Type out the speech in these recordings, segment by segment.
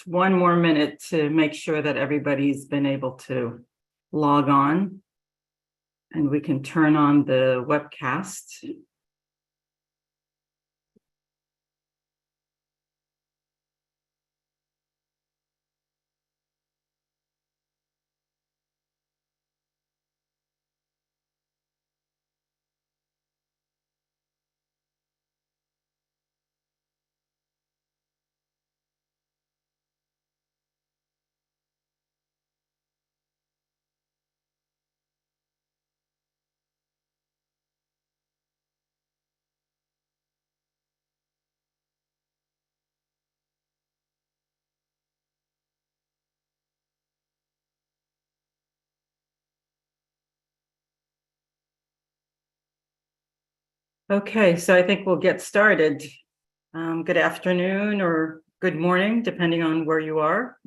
just one more minute to make sure that everybody's been able to log on, and we can turn on the webcast. Okay, so I think we'll get started. Good afternoon or good morning, depending on where you are.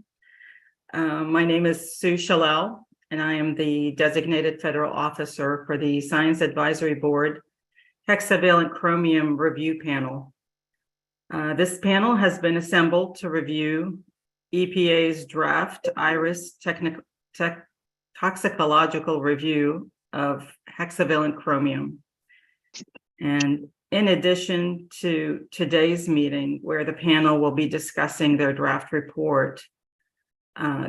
My name is Sue Shalal, and I am the designated federal officer for the Science Advisory Board Hexavalent Chromium Review Panel. This panel has been assembled to review EPA's draft IRIS toxicological review of hexavalent chromium. And in addition to today's meeting, where the panel will be discussing their draft report,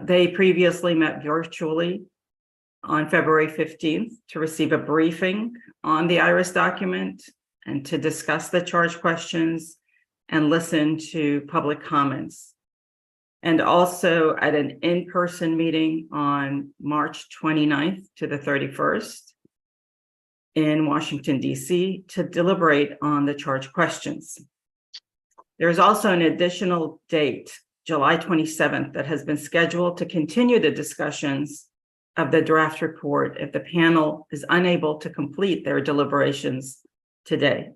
they previously met virtually on February 15th to receive a briefing on the IRIS document and to discuss the charge questions and listen to public comments. And also at an in-person meeting on March 29th to the 31st in Washington, D.C. to deliberate on the charge questions. There's also an additional date, July 27th, that has been scheduled to continue the discussions of the draft report if the panel is unable to complete their deliberations today.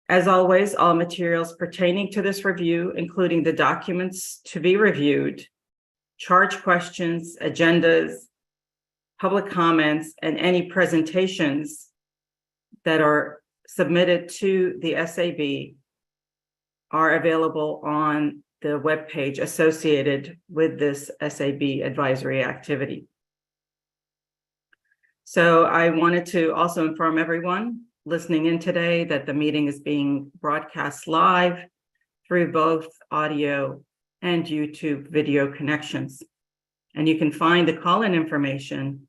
As always, all materials pertaining to this review, including the documents to be reviewed, charge questions, agendas, public comments, and any presentations that are submitted to the SAB are available on the webpage associated with this SAB advisory activity. So I wanted to also inform everyone listening in today that the meeting is being broadcast live through both audio and YouTube video connections. And you can find the call-in information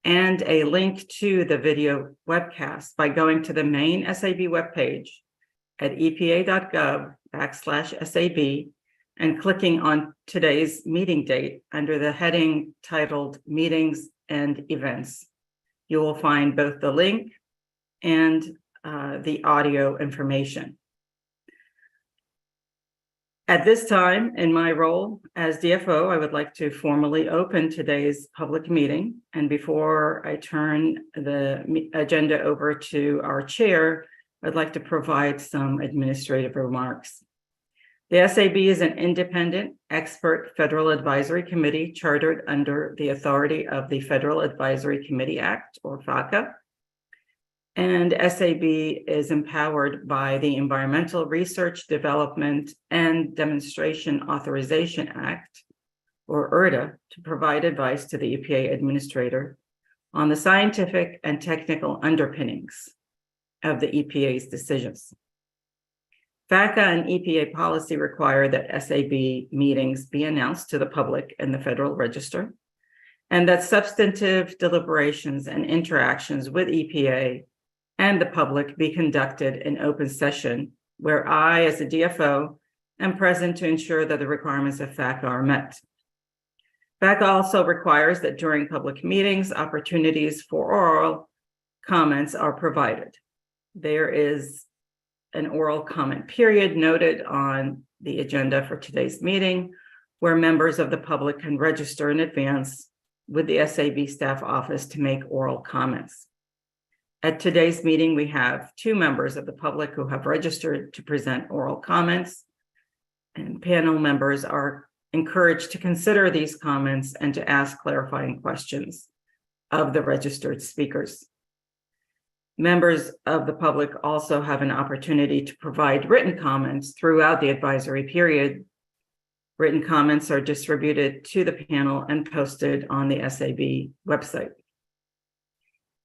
and a link to the video webcast by going to the main SAB webpage at epa.gov/SAB and clicking on today's meeting date under the heading titled Meetings and Events. You will find both the link and the audio information. At this time, in my role as DFO, I would like to formally open today's public meeting. And before I turn the agenda over to our chair, I'd like to provide some administrative remarks. The SAB is an independent, expert federal advisory committee chartered under the authority of the Federal Advisory Committee Act, or FACA. And SAB is empowered by the Environmental Research, Development, and Demonstration Authorization Act, or ERDA, to provide advice to the EPA administrator on the scientific and technical underpinnings of the EPA's decisions. FACA and EPA policy require that SAB meetings be announced to the public in the Federal Register, and that substantive deliberations and interactions with EPA and the public be conducted in open session, where I, as a DFO, am present to ensure that the requirements of FACA are met. FACA also requires that during public meetings, opportunities for oral comments are provided. There is an oral comment period noted on the agenda for today's meeting, where members of the public can register in advance with the SAB staff office to make oral comments. At today's meeting, we have 2 members of the public who have registered to present oral comments, and panel members are encouraged to consider these comments and to ask clarifying questions of the registered speakers. Members of the public also have an opportunity to provide written comments throughout the advisory period, Written comments are distributed to the panel and posted on the SAB website.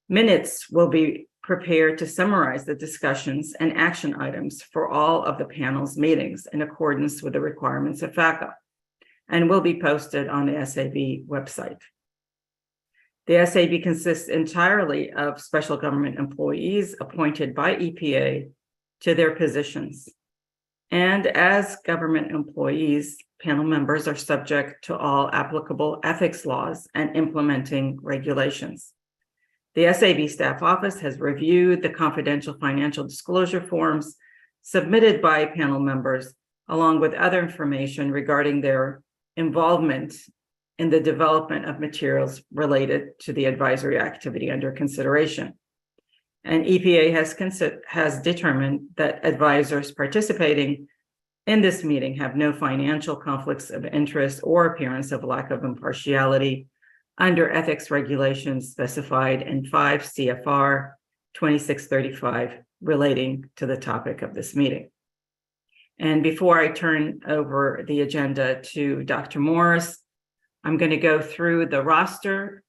Minutes will be prepared to summarize the discussions and action items for all of the panel's meetings in accordance with the requirements of FACA and will be posted on the SAB website. The SAB consists entirely of special government employees appointed by EPA to their positions. And as government employees, panel members are subject to all applicable ethics laws and implementing regulations. The SAB staff office has reviewed the confidential financial disclosure forms submitted by panel members, along with other information regarding their involvement in the development of materials related to the advisory activity under consideration. And EPA has determined that advisors participating in this meeting have no financial conflicts of interest or appearance of lack of impartiality under ethics regulations specified in 5 CFR 2635 relating to the topic of this meeting. And before I turn over the agenda to Dr. Morris, I'm going to go through the roster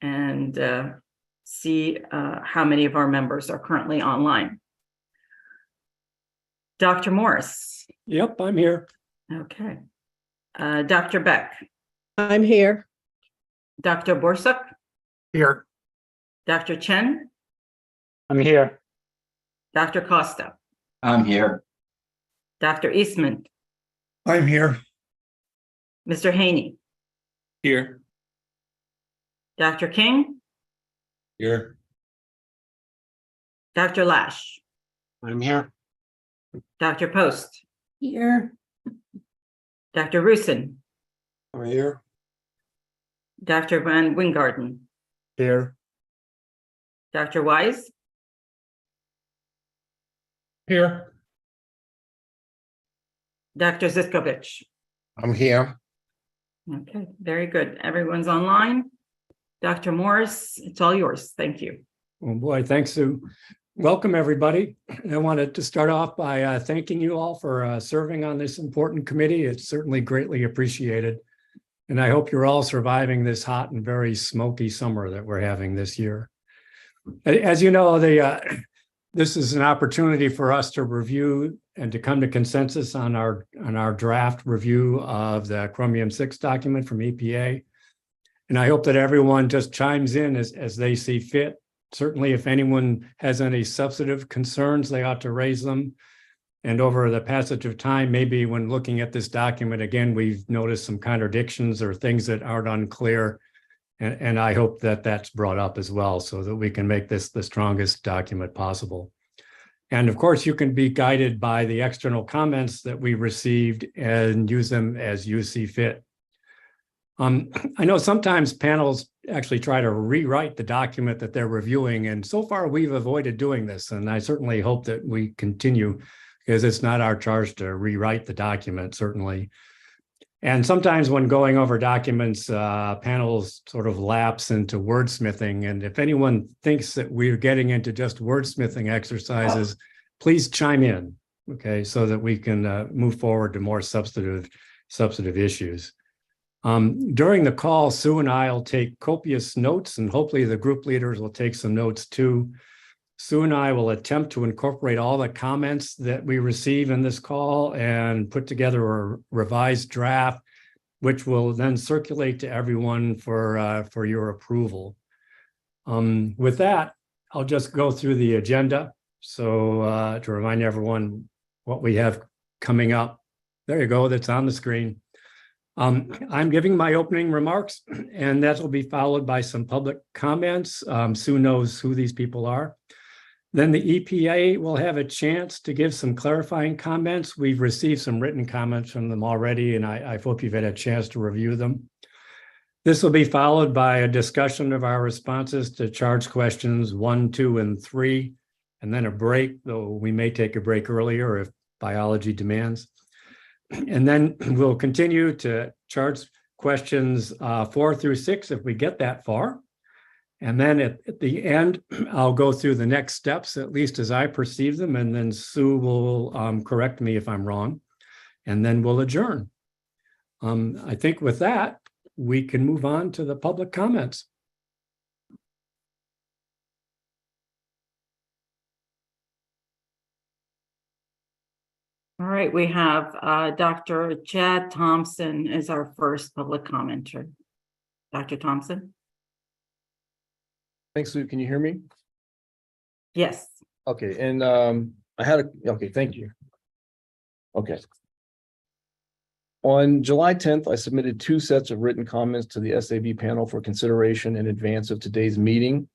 and see how many of our members are currently online. Dr. Morris. Yep, I'm here. Okay. Dr. Beck. I'm here. Dr. Borsuk. Here. Dr. Chen. I'm here. Dr. Costa. I'm here. Dr. Eastman. I'm here. Mr. Haney. Here. Dr. King. Here. Dr. Lash. I'm here. Dr. Post. Here. Dr. Rusin. I'm here. Dr. Van Wingarden. Here. Dr. Wise. Here. Dr. Zitkovich. I'm here. Okay, very good. Everyone's online. Dr. Morris, it's all yours. Thank you. Oh boy, thanks, Sue. Welcome, everybody. I wanted to start off by thanking you all for serving on this important committee. It's certainly greatly appreciated. And I hope you're all surviving this hot and very smoky summer that we're having this year. As you know, this is an opportunity for us to review and to come to consensus on our draft review of the Chromium 6 document from EPA. And I hope that everyone just chimes in as they see fit. Certainly, if anyone has any substantive concerns, they ought to raise them. And over the passage of time, maybe when looking at this document again, we've noticed some contradictions or things that aren't unclear. And I hope that that's brought up as well so that we can make this the strongest document possible. And of course, you can be guided by the external comments that we received and use them as you see fit. I know sometimes panels actually try to rewrite the document that they're reviewing, and so far we've avoided doing this, and I certainly hope that we continue because it's not our charge to rewrite the document, certainly. And sometimes when going over documents, panels sort of lapse into wordsmithing, and if anyone thinks that we're getting into just wordsmithing exercises, please chime in, okay, so that we can move forward to more substantive issues. During the call, Sue and I will take copious notes, and hopefully the group leaders will take some notes too. Sue and I will attempt to incorporate all the comments that we receive in this call and put together a revised draft, which will then circulate to everyone for your approval. With that, I'll just go through the agenda. So to remind everyone what we have coming up. There you go, that's on the screen. I'm giving my opening remarks, and that will be followed by some public comments. Sue knows who these people are. Then the EPA will have a chance to give some clarifying comments. We've received some written comments from them already, and I hope you've had a chance to review them. This will be followed by a discussion of our responses to charge questions 1, 2, and 3, and then a break, though we may take a break earlier if biology demands. And then we'll continue to charge questions 4 through 6 if we get that far. And then at the end, I'll go through the next steps, at least as I perceive them, and then Sue will correct me if I'm wrong, and then we'll adjourn. I think with that, we can move on to the public comments. All right, we have Dr. Chad Thompson is our first public commenter. Dr. Thompson? Thanks, Lou. Can you hear me? Yes. Okay, and okay, thank you. Okay. On July 10th, I submitted 2 sets of written comments to the SAB panel for consideration in advance of today's meeting.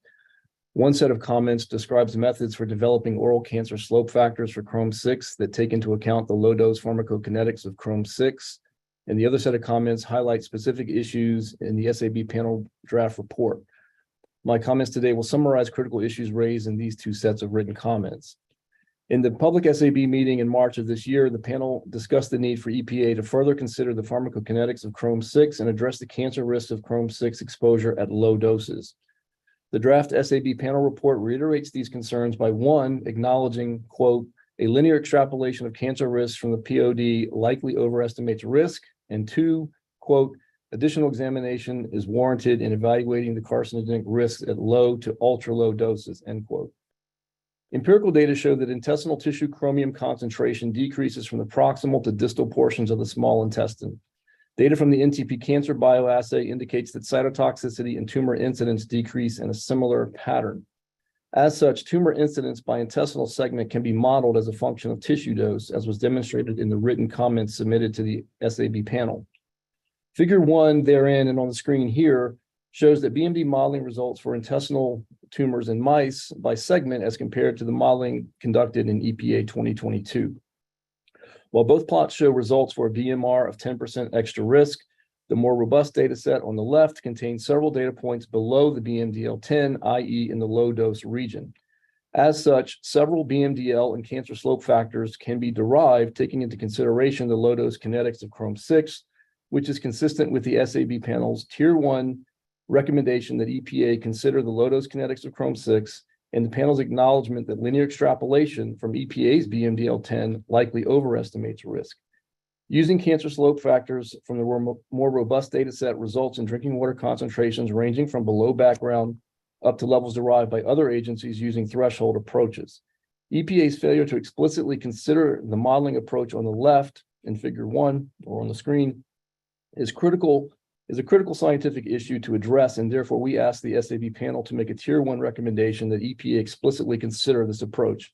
One set of comments describes methods for developing oral cancer slope factors for Chrome-6 that take into account the low-dose pharmacokinetics of Chrome-6. And the other set of comments highlight specific issues in the SAB panel draft report. My comments today will summarize critical issues raised in these 2 sets of written comments. In the public SAB meeting in March of this year, the panel discussed the need for EPA to further consider the pharmacokinetics of Chrome-6 and address the cancer risks of Chrome-6 exposure at low doses. The draft SAB panel report reiterates these concerns by 1, acknowledging, quote, a linear extrapolation of cancer risks from the POD likely overestimates risk, and 2, quote, additional examination is warranted in evaluating the carcinogenic risks at low to ultra low doses, end quote. Empirical data show that intestinal tissue chromium concentration decreases from the proximal to distal portions of the small intestine. Data from the NTP cancer bioassay indicates that cytotoxicity and tumor incidence decrease in a similar pattern. As such, tumor incidence by intestinal segment can be modeled as a function of tissue dose, as was demonstrated in the written comments submitted to the SAB panel. Figure 1 therein and on the screen here shows that BMD modeling results for intestinal tumors in mice by segment as compared to the modeling conducted in EPA 2022. While both plots show results for a BMR of 10% extra risk, the more robust data set on the left contains several data points below the BMDL10, i.e. in the low dose region. As such, several BMDL and cancer slope factors can be derived taking into consideration the low dose kinetics of Chrome-6, which is consistent with the SAB panel's Tier 1 recommendation that EPA consider the low dose kinetics of Chrome-6 and the panel's acknowledgement that linear extrapolation from EPA's BMDL10 likely overestimates risk. Using cancer slope factors from the more robust data set results in drinking water concentrations ranging from below background up to levels derived by other agencies using threshold approaches. EPA's failure to explicitly consider the modeling approach on the left in figure 1 or on the screen is a critical scientific issue to address, and therefore we ask the SAB panel to make a Tier 1 recommendation that EPA explicitly consider this approach.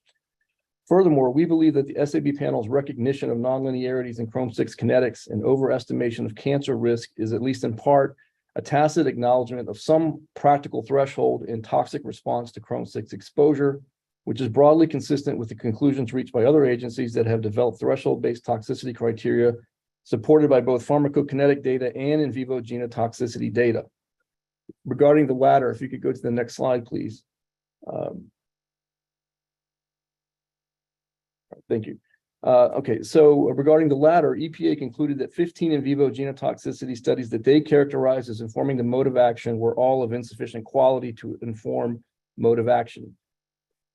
Furthermore, we believe that the SAB panel's recognition of nonlinearities in Chrome-6 kinetics and overestimation of cancer risk is at least in part a tacit acknowledgement of some practical threshold in toxic response to Chrome-6 exposure, which is broadly consistent with the conclusions reached by other agencies that have developed threshold-based toxicity criteria supported by both pharmacokinetic data and in vivo genotoxicity data. Regarding the latter, if you could go to the next slide, please. Thank you. Okay, so regarding the latter, EPA concluded that 15 in vivo genotoxicity studies that they characterized as informing the mode of action were all of insufficient quality to inform mode of action.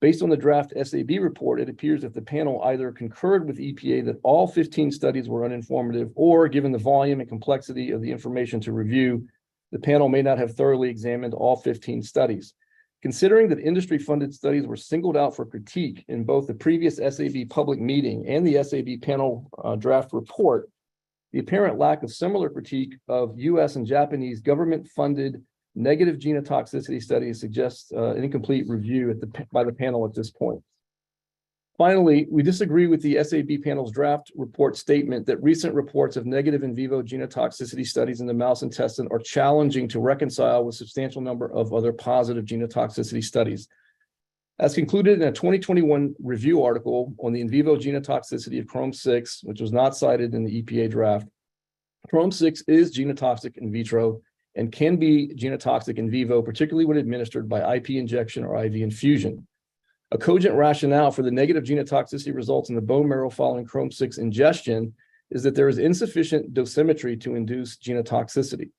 Based on the draft SAB report, it appears that the panel either concurred with EPA that all 15 studies were uninformative, or given the volume and complexity of the information to review, the panel may not have thoroughly examined all 15 studies. Considering that industry-funded studies were singled out for critique in both the previous SAB public meeting and the SAB panel draft report, the apparent lack of similar critique of US and Japanese government-funded negative genotoxicity studies suggests an incomplete review by the panel at this point. Finally, we disagree with the SAB panel's draft report statement that recent reports of negative in vivo genotoxicity studies in the mouse intestine are challenging to reconcile with a substantial number of other positive genotoxicity studies. As concluded in a 2021 review article on the in vivo genotoxicity of Chrome-6, which was not cited in the EPA draft, Chrome-6 is genotoxic in vitro and can be genotoxic in vivo, particularly when administered by IP injection or IV infusion. A cogent rationale for the negative genotoxicity results in the bone marrow following Chrome-6 ingestion is that there is insufficient dosimetry to induce genotoxicity.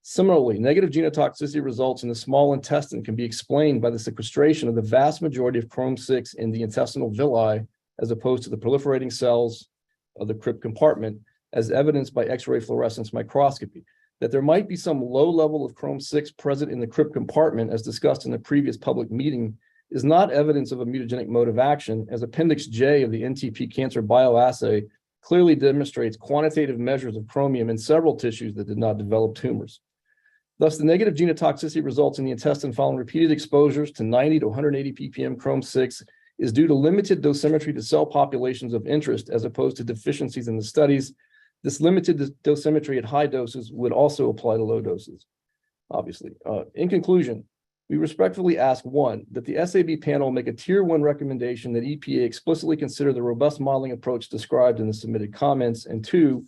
Similarly, negative genotoxicity results in the small intestine can be explained by the sequestration of the vast majority of Chrome-6 in the intestinal villi, as opposed to the proliferating cells of the crypt compartment, as evidenced by X-ray fluorescence microscopy. That there might be some low level of Chrome-6 present in the crypt compartment, as discussed in the previous public meeting, is not evidence of a mutagenic mode of action, as Appendix J of the NTP cancer bioassay clearly demonstrates quantitative measures of chromium in several tissues that did not develop tumors. Thus, the negative genotoxicity results in the intestine following repeated exposures to 90 to 180 ppm Chrome-6 is due to limited dosimetry to cell populations of interest, as opposed to deficiencies in the studies. This limited dosimetry at high doses would also apply to low doses, obviously. In conclusion, we respectfully ask, one, that the SAB panel make a tier 1 recommendation that EPA explicitly consider the robust modeling approach described in the submitted comments, and two,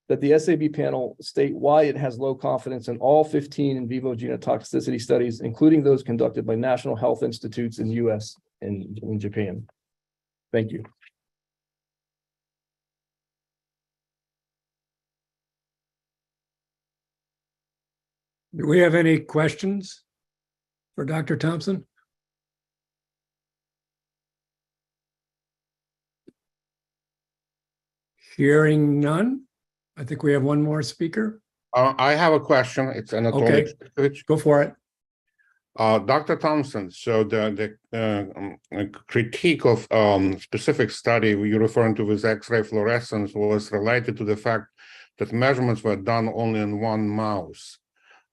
that the SAB panel state why it has low confidence in all 15 in vivo genotoxicity studies, including those conducted by national health institutes in the US and in Japan. Thank you. Do we have any questions for Dr. Thompson? Hearing none, I think we have one more speaker. I have a question. It's Anatoly. Okay. Go for it. Dr. Thompson, so the critique of specific study you're referring to with X-ray fluorescence was related to the fact that measurements were done only in one mouse.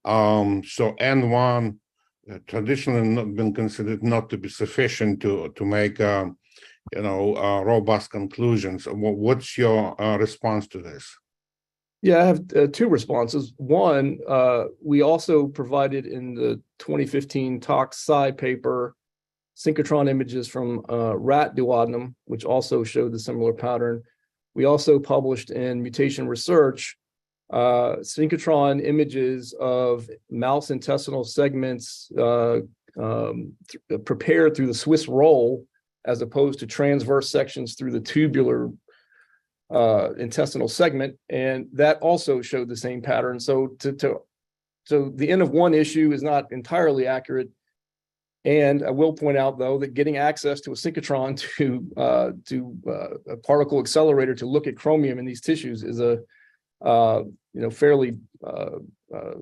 So N1 traditionally not been considered not to be sufficient to make robust conclusions. What's your response to this? Yeah, I have two responses. One, we also provided in the 2015 tox-sci paper synchrotron images from rat duodenum, which also showed the similar pattern. We also published in Mutation Research synchrotron images of mouse intestinal segments prepared through the Swiss roll, as opposed to transverse sections through the tubular intestinal segment, and that also showed the same pattern. So the N of 1 issue is not entirely accurate. And I will point out, though, that getting access to a synchrotron to a particle accelerator to look at chromium in these tissues is a fairly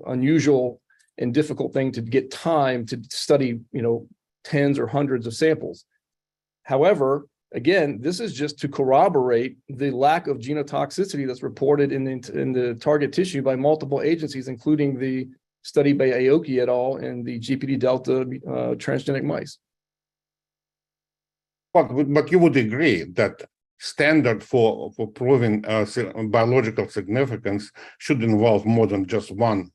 unusual and difficult thing to get time to study tens or hundreds of samples. However, again, this is just to corroborate the lack of genotoxicity that's reported in the target tissue by multiple agencies, including the study by Aoki et al. And the GPD delta transgenic mice. But you would agree that standard for proving biological significance should involve more than just one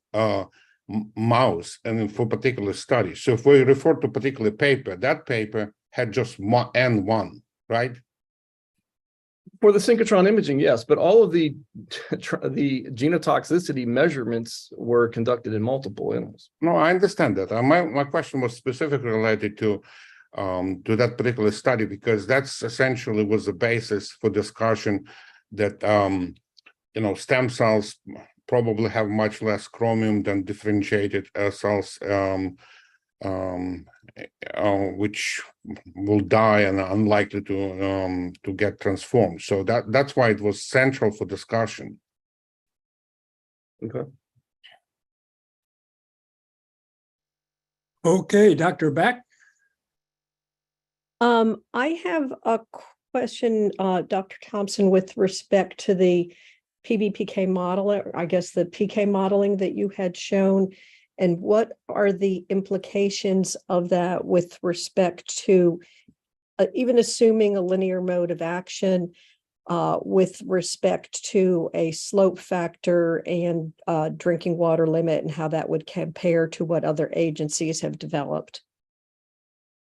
mouse and for particular studies. So if we refer to a particular paper, that paper had just one N1, right? For the synchrotron imaging, yes, but all of the genotoxicity measurements were conducted in multiple animals. No, I understand that. My question was specifically related to that particular study, because that's essentially was the basis for discussion that stem cells probably have much less chromium than differentiated cells, which will die and are unlikely to get transformed. So that's why it was central for discussion. Okay. Okay, Dr. Beck. I have a question, Dr. Thompson, with respect to the PBPK model, or I guess the PK modeling that you had shown, and what are the implications of that with respect to even assuming a linear mode of action with respect to a slope factor and drinking water limit, and how that would compare to what other agencies have developed?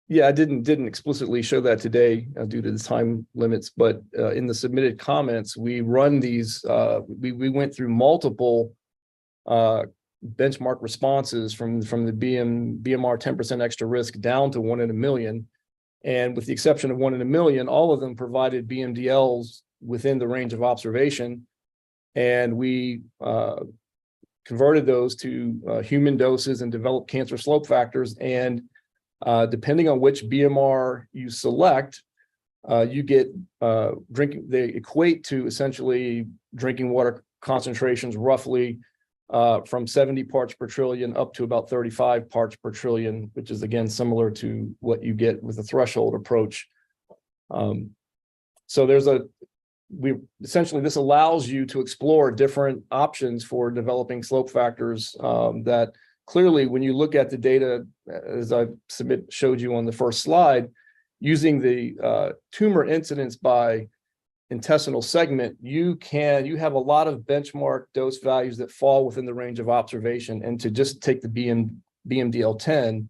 Yeah, I didn't explicitly show that today due to the time limits, but in the submitted comments, we run these, we went through multiple benchmark responses from the BMR 10% extra risk down to 1 in a million. And with the exception of 1 in a million, all of them provided BMDLs within the range of observation. And we converted those to human doses and developed cancer slope factors. And depending on which BMR you select, you get they equate to essentially drinking water concentrations roughly from 70 parts per trillion up to about 35 parts per trillion, which is again similar to what you get with the threshold approach. So essentially this allows you to explore different options for developing slope factors that clearly, when you look at the data, as I showed you on the first slide, using the tumor incidence by intestinal segment, you have a lot of benchmark dose values that fall within the range of observation, and to just take the BMDL10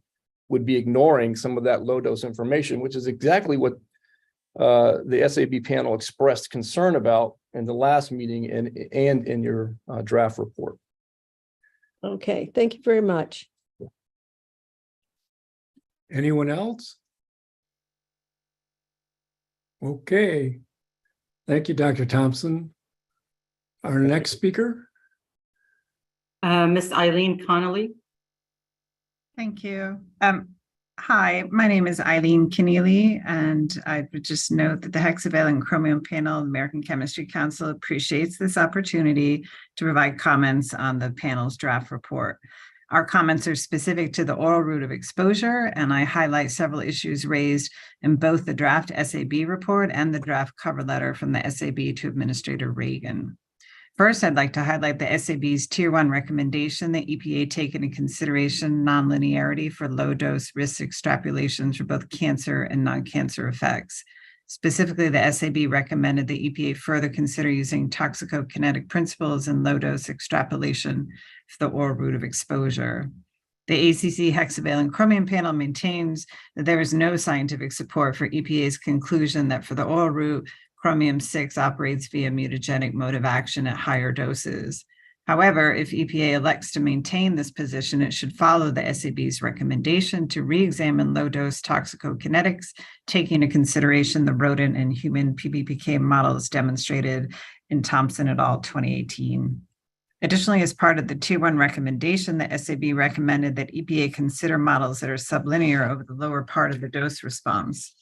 would be ignoring some of that low dose information, which is exactly what the SAB panel expressed concern about in the last meeting and in your draft report. Okay, thank you very much. Anyone else? Okay. Thank you, Dr. Thompson. Our next speaker. Miss Eileen Connolly. Thank you. Hi, my name is Eileen Keneally, and I would just note that the Hexavalent Chromium Panel of the American Chemistry Council appreciates this opportunity to provide comments on the panel's draft report. Our comments are specific to the oral route of exposure, and I highlight several issues raised in both the draft SAB report and the draft cover letter from the SAB to Administrator Reagan. First, I'd like to highlight the SAB's Tier 1 recommendation that EPA take into consideration nonlinearity for low-dose risk extrapolations for both cancer and non-cancer effects. Specifically, the SAB recommended that EPA further consider using toxicokinetic principles and low-dose extrapolation for the oral route of exposure. The ACC Hexavalent Chromium Panel maintains that there is no scientific support for EPA's conclusion that for the oral route, chromium-6 operates via mutagenic mode of action at higher doses. However, if EPA elects to maintain this position, it should follow the SAB's recommendation to re-examine low-dose toxicokinetics, taking into consideration the rodent and human PBPK models demonstrated in Thompson et al. 2018. Additionally, as part of the Tier 1 recommendation, the SAB recommended that EPA consider models that are sublinear over the lower part of the dose response.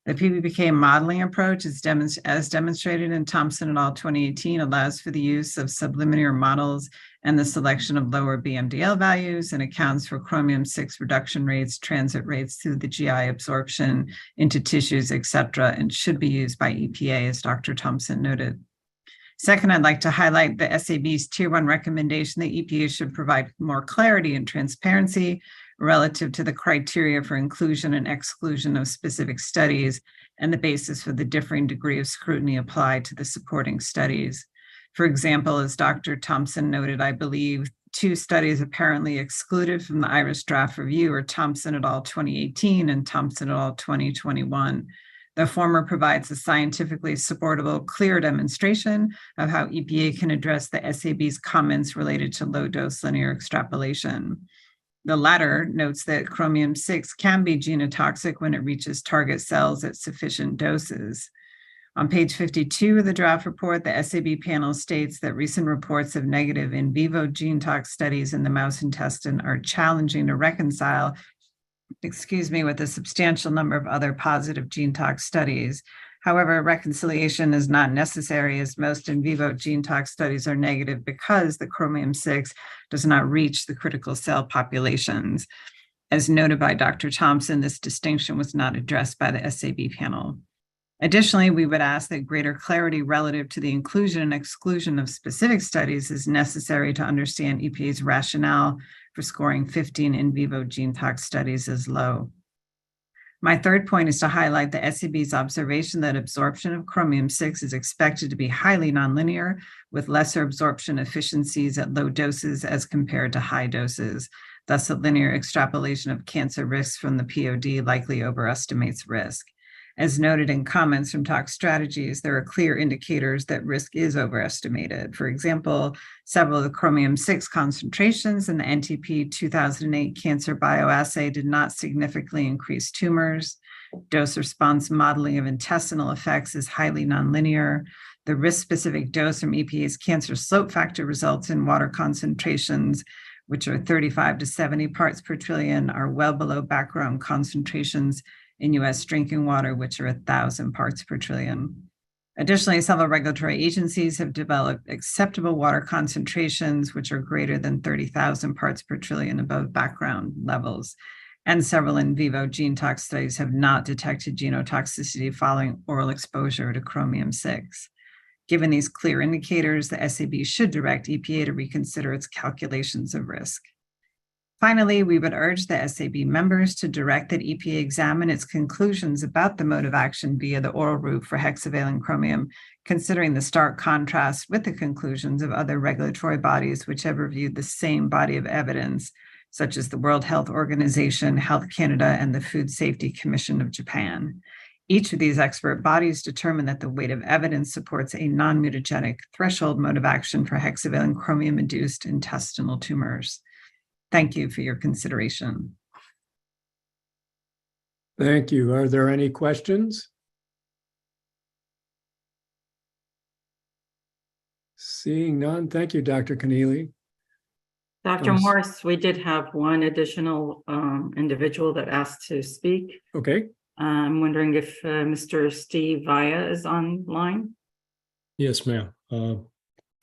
The PBPK modeling approach, as demonstrated in Thompson et al. 2018, allows for the use of sublinear models and the selection of lower BMDL values, and accounts for chromium-6 reduction rates, transit rates through the GI absorption into tissues, etc., and should be used by EPA, as Dr. Thompson noted. Second, I'd like to highlight the SAB's Tier 1 recommendation that EPA should provide more clarity and transparency relative to the criteria for inclusion and exclusion of specific studies and the basis for the differing degree of scrutiny applied to the supporting studies. For example, as Dr. Thompson noted, I believe 2 studies apparently excluded from the IRIS draft review are Thompson et al. 2018 and Thompson et al. 2021. The former provides a scientifically supportable, clear demonstration of how EPA can address the SAB's comments related to low-dose linear extrapolation. The latter notes that chromium-6 can be genotoxic when it reaches target cells at sufficient doses. On page 52 of the draft report, the SAB panel states that recent reports of negative in vivo gene tox studies in the mouse intestine are challenging to reconcile, with a substantial number of other positive gene tox studies. However, reconciliation is not necessary, as most in vivo gene tox studies are negative because the chromium-6 does not reach the critical cell populations. As noted by Dr. Thompson, this distinction was not addressed by the SAB panel. Additionally, we would ask that greater clarity relative to the inclusion and exclusion of specific studies is necessary to understand EPA's rationale for scoring 15 in vivo gene tox studies as low. My third point is to highlight the SAB's observation that absorption of chromium-6 is expected to be highly nonlinear, with lesser absorption efficiencies at low doses as compared to high doses. Thus, a linear extrapolation of cancer risks from the POD likely overestimates risk. As noted in comments from Tox Strategies, there are clear indicators that risk is overestimated. For example, several of the chromium-6 concentrations in the NTP 2008 cancer bioassay did not significantly increase tumors. Dose response modeling of intestinal effects is highly nonlinear. The risk-specific dose from EPA's cancer slope factor results in water concentrations, which are 35 to 70 parts per trillion, are well below background concentrations in U.S. drinking water, which are 1,000 parts per trillion. Additionally, several regulatory agencies have developed acceptable water concentrations, which are greater than 30,000 parts per trillion above background levels. And several in vivo gene tox studies have not detected genotoxicity following oral exposure to chromium-6. Given these clear indicators, the SAB should direct EPA to reconsider its calculations of risk. Finally, we would urge the SAB members to direct that EPA examine its conclusions about the mode of action via the oral route for hexavalent chromium, considering the stark contrast with the conclusions of other regulatory bodies which have reviewed the same body of evidence, such as the World Health Organization, Health Canada, and the Food Safety Commission of Japan. Each of these expert bodies determined that the weight of evidence supports a non-mutagenic threshold mode of action for hexavalent chromium-induced intestinal tumors. Thank you for your consideration. Thank you. Are there any questions? Seeing none, thank you, Dr. Keneally. Dr. Yes. Morris, we did have one additional individual that asked to speak. Okay, I'm wondering if Mr. Steve Vaya is online. Yes, ma'am.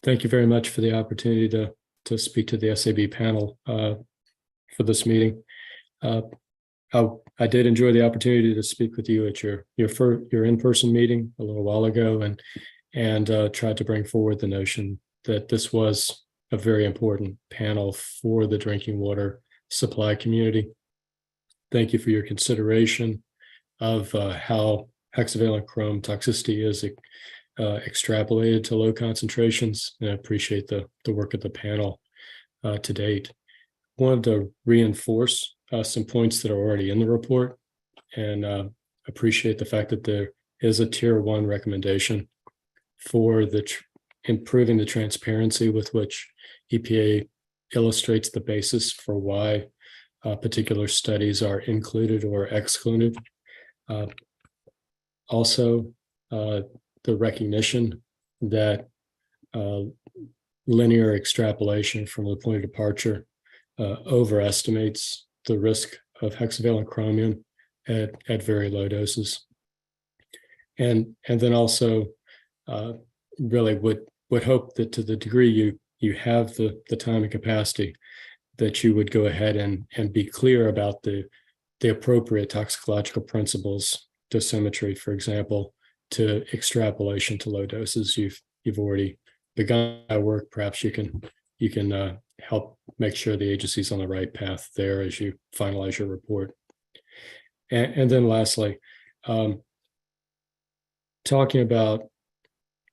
Thank you very much for the opportunity to speak to the SAB panel for this meeting. I did enjoy the opportunity to speak with you at your in-person meeting a little while ago, and tried to bring forward the notion that this was a very important panel for the drinking water supply community. Thank you for your consideration of how hexavalent chrome toxicity is extrapolated to low concentrations, and I appreciate the work of the panel to date. Wanted to reinforce some points that are already in the report, and appreciate the fact that there is a tier 1 recommendation for improving the transparency with which EPA illustrates the basis for why particular studies are included or excluded. Also, the recognition that linear extrapolation from the point of departure overestimates the risk of hexavalent chromium at very low doses. And then also really would hope that to the degree you have the time and capacity, that you would go ahead and be clear about the appropriate toxicological principles, dosimetry, for example, to extrapolation to low doses. You've already begun that work. Perhaps you can help make sure the agency's on the right path there as you finalize your report. And then lastly, talking about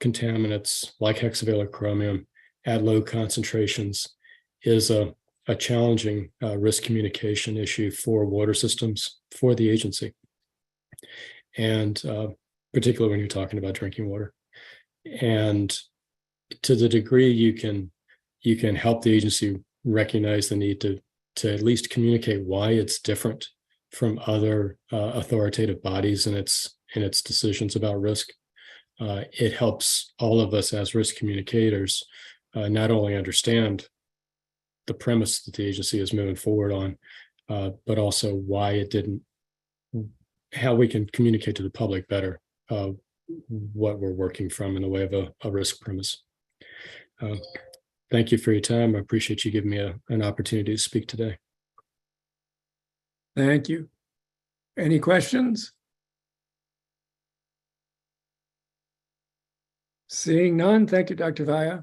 contaminants like hexavalent chromium at low concentrations is a challenging risk communication issue for water systems for the agency, and particularly when you're talking about drinking water. And to the degree you can help the agency recognize the need to at least communicate why it's different from other authoritative bodies in its decisions about risk. It helps all of us as risk communicators not only understand the premise that the agency is moving forward on, but also why it didn't, how we can communicate to the public better what we're working from in the way of a risk premise. Thank you for your time. I appreciate you giving me an opportunity to speak today. thank you. Any questions? Seeing none, thank you, Dr. Vaya.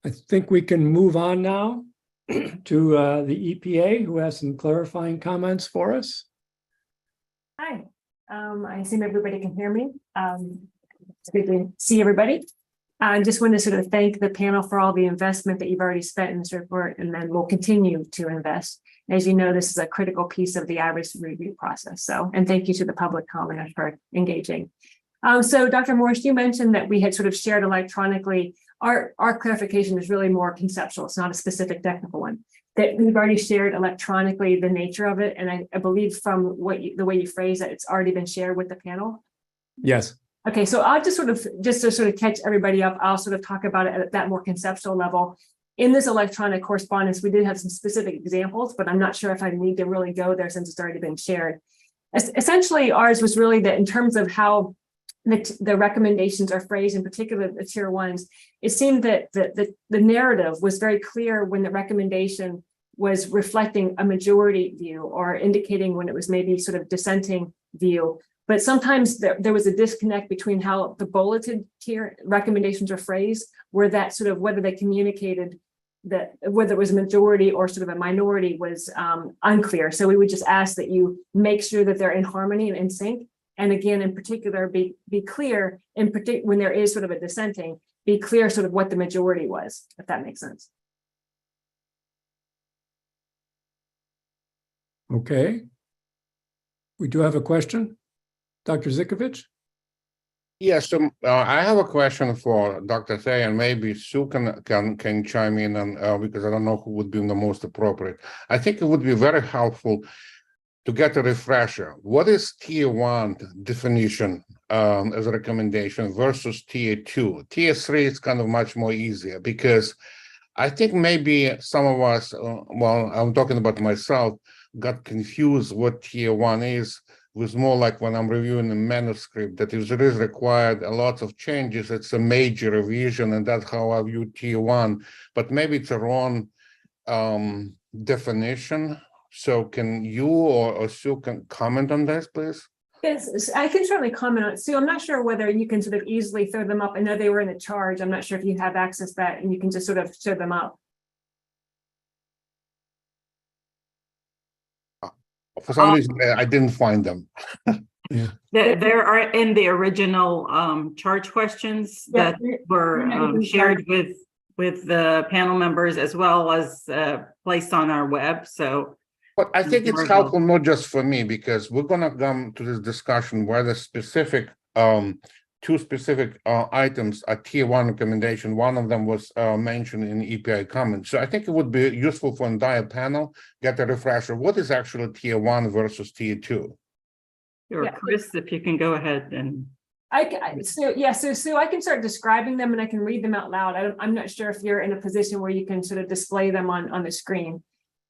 I think we can move on now to the EPA, who has some clarifying comments for us. Hi, I assume everybody can hear me. It's good to see everybody. I just want to sort of thank the panel for all the investment that you've already spent in this report, and then we'll continue to invest. As you know, this is a critical piece of the IRIS review process. So, and thank you to the public comment for engaging. So Dr. Morris, you mentioned that we had sort of shared electronically. Our clarification is really more conceptual. It's not a specific technical one. That we've already shared electronically the nature of it. And I believe from the way you phrase it, it's already been shared with the panel. Yes. Okay, so I'll just to sort of catch everybody up, I'll sort of talk about it at that more conceptual level. In this electronic correspondence, we did have some specific examples, but I'm not sure if I need to really go there since it's already been shared. Essentially, ours was really that in terms of how the recommendations are phrased, in particular the tier ones, it seemed that the narrative was very clear when the recommendation was reflecting a majority view or indicating when it was maybe sort of dissenting view. But sometimes there was a disconnect between how the bulleted tier recommendations are phrased, where that sort of whether they communicated that whether it was a majority or sort of a minority was unclear. So we would just ask that you make sure that they're in harmony and in sync. And again, in particular, be clear in particular when there is sort of a dissenting, be clear sort of what the majority was, if that makes sense. Okay. We do have a question. Dr. Zikovich? Yes, so I have a question for Dr. Thay, and maybe Sue can chime in, and because I don't know who would be the most appropriate. I think it would be very helpful to get a refresher. What is tier 1 definition as a recommendation versus tier 2? Tier 3 is kind of much more easier because I think maybe some of us, well, I'm talking about myself, got confused what tier 1 is. It was more like when I'm reviewing a manuscript that if there is required a lot of changes, it's a major revision, and that's how I view tier 1. But maybe it's a wrong definition. So can you or Sue can comment on this, please? Yes, I can certainly comment on it. Sue, I'm not sure whether you can sort of easily throw them up. I know they were in the charge. I'm not sure if you have access to that and you can just sort of show them up. For some reason, I didn't find them. Yeah. There are in the original charge questions that were shared with the panel members as well as placed on our web. So, but I think it's helpful not just for me, because we're going to come to this discussion where the specific two specific items are tier 1 recommendation. One of them was mentioned in EPI comments. So I think it would be useful for entire panel get a refresher. What is actually tier 1 versus tier 2? sure, Yeah. Chris, if you can go ahead and. So Sue, I can start describing them and I can read them out loud. I'm not sure if you're in a position where you can sort of display them on the screen.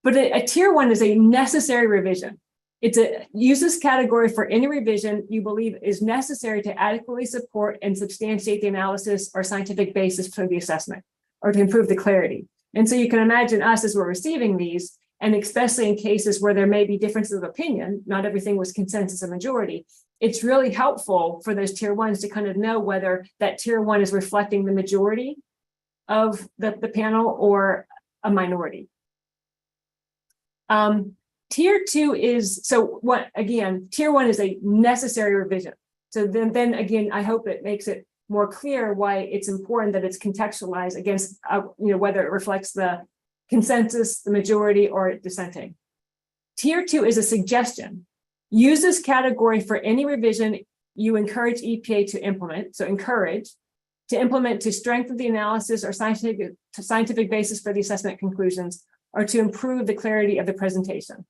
But a tier 1 is a necessary revision. It's a use this category for any revision you believe is necessary to adequately support and substantiate the analysis or scientific basis for the assessment or to improve the clarity. And so you can imagine us as we're receiving these, and especially in cases where there may be differences of opinion, not everything was consensus or majority. It's really helpful for those tier 1s to kind of know whether that tier 1 is reflecting the majority of the panel or a minority. Tier 2 is, so what, again, tier 1 is a necessary revision. So then again, I hope it makes it more clear why it's important that it's contextualized against, whether it reflects the consensus, the majority, or dissenting. Tier 2 is a suggestion. Use this category for any revision you encourage EPA to implement. So encourage to implement to strengthen the analysis or scientific basis for the assessment conclusions, or to improve the clarity of the presentation.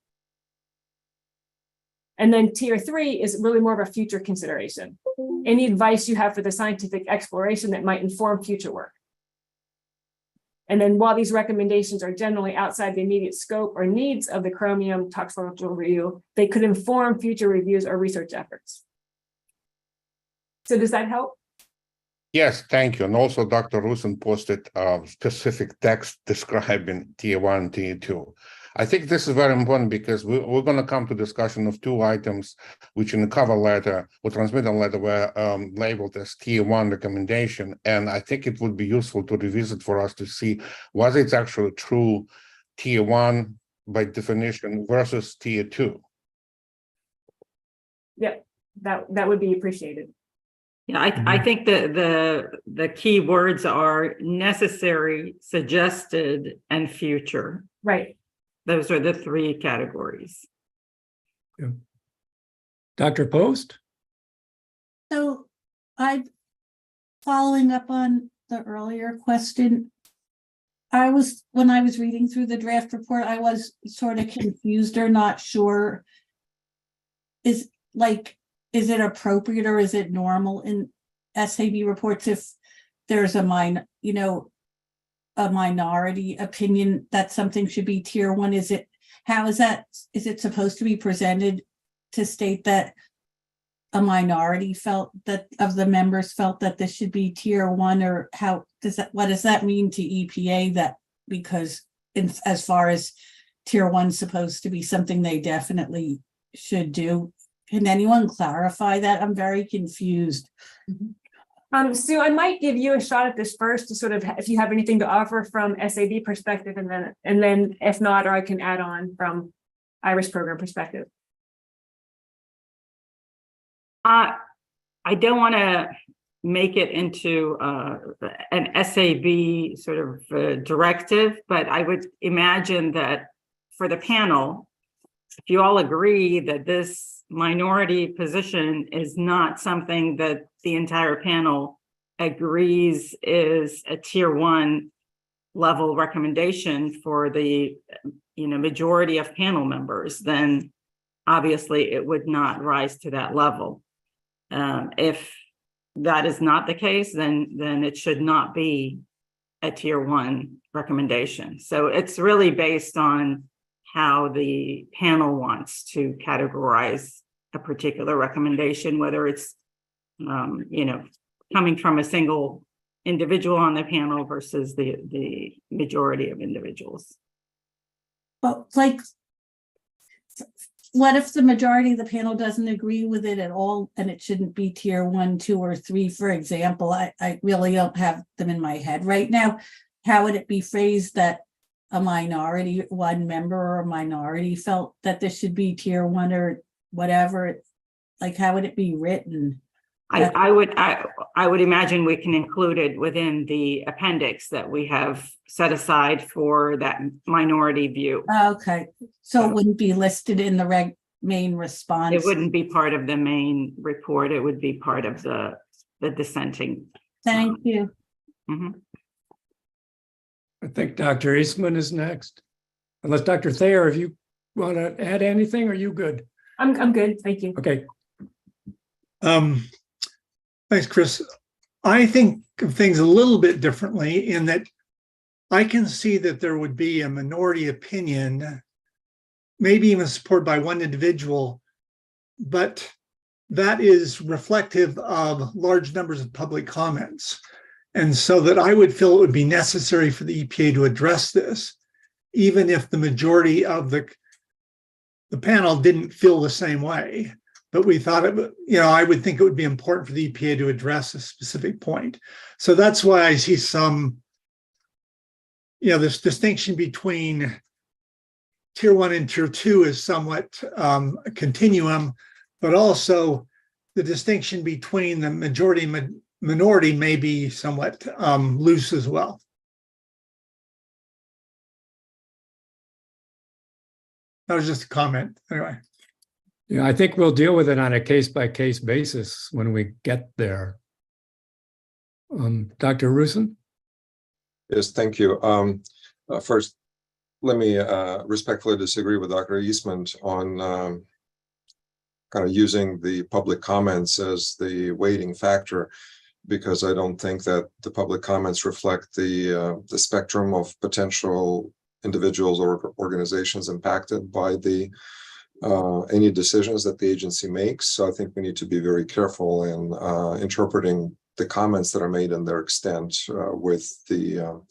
And then tier 3 is really more of a future consideration. Any advice you have for the scientific exploration that might inform future work. And then while these recommendations are generally outside the immediate scope or needs of the chromium toxicological review, they could inform future reviews or research efforts. So does that help? Yes, thank you. And also Dr. Rusin posted specific text describing tier 1, tier 2. I think this is very important because we're going to come to discussion of 2 items, which in the cover letter or transmittal letter were labeled as tier 1 recommendation. And I think it would be useful to revisit for us to see whether it's actually true tier 1 by definition versus tier 2. Yeah, that would be appreciated. Yeah, I think the key words are necessary, suggested, and future. Right. Those are the 3 categories. Yeah. Dr. Post? So I'm following up on the earlier question. When I was reading through the draft report, I was sort of confused or not sure. Is it appropriate or is it normal in SAB reports if there's a minority opinion that something should be tier 1? Is it supposed to be presented to state that a minority felt that of the members felt that this should be tier one, or how does that, what does that mean to EPA, that because as far as tier one's supposed to be something they definitely should do? Can anyone clarify that? I'm very confused. Sue, I might give you a shot at this first to sort of, if you have anything to offer from SAB perspective, and then if not, or I can add on from IRIS program perspective. I don't want to make it into an SAB sort of directive, but I would imagine that for the panel, if you all agree that this minority position is not something that the entire panel agrees is a tier one level recommendation for the majority of panel members, then obviously it would not rise to that level. If that is not the case, then it should not be a tier one recommendation. So it's really based on how the panel wants to categorize a particular recommendation, whether it's coming from a single individual on the panel versus the majority of individuals. But like, what if the majority of the panel doesn't agree with it at all, and it shouldn't be tier 1, 2, or 3, for example? I really don't have them in my head right now. How would it be phrased that a minority, one member or a minority felt that this should be tier 1 or whatever? Like, how would it be written? I would imagine we can include it within the appendix that we have set aside for that minority view. Okay, so it wouldn't be listed in the main response? It wouldn't be part of the main report. It would be part of the dissenting. Thank you. Mm-hmm. I think Dr. Eastman is next. Unless Dr. Thayer, if you want to add anything, are you good? I'm good, thank you. Okay. Thanks, Chris. I think of things a little bit differently in that I can see that there would be a minority opinion, maybe even supported by one individual, but that is reflective of large numbers of public comments. And so that I would feel it would be necessary for the EPA to address this, even if the majority of the panel didn't feel the same way. But we thought I would think it would be important for the EPA to address a specific point. So that's why I see some, this distinction between tier 1 and tier 2 is somewhat a continuum, but also the distinction between the majority and minority may be somewhat loose as well. That was just a comment, anyway. Yeah, I think we'll deal with it on a case-by-case basis when we get there. Dr. Rusin? Yes, thank you. First, let me respectfully disagree with Dr. Eastman on kind of using the public comments as the weighting factor, because I don't think that the public comments reflect the spectrum of potential individuals or organizations impacted by the any decisions that the agency makes. So I think we need to be very careful in interpreting the comments that are made and their extent with the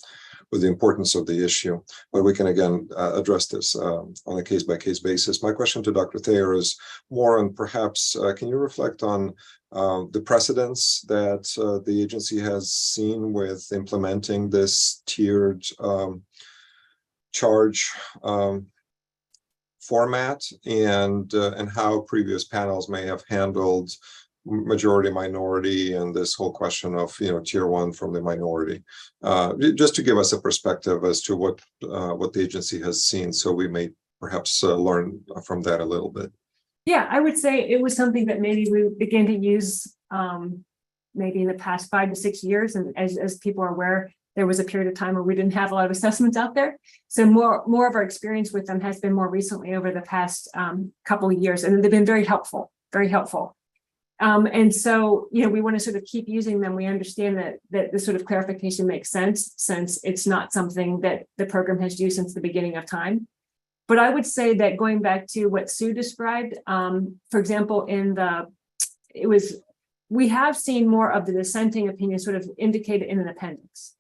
importance of the issue. But we can again address this on a case-by-case basis. My question to Dr. Thayer is more on perhaps can you reflect on the precedents that the agency has seen with implementing this tiered charge format, and how previous panels may have handled majority minority and this whole question of tier 1 from the minority, just to give us a perspective as to what the agency has seen, so we may perhaps learn from that a little bit. Yeah, I would say it was something that maybe we began to use maybe in the past 5 to 6 years, and as people are aware, there was a period of time where we didn't have a lot of assessments out there. So more of our experience with them has been more recently over the past couple of years, and they've been very helpful, very helpful. And so, we want to sort of keep using them. We understand that this sort of clarification makes sense, since it's not something that the program has used since the beginning of time. But I would say that going back to what Sue described, for example, in we have seen more of the dissenting opinion sort of indicated in an appendix.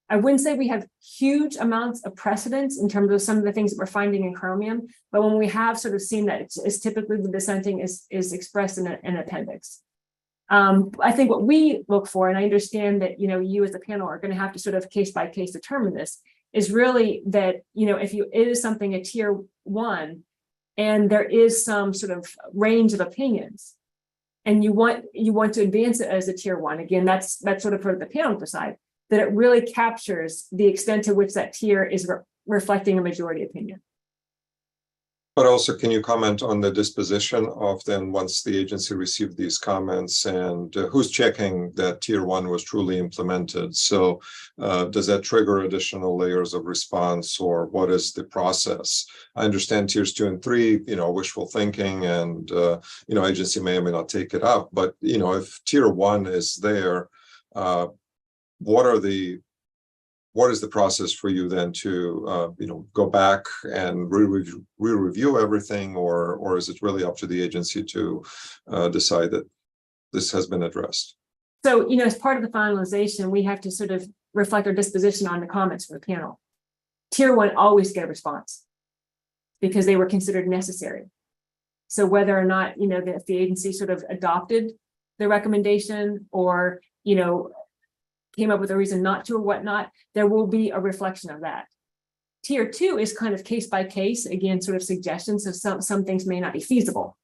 I wouldn't say we have huge amounts of precedence in terms of some of the things that we're finding in chromium, but when we have sort of seen that it's typically the dissenting is expressed in an appendix. I think what we look for, and I understand that, you as the panel are going to have to sort of case by case determine this, is really that, if it is something a tier 1 and there is some sort of range of opinions and you want to advance it as a tier 1, again, that's sort of for the panel to decide, that it really captures the extent to which that tier is reflecting a majority opinion. But also, can you comment on the disposition of then once the agency received these comments, and who's checking that tier 1 was truly implemented? So does that trigger additional layers of response, or what is the process? I understand tiers 2 and 3, wishful thinking, and agency may or may not take it up. But if tier 1 is there, what is the process for you then to go back and re-review everything, or is it really up to the agency to decide that this has been addressed? So, as part of the finalization, we have to sort of reflect our disposition on the comments from the panel. Tier 1 always get a response because they were considered necessary. So whether or not, if the agency sort of adopted the recommendation or, came up with a reason not to or whatnot, there will be a reflection of that. Tier 2 is kind of case by case, again, sort of suggestions. So some things may not be feasible.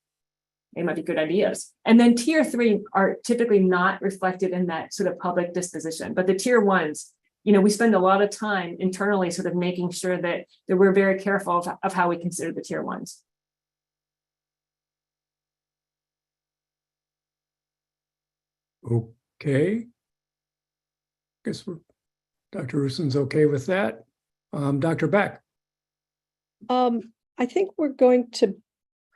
They might be good ideas. And then tier 3 are typically not reflected in that sort of public disposition. But the tier 1s, we spend a lot of time internally sort of making sure that we're very careful of how we consider the tier 1s. Okay. Guess Dr. Russen's okay with that. Dr. Beck. I think we're going to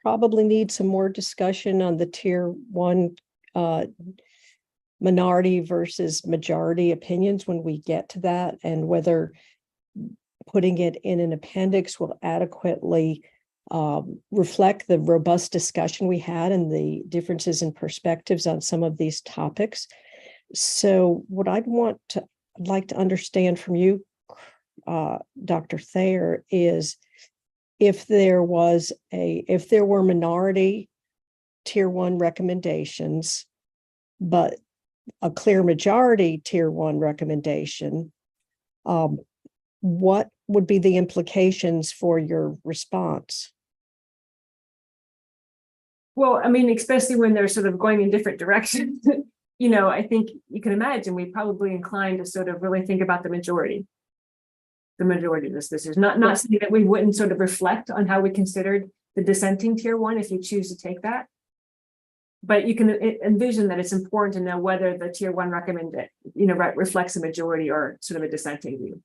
probably need some more discussion on the tier 1 minority versus majority opinions when we get to that, and whether putting it in an appendix will adequately reflect the robust discussion we had and the differences in perspectives on some of these topics. So what I'd like to understand from you, Dr. Thayer, is if there were minority tier 1 recommendations, but a clear majority tier 1 recommendation, what would be the implications for your response? Well, I mean, especially when they're sort of going in different directions. I think you can imagine we probably inclined to sort of really think about the majority of this decision, not saying that we wouldn't sort of reflect on how we considered the dissenting tier 1 if you choose to take that. But you can envision that it's important to know whether the tier 1 recommended, reflects a majority or sort of a dissenting view.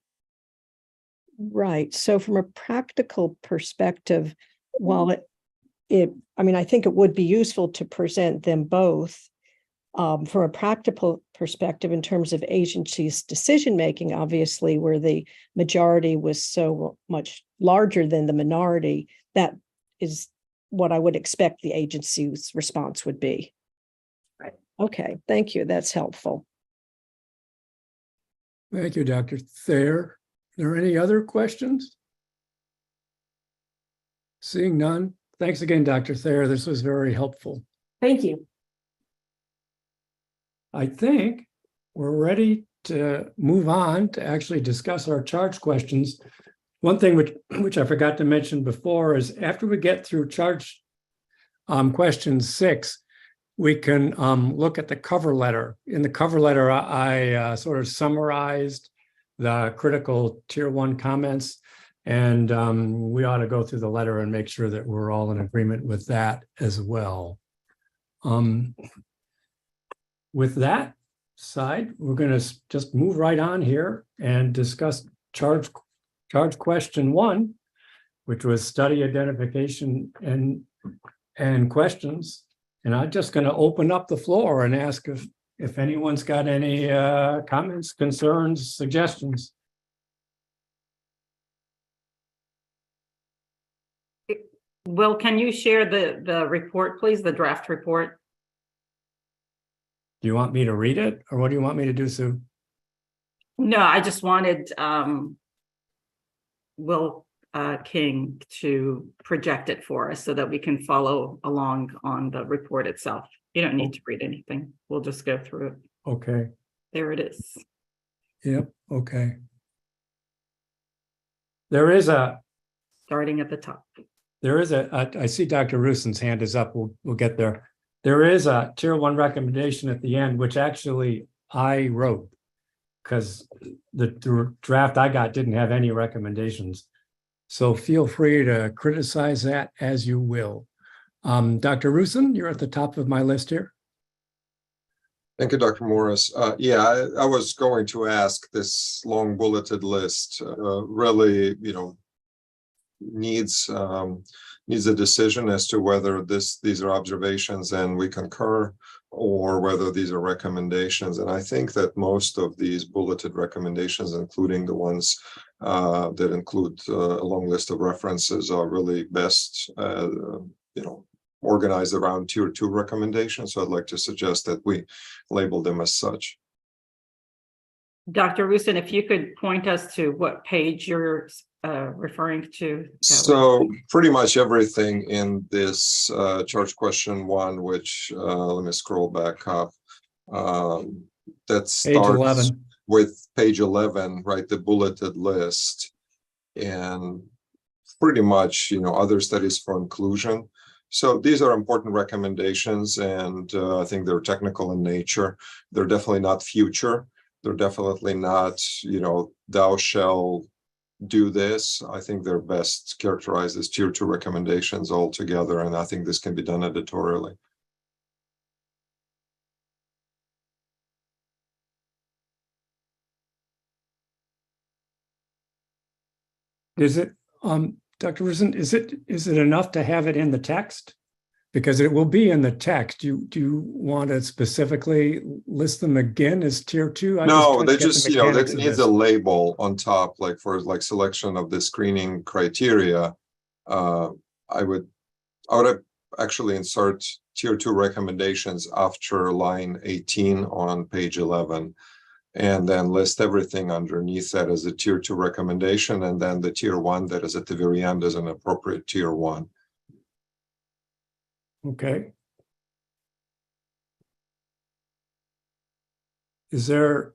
Right. So from a practical perspective, while I think it would be useful to present them both. From a practical perspective, in terms of agency's decision-making, obviously, where the majority was so much larger than the minority, that is what I would expect the agency's response would be. Right. Okay, thank you. That's helpful. Thank you, Dr. Thayer. Are there any other questions? Seeing none. Thanks again, Dr. Thayer. This was very helpful. Thank you. I think we're ready to move on to actually discuss our charge questions. One thing which I forgot to mention before is after we get through charge question 6, we can look at the cover letter. In the cover letter, I sort of summarized the critical tier 1 comments, and we ought to go through the letter and make sure that we're all in agreement with that as well. With that side, we're going to just move right on here and discuss charge question 1, which was study identification and questions. And I'm just going to open up the floor and ask if anyone's got any comments, concerns, suggestions. Will, can you share the report, please, the draft report? Do you want me to read it, or what do you want me to do, Sue? No, I just wanted Will King to project it for us so that we can follow along on the report itself. You don't need to read anything. We'll just go through it. Okay. There it is. Yep. Okay. There is a. Starting at the top. There is I see Dr. Ruson's hand is up. We'll get there. There is a tier 1 recommendation at the end, which actually I wrote because the draft I got didn't have any recommendations. So feel free to criticize that as you will. Dr. Ruson, you're at the top of my list here. Thank you, Dr. Morris. Yeah, I was going to ask, this long bulleted list really, needs a decision as to whether these are observations and we concur, or whether these are recommendations. And I think that most of these bulleted recommendations, including the ones that include a long list of references, are really best organized around tier 2 recommendations. So I'd like to suggest that we label them as such. Dr. Rusin, if you could point us to what page you're referring to. So pretty much everything in this charge question 1, which let me scroll back up. That starts with page 11, right? The bulleted list, and pretty much, other studies for inclusion. So these are important recommendations, and I think they're technical in nature. They're definitely not future. They're definitely not, thou shall do this. I think they're best characterized as tier 2 recommendations altogether, and I think this can be done editorially. Is it, Dr. Rusin, is it enough to have it in the text? Because it will be in the text. Do you want to specifically list them again as tier 2? No, they just, that needs a label on top, like for selection of the screening criteria. I would actually insert tier 2 recommendations after line 18 on page 11, and then list everything underneath that as a tier 2 recommendation, and then the tier 1 that is at the very end is an appropriate tier 1. Okay. Is there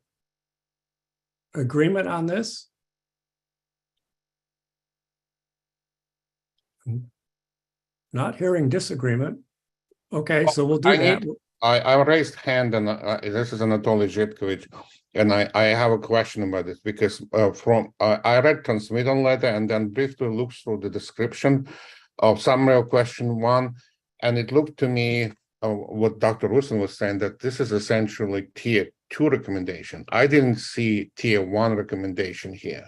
agreement on this? Not hearing disagreement. Okay, so we'll do that. I raised hand, and this is Anatoly Zhitkovich, and I have a question about this because I read transmittal letter and then briefly looked through the description of summary of question 1, and it looked to me what Dr. Rusin was saying, that this is essentially tier 2 recommendation. I didn't see tier 1 recommendation here.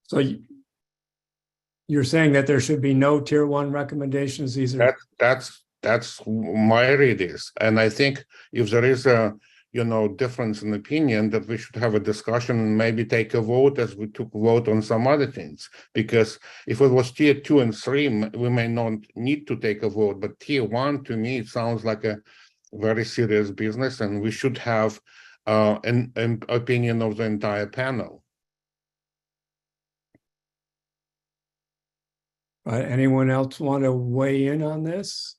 So you're saying that there should be no tier 1 recommendations? These are that's my read is, and I think if there is a difference in opinion, that we should have a discussion and maybe take a vote as we took a vote on some other things. Because if it was tier 2 and 3, we may not need to take a vote, but tier 1 to me it sounds like a very serious business, and we should have an opinion of the entire panel. Anyone else want to weigh in on this?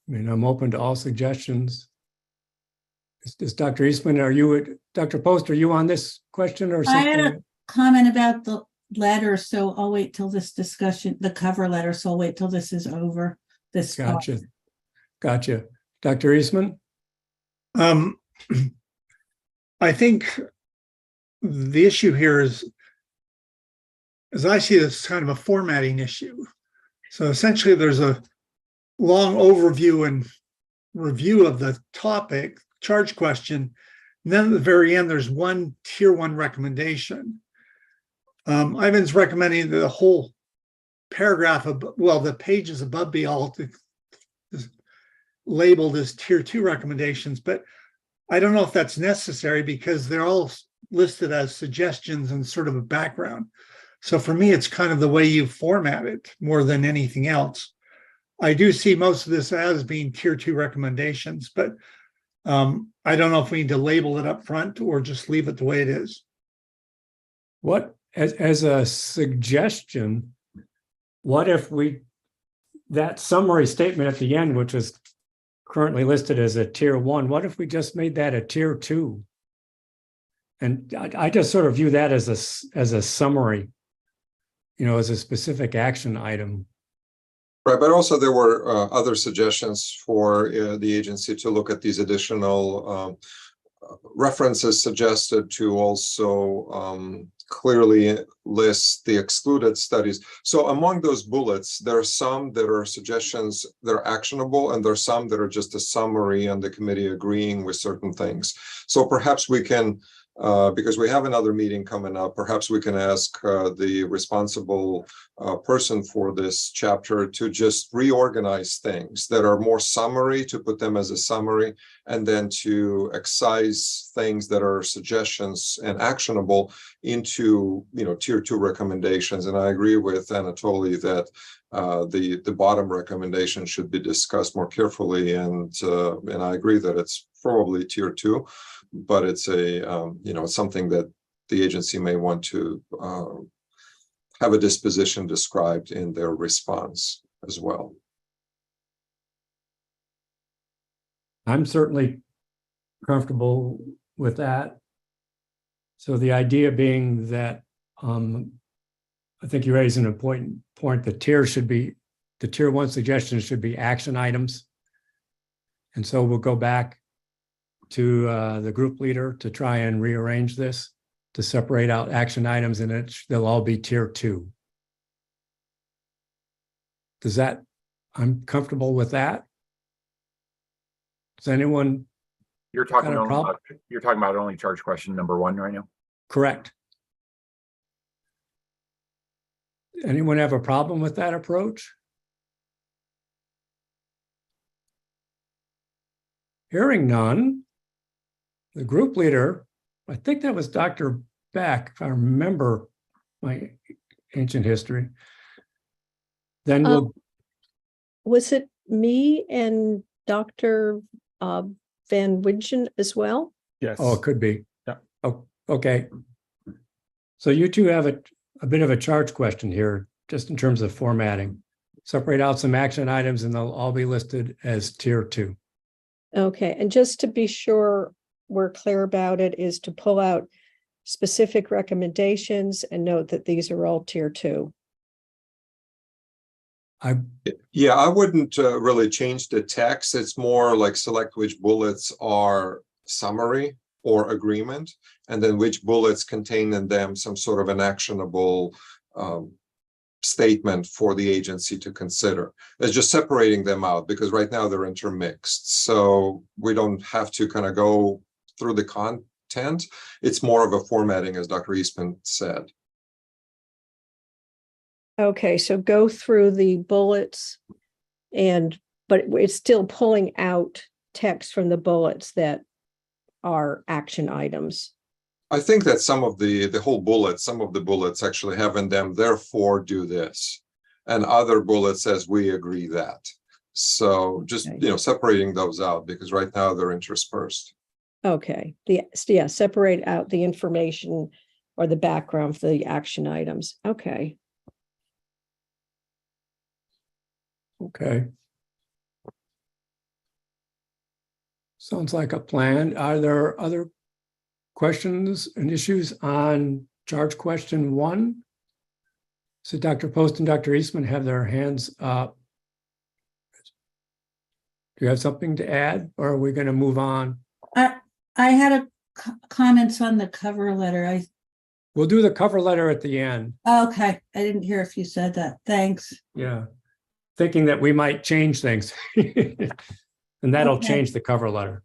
I mean, I'm open to all suggestions. Is Dr. Eastman, Dr. Post, are you on this question or something? I had a comment about the letter, so I'll wait till this discussion, the cover letter, so I'll wait till this is over. Gotcha. Dr. Eastman? I think the issue here is, as I see this, kind of a formatting issue. So essentially there's a long overview and review of the topic, charge question, and then at the very end there's one tier 1 recommendation. Ivan's recommending that the whole paragraph the pages above be all labeled as tier 2 recommendations, but I don't know if that's necessary because they're all listed as suggestions and sort of a background. So for me, it's kind of the way you format it more than anything else. I do see most of this as being tier 2 recommendations, but I don't know if we need to label it up front or just leave it the way it is. What, as a suggestion, what if that summary statement at the end, which is currently listed as a tier 1, what if we just made that a tier 2? And I just sort of view that as a summary, as a specific action item. Right, but also there were other suggestions for the agency to look at these additional references suggested to also clearly list the excluded studies. So among those bullets, there are some that are suggestions that are actionable, and there are some that are just a summary and the committee agreeing with certain things. So perhaps we can, because we have another meeting coming up, perhaps we can ask the responsible person for this chapter to just reorganize things that are more summary, to put them as a summary, and then to excise things that are suggestions and actionable into tier 2 recommendations. And I agree with Anatoly that the bottom recommendation should be discussed more carefully, and I agree that it's probably tier 2, but it's something that the agency may want to have a disposition described in their response as well. I'm certainly comfortable with that. So the idea being that I think you raise an important point. The tier 1 suggestions should be action items. And so we'll go back to the group leader to try and rearrange this to separate out action items, and they'll all be tier 2. I'm comfortable with that. Does anyone? You're talking got a problem? about only charge question number 1 right now? Correct. Anyone have a problem with that approach? Hearing none, the group leader, I think that was Dr. Beck, if I remember my ancient history. Then we'll. Was it me and Dr. Van Wijen as well? Yes. Oh, it could be. Yeah. Oh, okay. So you two have a bit of a charge question here, just in terms of formatting. Separate out some action items and they'll all be listed as tier 2. Okay, and just to be sure we're clear about it, is to pull out specific recommendations and note that these are all tier 2. Yeah, I wouldn't really change the text. It's more like select which bullets are summary or agreement, and then which bullets contain in them some sort of an actionable statement for the agency to consider. It's just separating them out, because right now they're intermixed. So we don't have to kind of go through the content. It's more of a formatting, as Dr. Eastman said. Okay, so go through the bullets but it's still pulling out text from the bullets that are action items. I think that some of the whole bullets, some of the bullets actually have in them, therefore do this. And other bullets says, we agree that. So just, separating those out, because right now they're interspersed. Okay, separate out the information or the background for the action items. Okay. Okay. Sounds like a plan. Are there other questions and issues on charge question 1? So Dr. Post and Dr. Eastman have their hands up. Do you have something to add, or are we going to move on? I had comments on the cover letter. We'll do the cover letter at the end. Okay, I didn't hear if you said that. Thanks. Yeah. Thinking that we might change things. And that'll change the cover letter.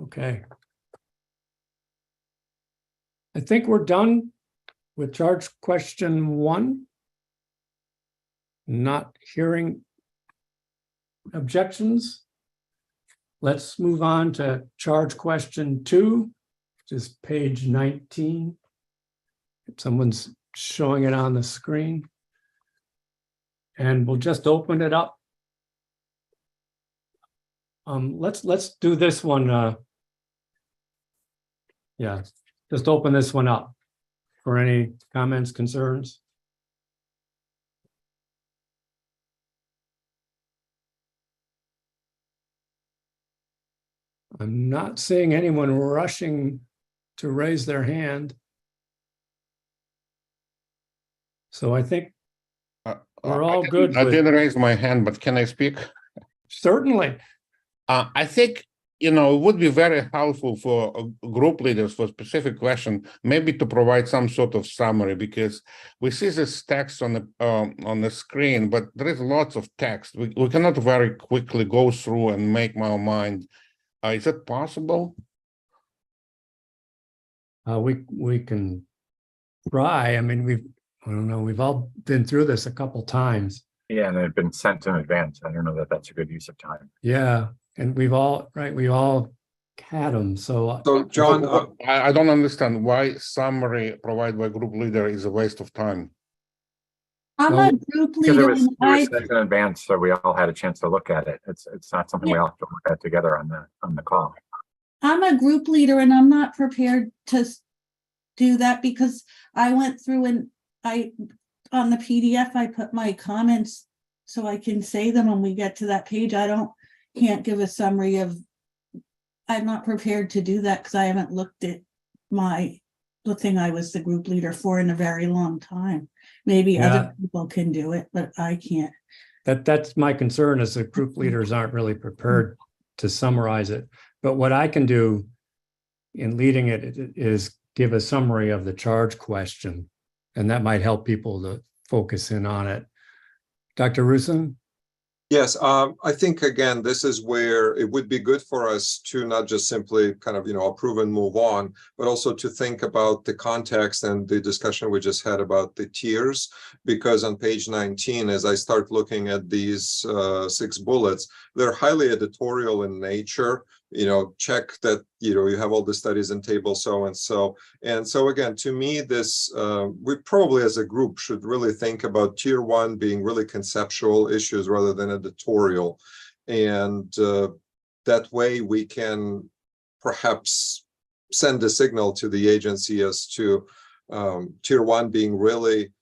Okay. I think we're done with charge question 1. Not hearing objections. Let's move on to charge question 2, which is page 19. If someone's showing it on the screen. And we'll just open it up. Let's do this one. Yeah, just open this one up for any comments, concerns. I'm not seeing anyone rushing to raise their hand. So I think we're all good. I with- didn't raise my hand, but can I speak? Certainly. I think, you know, it would be very helpful for group leaders for specific question, maybe to provide some sort of summary, because we see this text on the screen, but there is lots of text. We cannot very quickly go through and make my mind. Is it possible? We can try. I mean, I don't know, we've all been through this a couple times. Yeah, and they've been sent in advance. I don't know that that's a good use of time. Yeah, and we all had them. So John, I don't understand why summary provided by group leader is a waste of time. I'm Well, a group Because leader it and I, was sent in advance, so we all had a chance to look at it. It's not something we all have to look at together on the call. I'm a group leader and I'm not prepared to do that because I went through and on the PDF, I put my comments so I can say them when we get to that page. Can't give a summary of, I'm not prepared to do that because I haven't looked at the thing I was the group leader for in a very long time. Maybe other people can do it, but I can't. that's my concern, is that group leaders aren't really prepared to summarize it. But what I can do in leading it is give a summary of the charge question, and that might help people to focus in on it. Dr. Rusin? yes, I think, again, this is where it would be good for us to not just simply kind of, approve and move on, but also to think about the context and the discussion we just had about the tiers, because on page 19, as I start looking at these 6 bullets, they're highly editorial in nature. Check that, you have all the studies and tables, so and so. And so again, to me, this, we probably as a group should really think about tier 1 being really conceptual issues rather than editorial. And that way we can perhaps send a signal to the agency as to tier 1 being really,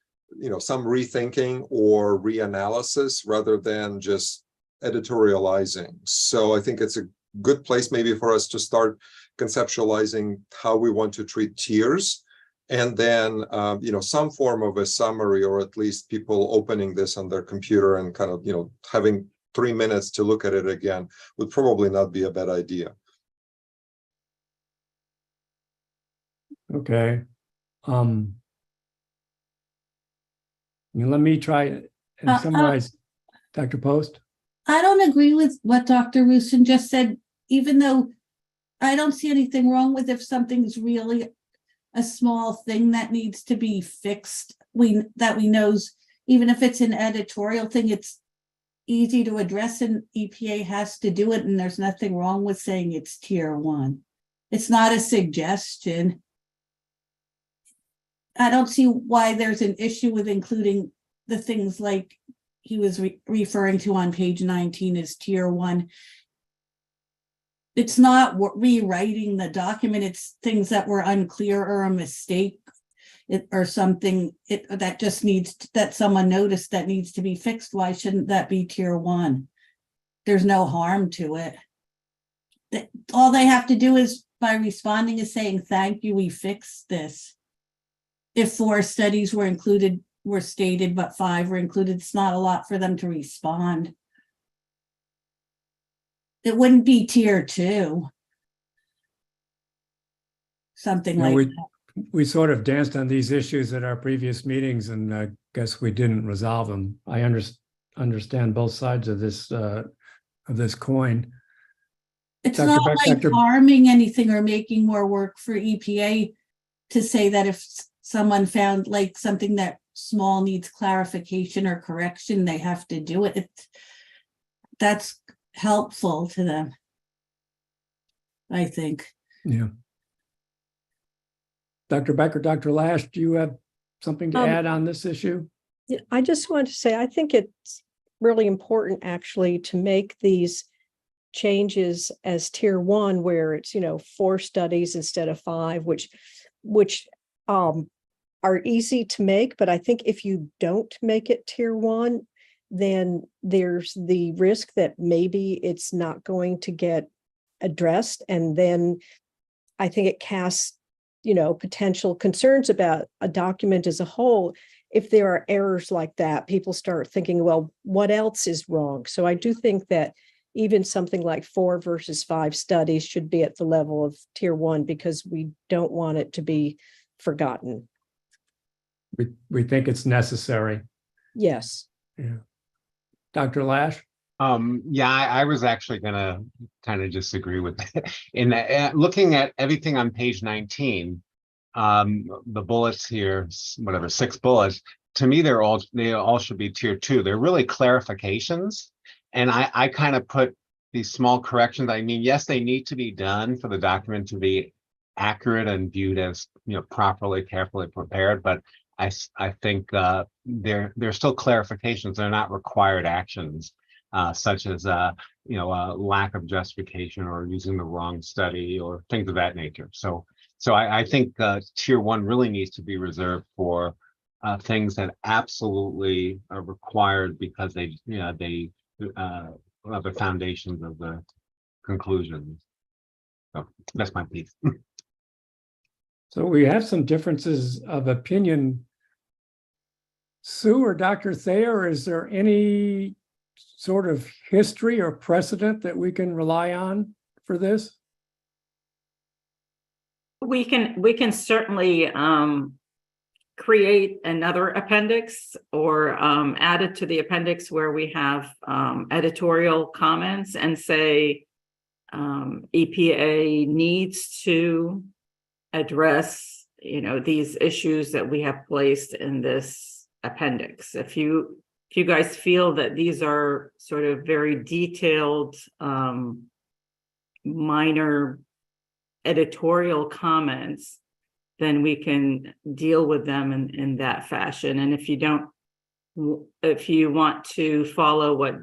some rethinking or reanalysis rather than just editorializing. So I think it's a good place maybe for us to start conceptualizing how we want to treat tiers, and then some form of a summary, or at least people opening this on their computer and kind of having 3 minutes to look at it again would probably not be a bad idea. Okay. Let me try and summarize. Dr. Post? I don't agree with what Dr. Rusin just said, even though I don't see anything wrong with if something's really a small thing that needs to be fixed. That we knows, even if it's an editorial thing, it's easy to address and EPA has to do it, and there's nothing wrong with saying it's tier 1. It's not a suggestion. I don't see why there's an issue with including the things like he was referring to on page 19 as tier 1. It's not rewriting the document. It's things that were unclear or a mistake or something that just needs that someone noticed that needs to be fixed. Why shouldn't that be tier 1? There's no harm to it. All they have to do is by responding is saying, thank you, we fixed this. If 4 studies were stated, but 5 were included, it's not a lot for them to respond. It wouldn't be tier 2. Something like that. We sort of danced on these issues at our previous meetings, and I guess we didn't resolve them. I understand both sides of this coin. It's not like harming anything or making more work for EPA to say that if someone found like something that small needs clarification or correction, they have to do it. That's helpful to them, I think. Yeah. Dr. Becker, Dr. Lash, do you have something to add on this issue? Yeah, I just want to say, I think it's really important actually to make these changes as tier one, where it's, 4 studies instead of 5, which are easy to make. But I think if you don't make it tier one, then there's the risk that maybe it's not going to get addressed. And then I think it casts, potential concerns about a document as a whole. If there are errors like that, people start thinking, well, what else is wrong? So I do think that even something like 4 versus 5 studies should be at the level of tier one, because we don't want it to be forgotten. We think it's necessary. Yes. Yeah. Dr. Lash? Yeah, I was actually gonna kind of disagree with that. In looking at everything on page 19, the bullets here, whatever, 6 bullets, to me, they all should be tier 2. They're really clarifications. And I kind of put these small corrections. I mean, yes, they need to be done for the document to be accurate and viewed as, properly, carefully prepared. But I think they're still clarifications. They're not required actions, such as a lack of justification or using the wrong study or things of that nature. So I think tier 1 really needs to be reserved for things that absolutely are required because they the foundations of the conclusions. So that's my piece. So we have some differences of opinion. Sue or Dr. Thayer, is there any sort of history or precedent that we can rely on for this? We can certainly create another appendix or add it to the appendix where we have editorial comments and say EPA needs to address these issues that we have placed in this appendix. If you guys feel that these are sort of very detailed minor editorial comments, then we can deal with them in that fashion. And if you want to follow what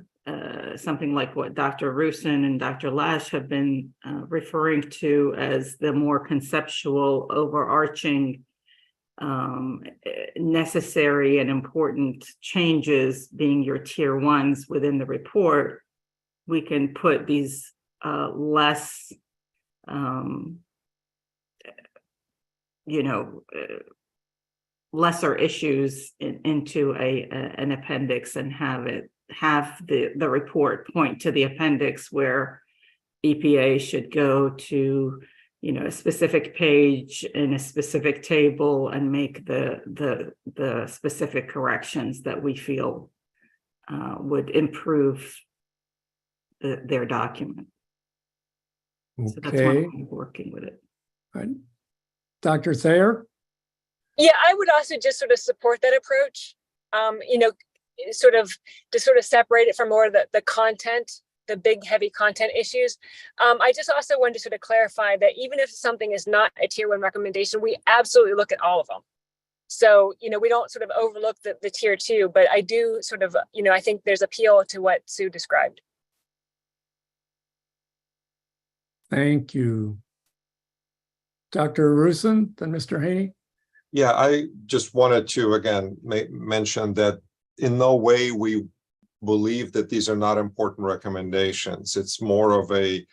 something like what Dr. Rusin and Dr. Lash have been referring to as the more conceptual, overarching, necessary and important changes being your tier 1s within the report, we can put these less lesser issues into an appendix and have the report point to the appendix where EPA should go to a specific page in a specific table and make the specific corrections that we feel would improve their document. So that's why I'm working with it. All right. Dr. Thayer? Yeah, I would also just sort of support that approach. Sort of separate it from more of the content, the big heavy content issues. I just also wanted to sort of clarify that even if something is not a tier 1 recommendation, we absolutely look at all of them. So, we don't sort of overlook the tier 2, but I do sort of, I think there's appeal to what Sue described. Thank you. Dr. Rusin, then Mr. Haney. Yeah, I just wanted to again mention that in no way we believe that these are not important recommendations. It's more of a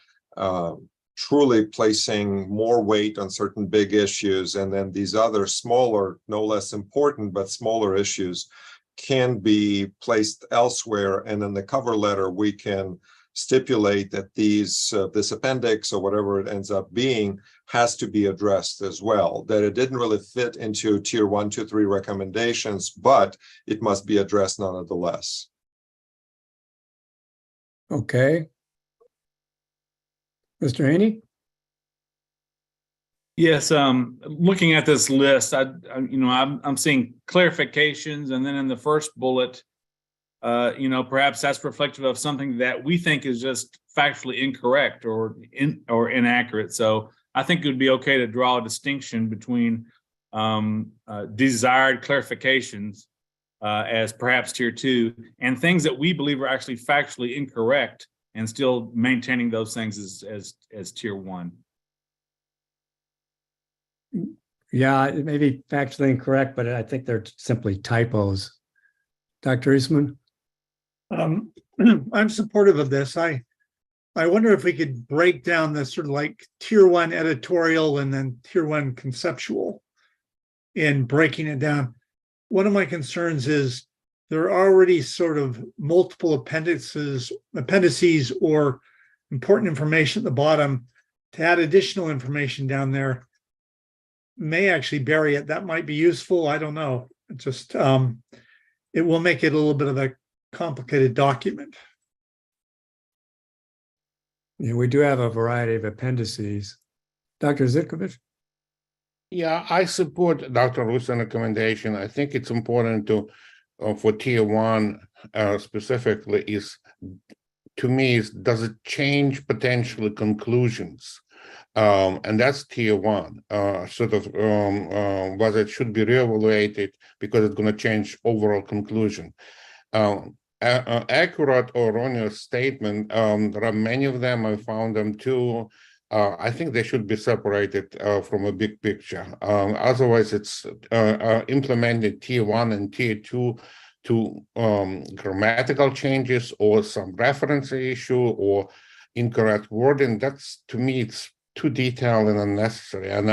truly placing more weight on certain big issues, and then these other smaller, no less important, but smaller issues can be placed elsewhere. And in the cover letter, we can stipulate that this appendix or whatever it ends up being has to be addressed as well, that it didn't really fit into tier 1, 2, 3 recommendations, but it must be addressed nonetheless. Okay. Mr. Haney? Yes, looking at this list, I'm seeing clarifications, and then in the first bullet, perhaps that's reflective of something that we think is just factually incorrect or inaccurate. So I think it would be okay to draw a distinction between desired clarifications as perhaps tier 2, and things that we believe are actually factually incorrect, and still maintaining those things as tier 1. Yeah, it may be factually incorrect, but I think they're simply typos. Dr. Eastman? I'm supportive of this. I wonder if we could break down this sort of like tier 1 editorial and then tier 1 conceptual in breaking it down. One of my concerns is there are already sort of multiple appendices or important information at the bottom. To add additional information down there may actually bury it. That might be useful. I don't know. It just it will make it a little bit of a complicated document. Yeah, we do have a variety of appendices. Dr. Zitkovich? Yeah, I support Dr. Russo's recommendation. I think it's important to, for tier 1 specifically, to me, does it change potentially conclusions? And that's tier 1, sort of whether it should be reevaluated because it's going to change overall conclusion. Accurate or erroneous statement, there are many of them. I found them too. I think they should be separated from a big picture. Otherwise, it's implemented tier 1 and tier 2 to grammatical changes or some reference issue or incorrect wording. That's, to me, it's too detailed and unnecessary. And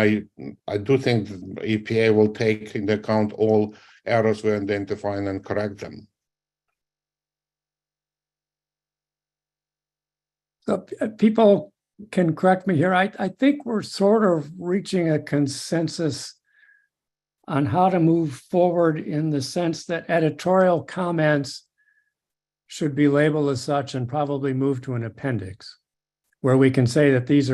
I do think the EPA will take into account all errors we identify and correct them. So people can correct me here. I think we're sort of reaching a consensus on how to move forward in the sense that editorial comments should be labeled as such and probably move to an appendix where we can say that these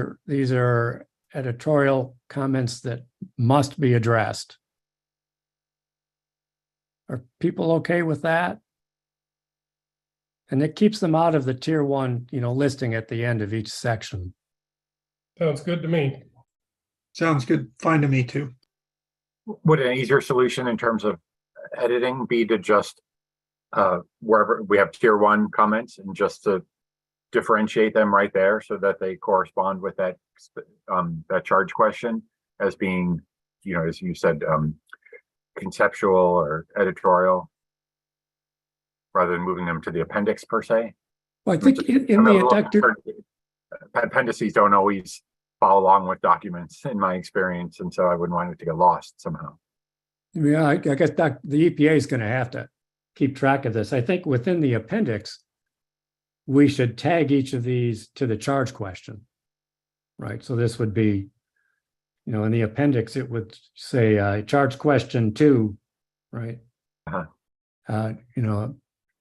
are editorial comments that must be addressed. Are people okay with that? And it keeps them out of the tier 1, listing at the end of each section. Sounds good to me. Sounds good. Fine to me too. Would an easier solution in terms of editing be to just wherever we have tier 1 comments and just to differentiate them right there so that they correspond with that charge question as being, as you said, conceptual or editorial, rather than moving them to the appendix per se? Well, I think in the appendices don't always follow along with documents in my experience, and so I wouldn't want it to get lost somehow. Yeah, I guess the EPA is going to have to keep track of this. I think within the appendix, we should tag each of these to the charge question, right? So this would be, in the appendix, it would say charge question 2, right?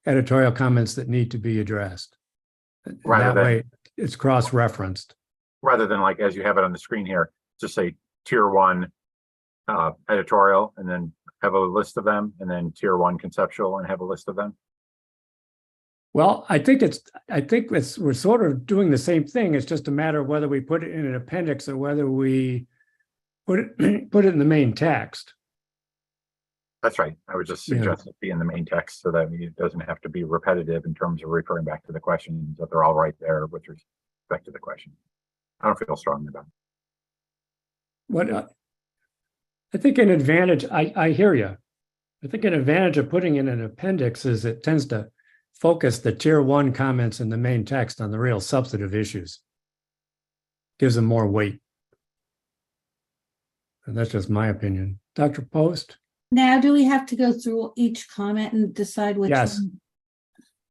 Editorial comments that need to be addressed. That way it's cross-referenced. Rather than like, as you have it on the screen here, just say tier 1 editorial and then have a list of them, and then tier 1 conceptual and have a list of them. Well, I think we're sort of doing the same thing. It's just a matter of whether we put it in an appendix or whether we put it in the main text. That's right. I would just suggest it be in the main text so that it doesn't have to be repetitive in terms of referring back to the questions, that they're all right there with respect to the question. I don't feel strongly about it. What I think an advantage, I hear you. I think an advantage of putting in an appendix is it tends to focus the tier 1 comments in the main text on the real substantive issues. Gives them more weight. And that's just my opinion. Dr. Post? Now, do we have to go through each comment and decide which Yes. one?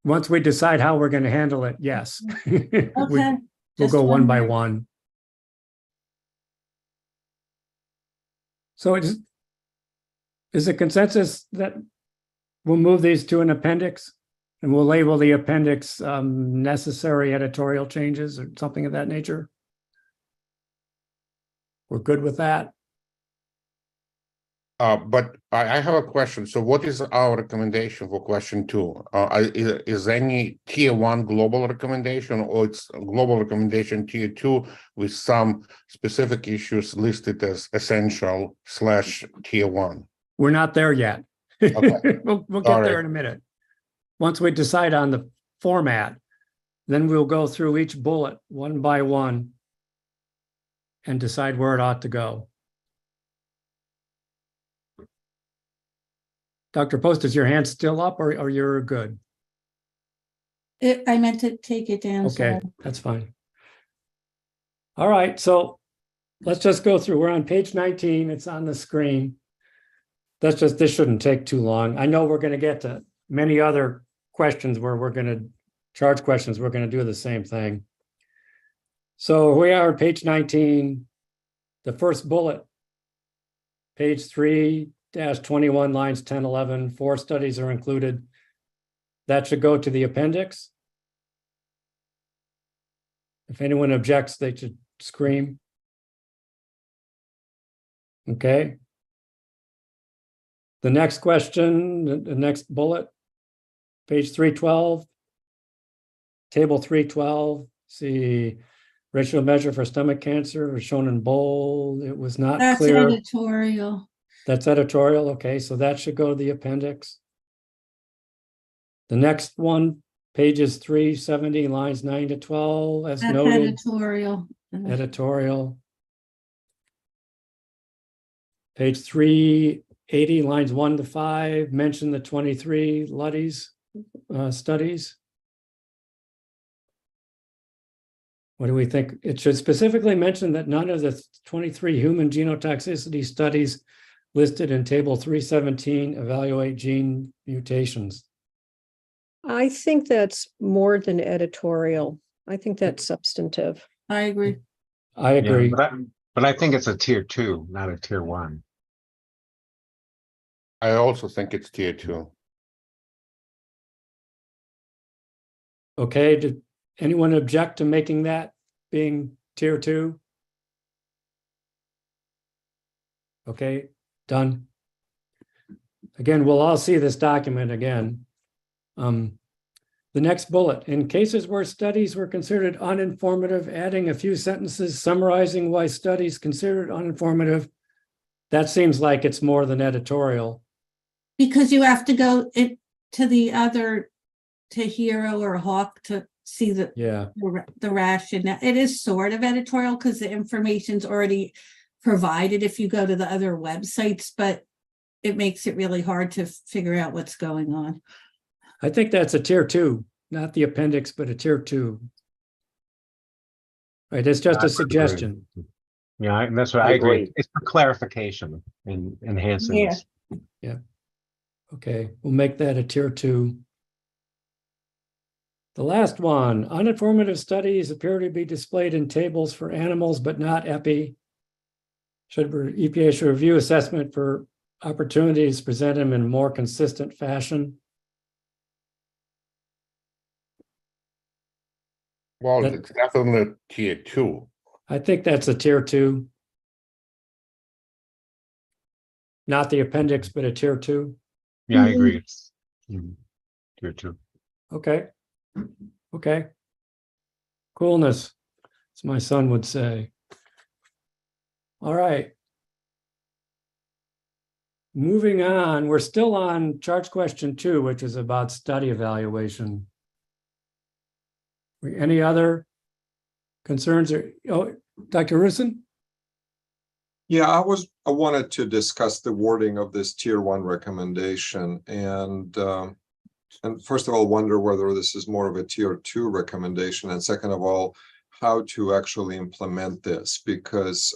Once we decide how we're going to handle it, yes. Okay. We'll go one by one. So is the consensus that we'll move these to an appendix and we'll label the appendix necessary editorial changes or something of that nature? We're good with that? But I have a question. So what is our recommendation for question 2? Is any tier 1 global recommendation, or it's a global recommendation tier 2 with some specific issues listed as essential / tier 1? We're not there yet. Okay. We'll get All there right. in a minute. Once we decide on the format, then we'll go through each bullet one by one and decide where it ought to go. Dr. Post, is your hand still up or you're good? I meant to take it down. Okay, So that's fine. All right, so let's just go through. We're on page 19. It's on the screen. This shouldn't take too long. I know we're going to get to many other questions where we're going to charge questions. We're going to do the same thing. So we are at page 19, the first bullet, page 3-21, lines 10, 11, 4 studies are included. That should go to the appendix. If anyone objects, they should scream. Okay. The next question, the next bullet, page 312, table 312, see ratio measure for stomach cancer is shown in bold. It was not that's clear. editorial. That's editorial. Okay, so that should go to the appendix. The next one, pages 370, lines 9 to 12, as That's noted. editorial. Editorial. Page 380, lines 1 to 5, mention the 23 Luddy's studies. What do we think? It should specifically mention that none of the 23 human genotoxicity studies listed in table 317 evaluate gene mutations. I think that's more than editorial. I think that's substantive. I agree. I agree. Yeah, but I think it's a tier 2, not a tier 1. I also think it's tier 2. Okay, did anyone object to making that being tier 2? Okay, done. Again, we'll all see this document again. The next bullet, in cases where studies were considered uninformative, adding a few sentences summarizing why studies considered uninformative. That seems like it's more than editorial. Because you have to go to the other, to Hero or Hawk to see the rationale. It is sort of editorial because the information's already provided if you go to the other websites, but it makes it really hard to figure out what's going on. I think that's a tier 2, not the appendix, but a tier 2. Right, it's just a suggestion. Yeah, that's what I agree. It's for clarification and enhancing this. Yeah. Okay, we'll make that a tier 2. The last one, uninformative studies appear to be displayed in tables for animals, but not epi. EPA should review assessment for opportunities to present them in a more consistent fashion. Well, it's definitely tier 2. I think that's a tier 2. Not the appendix, but a tier 2. Yeah, I agree. It's tier 2. Okay. Okay. Coolness, as my son would say. All right. Moving on, we're still on charge question 2, which is about study evaluation. Any other concerns? Dr. Rusin? Yeah, I wanted to discuss the wording of this tier 1 recommendation and first of all, wonder whether this is more of a tier 2 recommendation, and second of all, how to actually implement this, because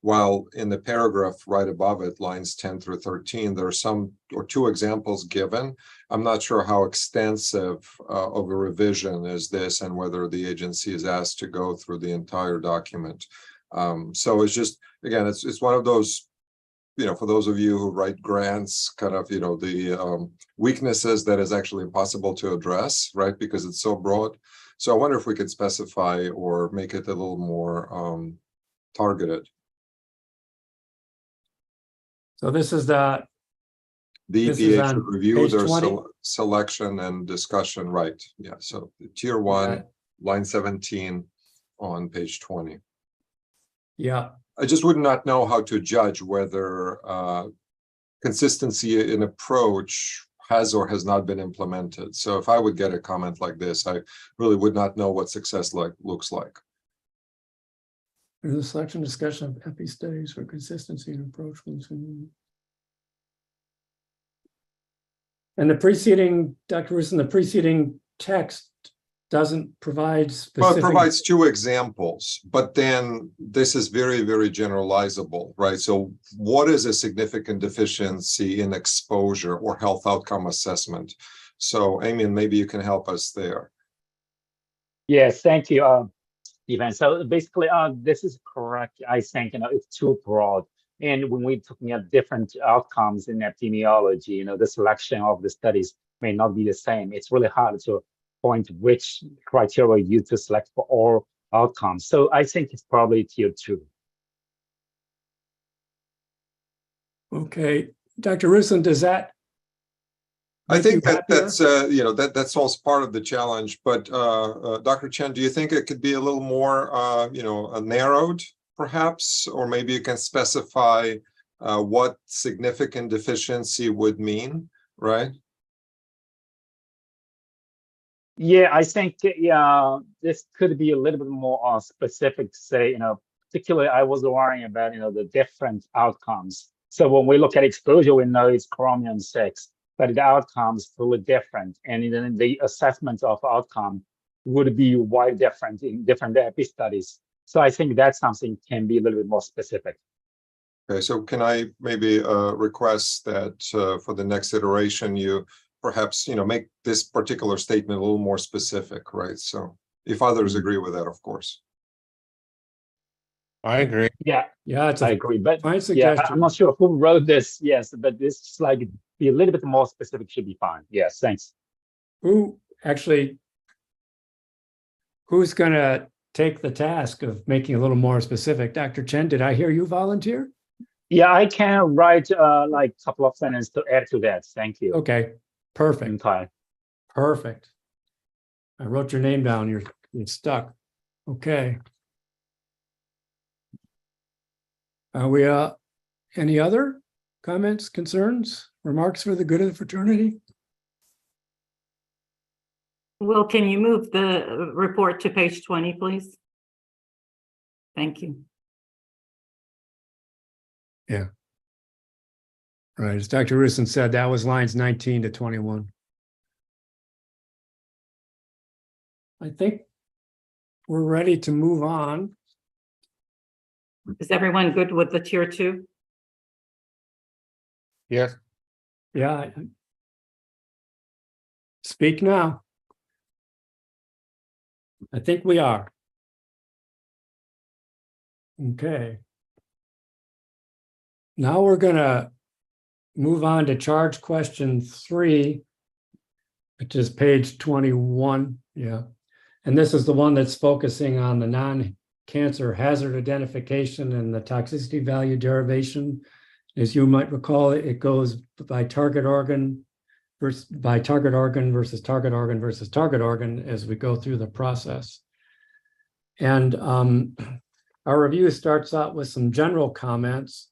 while in the paragraph right above it, lines 10 through 13, there are some or 2 examples given. I'm not sure how extensive of a revision is this and whether the agency is asked to go through the entire document. So it's just, again, it's one of those, for those of you who write grants, kind of, the weaknesses that is actually impossible to address, right? Because it's so broad. So I wonder if we could specify or make it a little more targeted. So this is the, The This is EPA should on review page their 20? selection and discussion, right? Yeah, so the tier one, Okay. line 17 on page 20. yeah, I just would not know how to judge whether consistency in approach has or has not been implemented. So if I would get a comment like this, I really would not know what success looks like. the selection discussion of epi studies for consistency and approach. And the preceding, Dr. Rusin, the preceding text doesn't provide Well, specific. it provides two examples, but then this is very, very generalizable, right? So what is a significant deficiency in exposure or health outcome assessment? So, Amy, maybe you can help us there. Yes, thank you, Stephen. So basically, this is correct. I think, it's too broad. And when we're talking about different outcomes in epidemiology, the selection of the studies may not be the same. It's really hard to point which criteria you to select for all outcomes. So I think it's probably tier 2. Okay, Dr. Rusin, does that? I make you think that happier? that's that solves part of the challenge. But Dr. Chen, do you think it could be a little more narrowed, perhaps, or maybe you can specify what significant deficiency would mean, right? Yeah, I think this could be a little bit more specific to say, particularly I was worrying about, the different outcomes. So when we look at exposure, we know it's chromium 6, but the outcomes totally different. And then the assessment of outcome would be wide different in different epi studies. So I think that's something can be a little bit more specific. Okay, so can I maybe request that for the next iteration, you perhaps, make this particular statement a little more specific, right? So if others agree with that, of course. I agree. Yeah, Yeah, I agree. But fine yeah, suggestion. I'm not sure who wrote this. Yes, but this be a little bit more specific should be fine. Yes, thanks. Who's gonna take the task of making a little more specific? Dr. Chen, did I hear you volunteer? Yeah, I can write like a couple of sentences to add to that. Thank you. Okay, perfect. Okay. Perfect. I wrote your name down. You're stuck. Okay. Are we any other comments, concerns, remarks for the good of the fraternity? Will, can you move the report to page 20, please? Thank you. Yeah. Right, as Dr. Rusin said, that was lines 19 to 21. I think we're ready to move on. Is everyone good with the tier 2? Yes. Yeah. Speak now. I think we are. Okay. Now we're gonna move on to charge question 3, which is page 21. Yeah. And this is the one that's focusing on the non-cancer hazard identification and the toxicity value derivation. As you might recall, it goes by target organ versus target organ versus target organ versus target organ as we go through the process. And our review starts out with some general comments,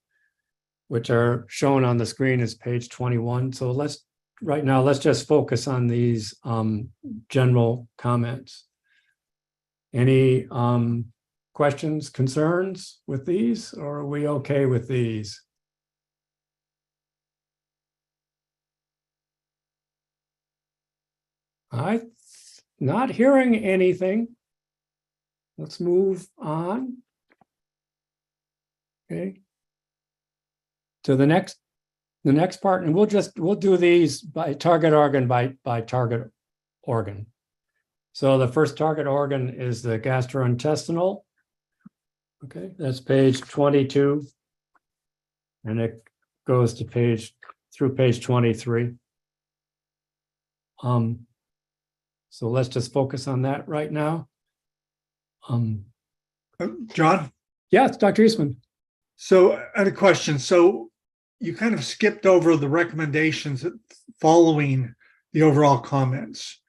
which are shown on the screen as page 21. So let's just focus on these general comments. Any questions, concerns with these, or are we okay with these? I'm not hearing anything. Let's move on. Okay. To the next part, and we'll do these by target organ by target organ. So the first target organ is the gastrointestinal. Okay, that's page 22. And it goes to through page 23. So let's just focus on that right now. John? Yes, Dr. Eastman. So I had a question. So you kind of skipped over the recommendations following the overall comments.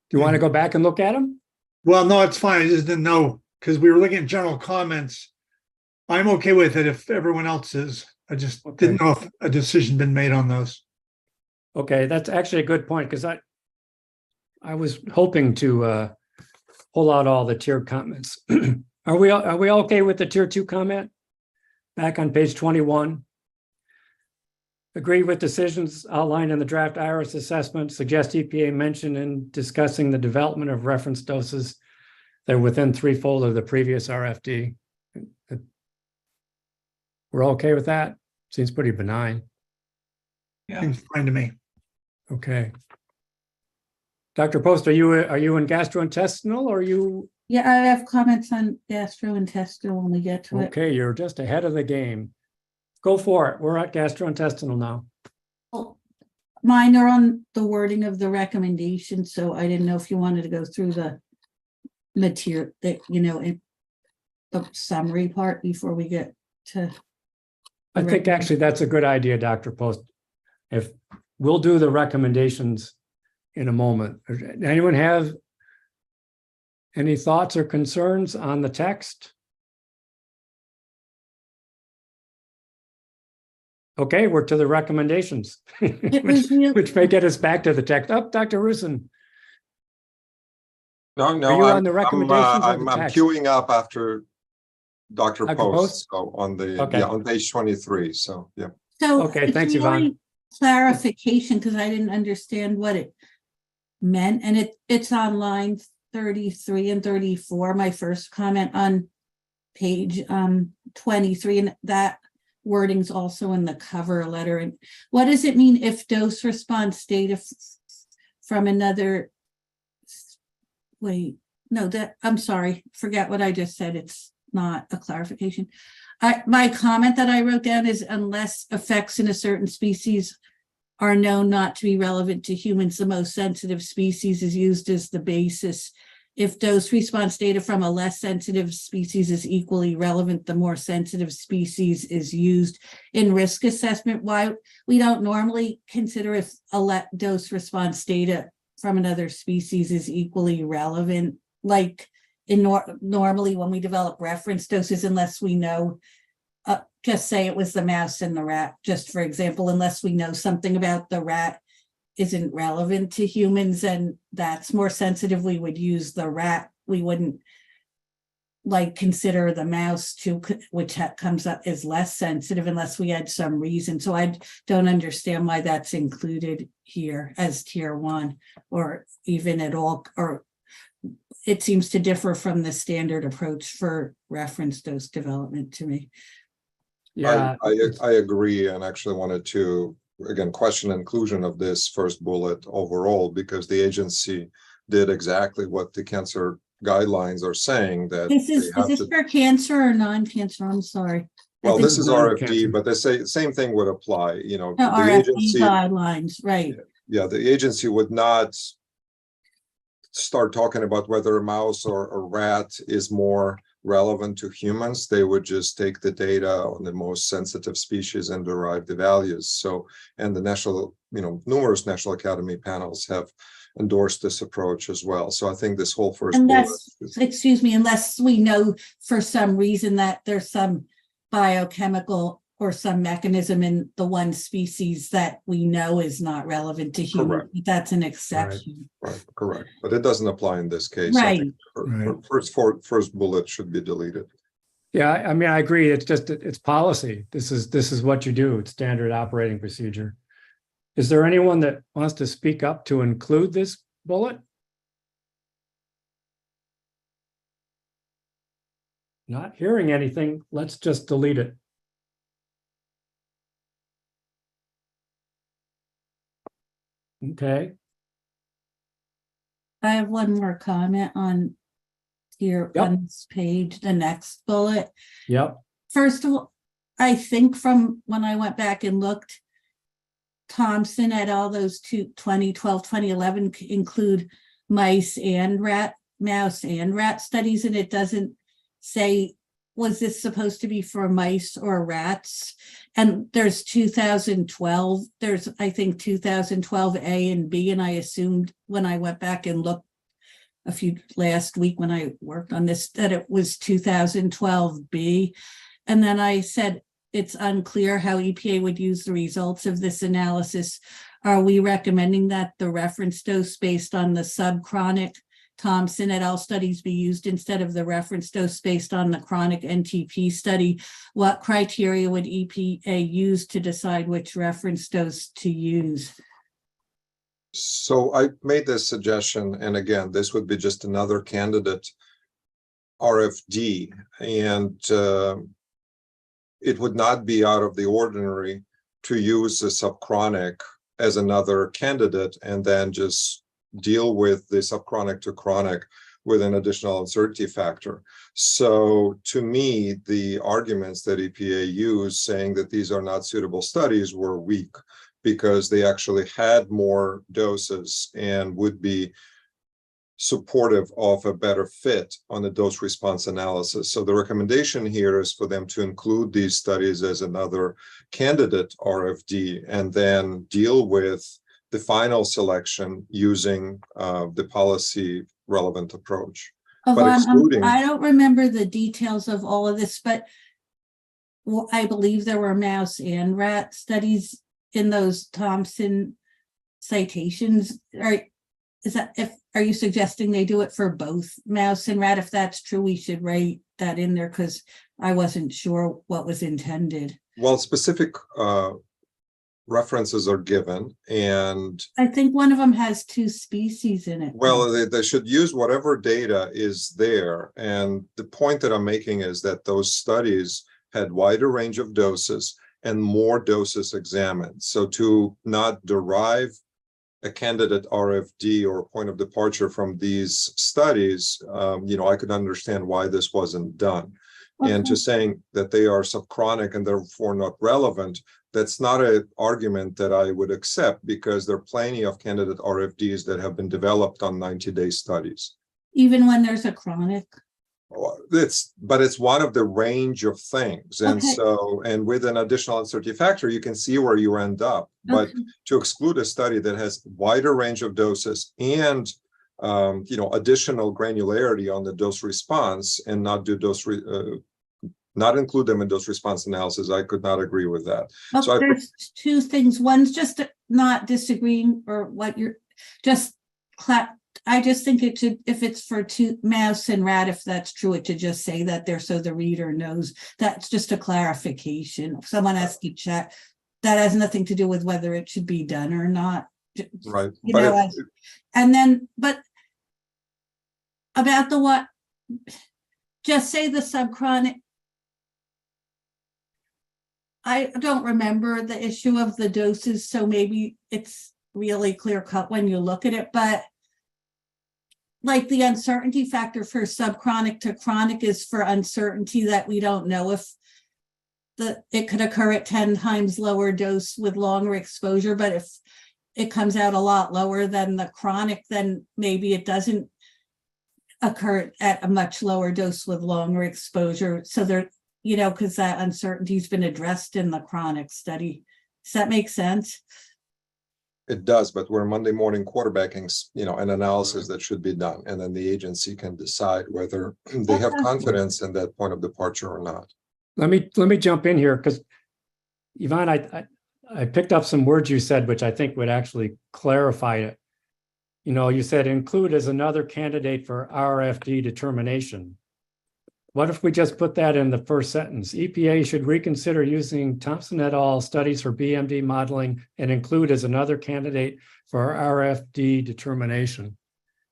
Do you want to go back and look at them? Well, no, it's fine. I just didn't know because we were looking at general comments. I'm okay with it if everyone else is. I just didn't know if a decision been made on those. Okay, that's actually a good point because I was hoping to pull out all the tiered comments. Are we okay with the tier 2 comment? Back on page 21. Agree with decisions outlined in the draft IRIS assessment, suggest EPA mention in discussing the development of reference doses that are within threefold of the previous RFD. We're okay with that? Seems pretty benign. Yeah. Seems fine to me. Okay. Dr. Post, are you in gastrointestinal or are you? Yeah, I have comments on gastrointestinal when we get to it. Okay, you're just ahead of the game. Go for it. We're at gastrointestinal now. Well, mine are on the wording of the recommendation, so I didn't know if you wanted to go through the material that, in the summary part before we get to. I think actually that's a good idea, Dr. Post. If we'll do the recommendations in a moment. Anyone have any thoughts or concerns on the text? Okay, we're to the recommendations, which may get us back to the text. Oh, Dr. Rusin. No, Are you on the recommendations or the I'm text? queuing up after Dr. Dr. Post, Post? so on the, Okay. yeah, on page 23, so, yeah. So Okay, thanks, it's Yvonne. really clarification, because I didn't understand what it meant, and it's on line 33 and 34, my first comment on page 23, and that wording's also in the cover letter. And what does it mean if dose response data from another, wait, no, that, I'm sorry, forget what I just said. It's not a clarification. My comment that I wrote down is unless effects in a certain species are known not to be relevant to humans, the most sensitive species is used as the basis. If dose response data from a less sensitive species is equally relevant, the more sensitive species is used in risk assessment. Why we don't normally consider if a dose response data from another species is equally relevant, like normally when we develop reference doses, unless we know, just say it was the mouse and the rat, just for example, unless we know something about the rat isn't relevant to humans and that's more sensitive, we would use the rat. We wouldn't consider the mouse which comes up as less sensitive unless we had some reason. So I don't understand why that's included here as tier 1 or even at all, or it seems to differ from the standard approach for reference dose development to me. Yeah, I agree, and actually wanted to again question inclusion of this first bullet overall, because the agency did exactly what the cancer guidelines are saying, that Is this for cancer or non-cancer? I'm sorry. Well, this is RFD, cancer. but they say same thing would apply, The the RFD agency, guidelines, right? yeah, the agency would not start talking about whether a mouse or a rat is more relevant to humans. They would just take the data on the most sensitive species and derive the values. So, and the national, numerous National Academy panels have endorsed this approach as well. So I think this whole first Unless bullet we know for some reason that there's some biochemical or some mechanism in the one species that we know is not relevant to humans. Correct. That's an exception. Right, correct. But it doesn't apply in this case. Right. I think first bullet should be deleted. yeah. I mean, I agree. It's just it's policy. This is what you do. It's standard operating procedure. Is there anyone that wants to speak up to include this bullet? Not hearing anything. Let's just delete it. Okay. I have one more comment on here on this page, the next bullet. Yep. First of all, I think from when I went back and looked, Thompson at all those 2012, 2011 include mouse and rat studies, and it doesn't say was this supposed to be for mice or rats? And there's 2012, there's, I think, 2012 A and B, and I assumed when I went back and looked last week when I worked on this, that it was 2012 B. And then I said, it's unclear how EPA would use the results of this analysis. Are we recommending that the reference dose based on the subchronic Thompson et al. Studies be used instead of the reference dose based on the chronic NTP study? What criteria would EPA use to decide which reference dose to use? So I made this suggestion, and again, this would be just another candidate RFD, and it would not be out of the ordinary to use the subchronic as another candidate and then just deal with the subchronic to chronic with an additional uncertainty factor. So to me, the arguments that EPA used saying that these are not suitable studies were weak, because they actually had more doses and would be supportive of a better fit on the dose response analysis. So the recommendation here is for them to include these studies as another candidate RFD and then deal with the final selection using the policy relevant approach. But excluding, I don't remember the details of all of this, but I believe there were mouse and rat studies in those Thompson citations. Are you suggesting they do it for both mouse and rat? If that's true, we should write that in there, because I wasn't sure what was intended. well, specific references are given, and I think one of them has 2 species in it. well, they should use whatever data is there. And the point that I'm making is that those studies had wider range of doses and more doses examined. So to not derive a candidate RFD or a point of departure from these studies, I could understand why this wasn't done. Okay. And to saying that they are subchronic and therefore not relevant, that's not an argument that I would accept, because there are plenty of candidate RFDs that have been developed on 90-day studies. Even when there's a chronic? But it's one of the range of things. And okay. So, and with an additional uncertainty factor, you can see where you end up. But to exclude a study that has wider range of doses and additional granularity on the dose response and not do not include them in dose response analysis, I could not agree with that. Well, so there's 2 things. One's just not disagreeing or what you're just I just think it should, if it's for mouse and rat, if that's true, it should just say that there so the reader knows. That's just a clarification. If someone has to check, that has nothing to do with whether it should be done or not. Right. And then, but about the what, just say the subchronic. I don't remember the issue of the doses, so maybe it's really clear cut when you look at it, but like the uncertainty factor for subchronic to chronic is for uncertainty that we don't know if it could occur at 10 times lower dose with longer exposure, but if it comes out a lot lower than the chronic, then maybe it doesn't occur at a much lower dose with longer exposure. So there, because that uncertainty's been addressed in the chronic study. Does that make sense? It does, but we're Monday morning quarterbacking, an analysis that should be done, and then the agency can decide whether they have confidence in that point of departure or not. Let me jump in here, because Yvonne, I picked up some words you said, which I think would actually clarify it. You said include as another candidate for RFD determination. What if we just put that in the first sentence? EPA should reconsider using Thompson et al. Studies for BMD modeling and include as another candidate for RFD determination,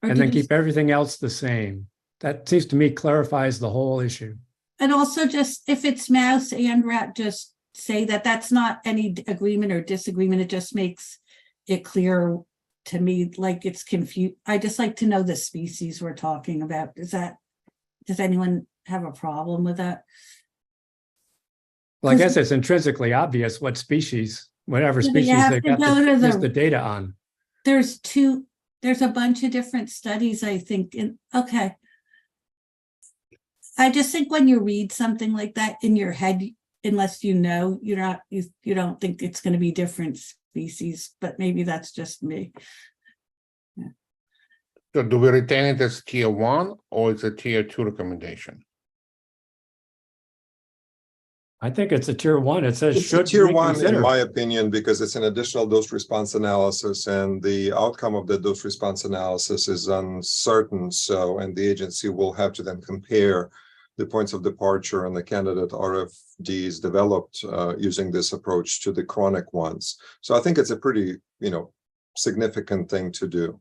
and then keep everything else the same. That seems to me clarifies the whole issue. And also, just if it's mouse and rat, just say that that's not any agreement or disagreement. It just makes it clear to me, like it's confused. I just like to know the species we're talking about. Does anyone have a problem with that? Well, I guess it's intrinsically obvious what species, whatever species they got the data on. There's a bunch of different studies, I think. Okay. I just think when you read something like that in your head, unless you know, you don't think it's going to be different species, but maybe that's just me. So do we retain it as tier 1 or it's a tier 2 recommendation? I think it's a tier 1. It says It's a should tier 1, in reconsider. my opinion, because it's an additional dose response analysis and the outcome of the dose response analysis is uncertain. So, and the agency will have to then compare the points of departure and the candidate RFDs developed using this approach to the chronic ones. So I think it's a pretty, significant thing to do.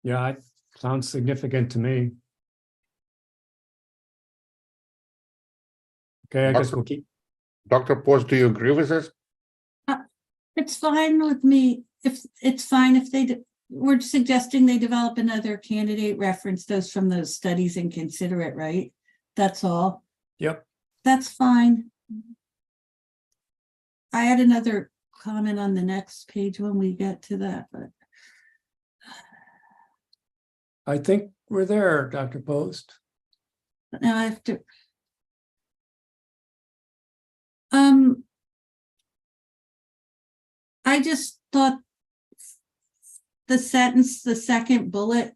Yeah, it sounds significant to me. Okay, I guess we'll keep. Dr. Post, do you agree with this? It's fine with me. If it's fine if we're suggesting they develop another candidate, reference those from those studies and consider it, right? That's all. Yep. That's fine. I had another comment on the next page when we get to that, but I think we're there, Dr. Post. now I have to. I just thought the sentence, the second bullet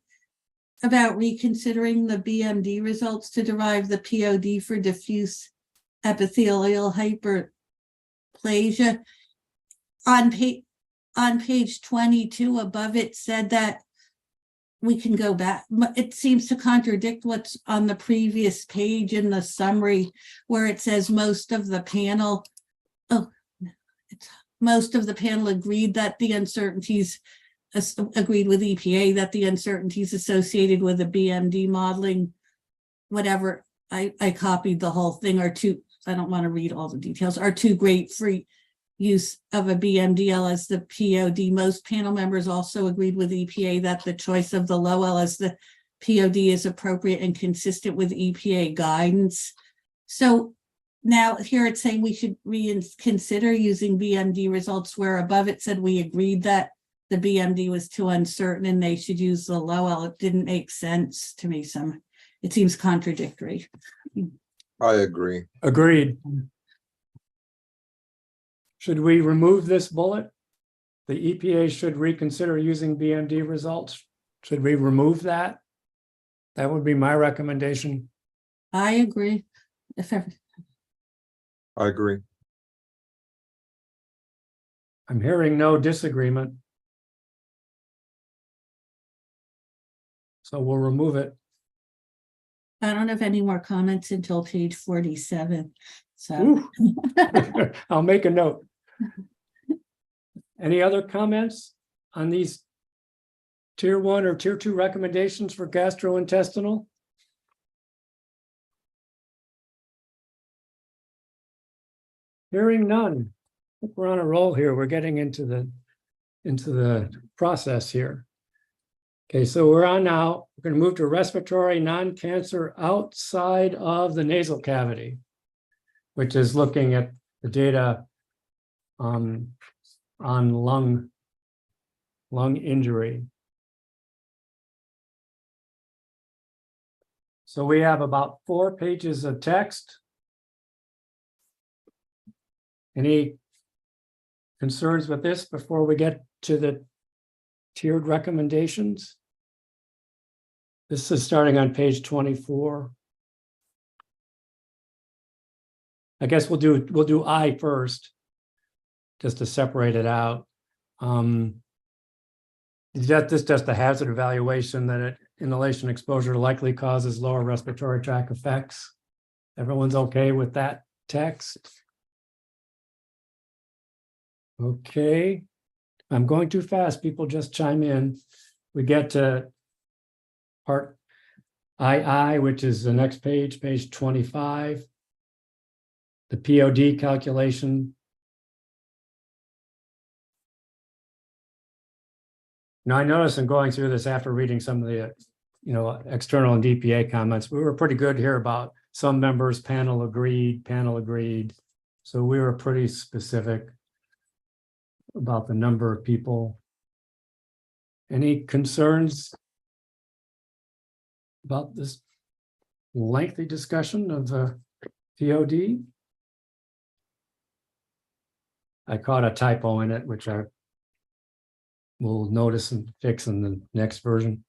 about reconsidering the BMD results to derive the POD for diffuse epithelial hyperplasia. On page 22 above it said that we can go back. It seems to contradict what's on the previous page in the summary where it says most of the panel agreed that the uncertainties agreed with EPA that the uncertainties associated with the BMD modeling, whatever, I copied the whole thing, are too, I don't want to read all the details, are too great for use of a BMDL as the POD. Most panel members also agreed with EPA that the choice of the low L as the POD is appropriate and consistent with EPA guidance. So now here it's saying we should reconsider using BMD results, where above it said we agreed that the BMD was too uncertain and they should use the low L. It didn't make sense to me. It seems contradictory. I agree. Agreed. Should we remove this bullet? The EPA should reconsider using BMD results. Should we remove that? That would be my recommendation. I agree. I agree. I'm hearing no disagreement. So we'll remove it. I don't have any more comments until page 47. So I'll make a note. Any other comments on these tier 1 or tier 2 recommendations for gastrointestinal? Hearing none. I think we're on a roll here. We're getting into the process here. Okay, so we're on now. We're going to move to respiratory non-cancer outside of the nasal cavity, which is looking at the data on lung injury. So we have about 4 pages of text. Any concerns with this before we get to the tiered recommendations? This is starting on page 24. I guess we'll do I first, just to separate it out. This is just a hazard evaluation that inhalation exposure likely causes lower respiratory tract effects. Everyone's okay with that text? Okay. I'm going too fast. People just chime in. We get to part II, which is the next page, page 25. The POD calculation. Now, I noticed in going through this after reading some of the, external and DPA comments, we were pretty good here about some members, panel agreed. So we were pretty specific about the number of people. Any concerns about this lengthy discussion of the POD? I caught a typo in it, which I will notice and fix in the next version.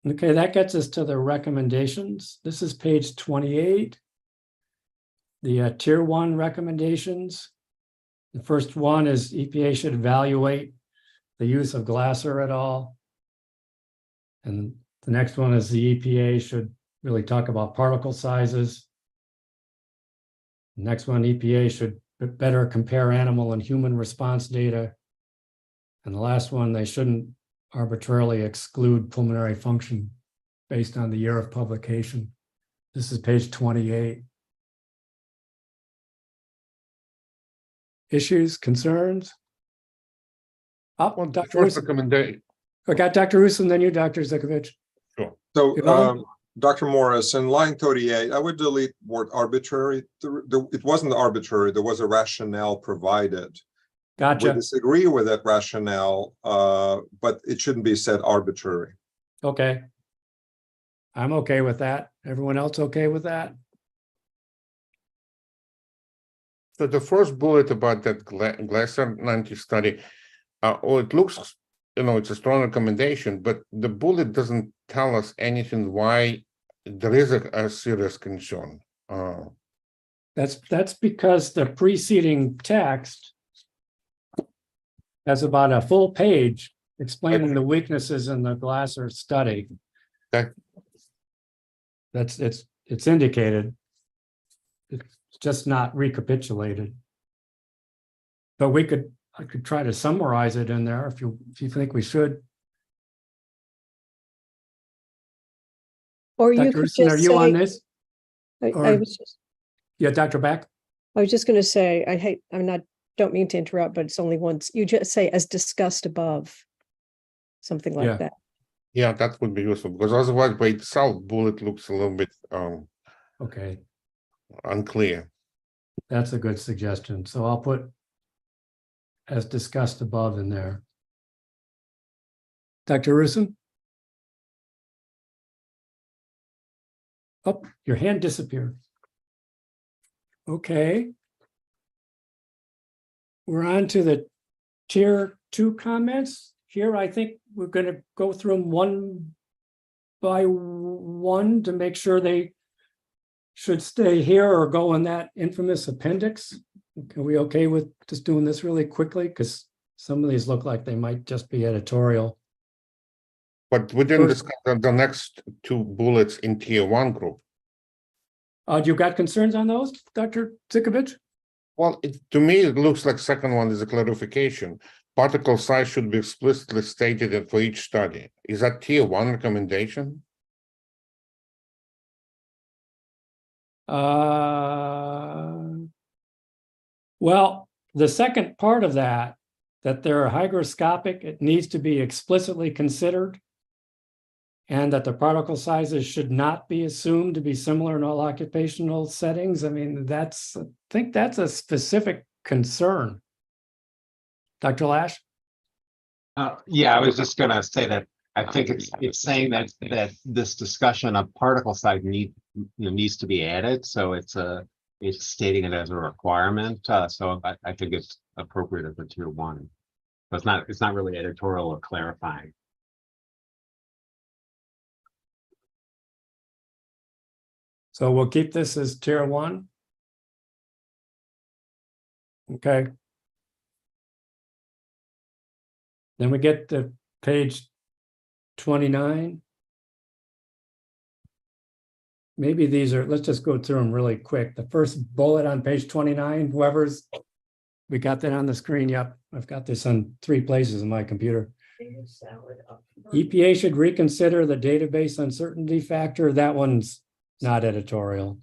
Okay, that gets us to the recommendations. This is page 28. The tier 1 recommendations. The first one is EPA should evaluate the use of Glasser et al. And the next one is the EPA should really talk about particle sizes. The next one, EPA should better compare animal and human response data. And the last one, they shouldn't arbitrarily exclude pulmonary function based on the year of publication. This is page 28. Issues, concerns? Well, Dr. first Rusin. recommendation. I got Dr. Rusin, then you, Dr. Zikovich. Sure. So, Yvonne? Dr. Morris, in line 38, I would delete word arbitrary. It wasn't arbitrary, there was a rationale provided. We Gotcha. disagree with that rationale, but it shouldn't be said arbitrary. Okay. I'm okay with that. Everyone else okay with that? So the first bullet about that Glasser 90 study, it looks, it's a strong recommendation, but the bullet doesn't tell us anything why there is a serious concern. That's because the preceding text has about a full page explaining the weaknesses in the Glasser study. Okay. It's indicated. It's just not recapitulated. But I could try to summarize it in there if you think we should. Or you Dr. could Rusin, are just you on say, this? I Or- was just, Yeah, Dr. Beck? I was just going to say, don't mean to interrupt, but it's only once. You just say as discussed above, something like Yeah. that. Yeah, that would be useful because otherwise by itself bullet looks a little bit Okay, unclear. that's a good suggestion. So I'll put as discussed above in there. Dr. Rusin? Oh, your hand disappeared. Okay. We're on to the tier 2 comments. Here, I think we're going to go through them one by one to make sure they should stay here or go in that infamous appendix. Are we okay with just doing this really quickly? Because some of these look like they might just be editorial. But we didn't First- discuss the next 2 bullets in tier 1 group. You got concerns on those, Dr. Zikovich? Well, to me, it looks like second one is a clarification. Particle size should be explicitly stated for each study. Is that tier 1 recommendation? Well, the second part of that they're hygroscopic, it needs to be explicitly considered, and that the particle sizes should not be assumed to be similar in all occupational settings. I mean, I think that's a specific concern. Dr. Lash? Yeah, I was just gonna say that I think it's saying that this discussion of particle size needs to be added. So it's stating it as a requirement. So I think it's appropriate for tier 1. But it's not really editorial or clarifying. So we'll keep this as tier 1. Okay. Then we get to page 29. Maybe let's just go through them really quick. The first bullet on page 29, we got that on the screen. Yep, I've got this on 3 places in my computer. EPA should reconsider the database uncertainty factor. That one's not editorial.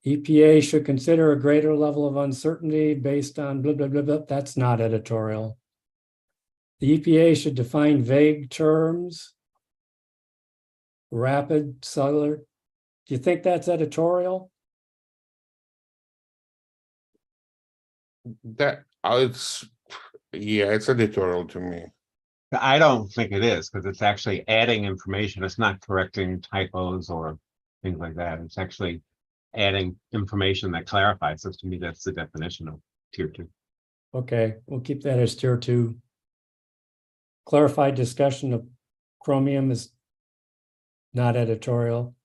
EPA should consider a greater level of uncertainty based on blah, blah, blah, blah. That's not editorial. The EPA should define vague terms. Rapid cellular. Do you think that's editorial? That it's Yeah, it's editorial to me. I don't think it is, because it's actually adding information. It's not correcting typos or things like that. It's actually adding information that clarifies. So to me, that's the definition of tier 2. Okay, we'll keep that as tier 2. Clarified discussion of chromium is not editorial.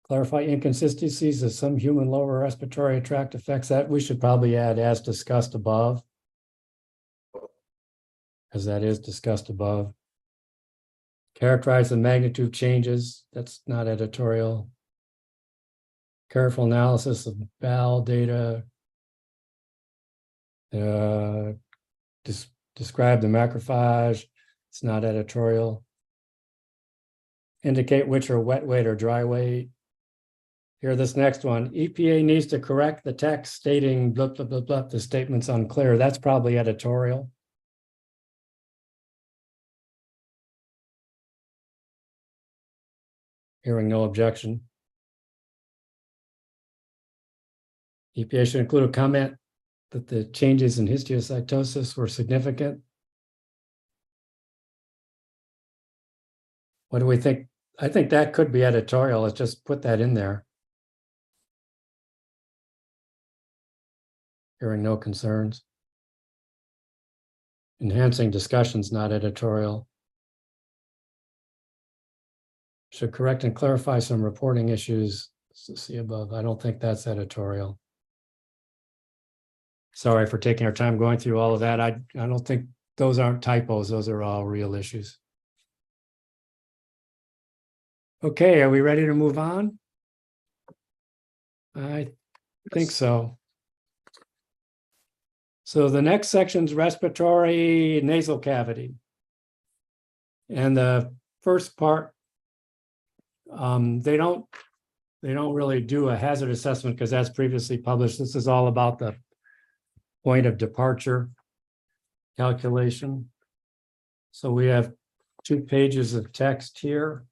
Clarify inconsistencies of some human lower respiratory tract effects. That we should probably add as discussed above, because that is discussed above. Characterize the magnitude changes. That's not editorial. Careful analysis of BAL data. Describe the macrophage. It's not editorial. Indicate which are wet weight or dry weight. Here, this next one, EPA needs to correct the text stating blah, blah, blah, blah, the statement's unclear. That's probably editorial. Hearing no objection. EPA should include a comment that the changes in histiocytosis were significant. What do we think? I think that could be editorial. Let's just put that in there. Hearing no concerns. Enhancing discussions, not editorial. Should correct and clarify some reporting issues. See above. I don't think that's editorial. Sorry for taking our time going through all of that. I don't think those aren't typos. Those are all real issues. Okay, are we ready to move on? I think so. So the next section's respiratory nasal cavity. And the first part, they don't really do a hazard assessment because that's previously published. This is all about the point of departure calculation. So we have 2 pages of text here,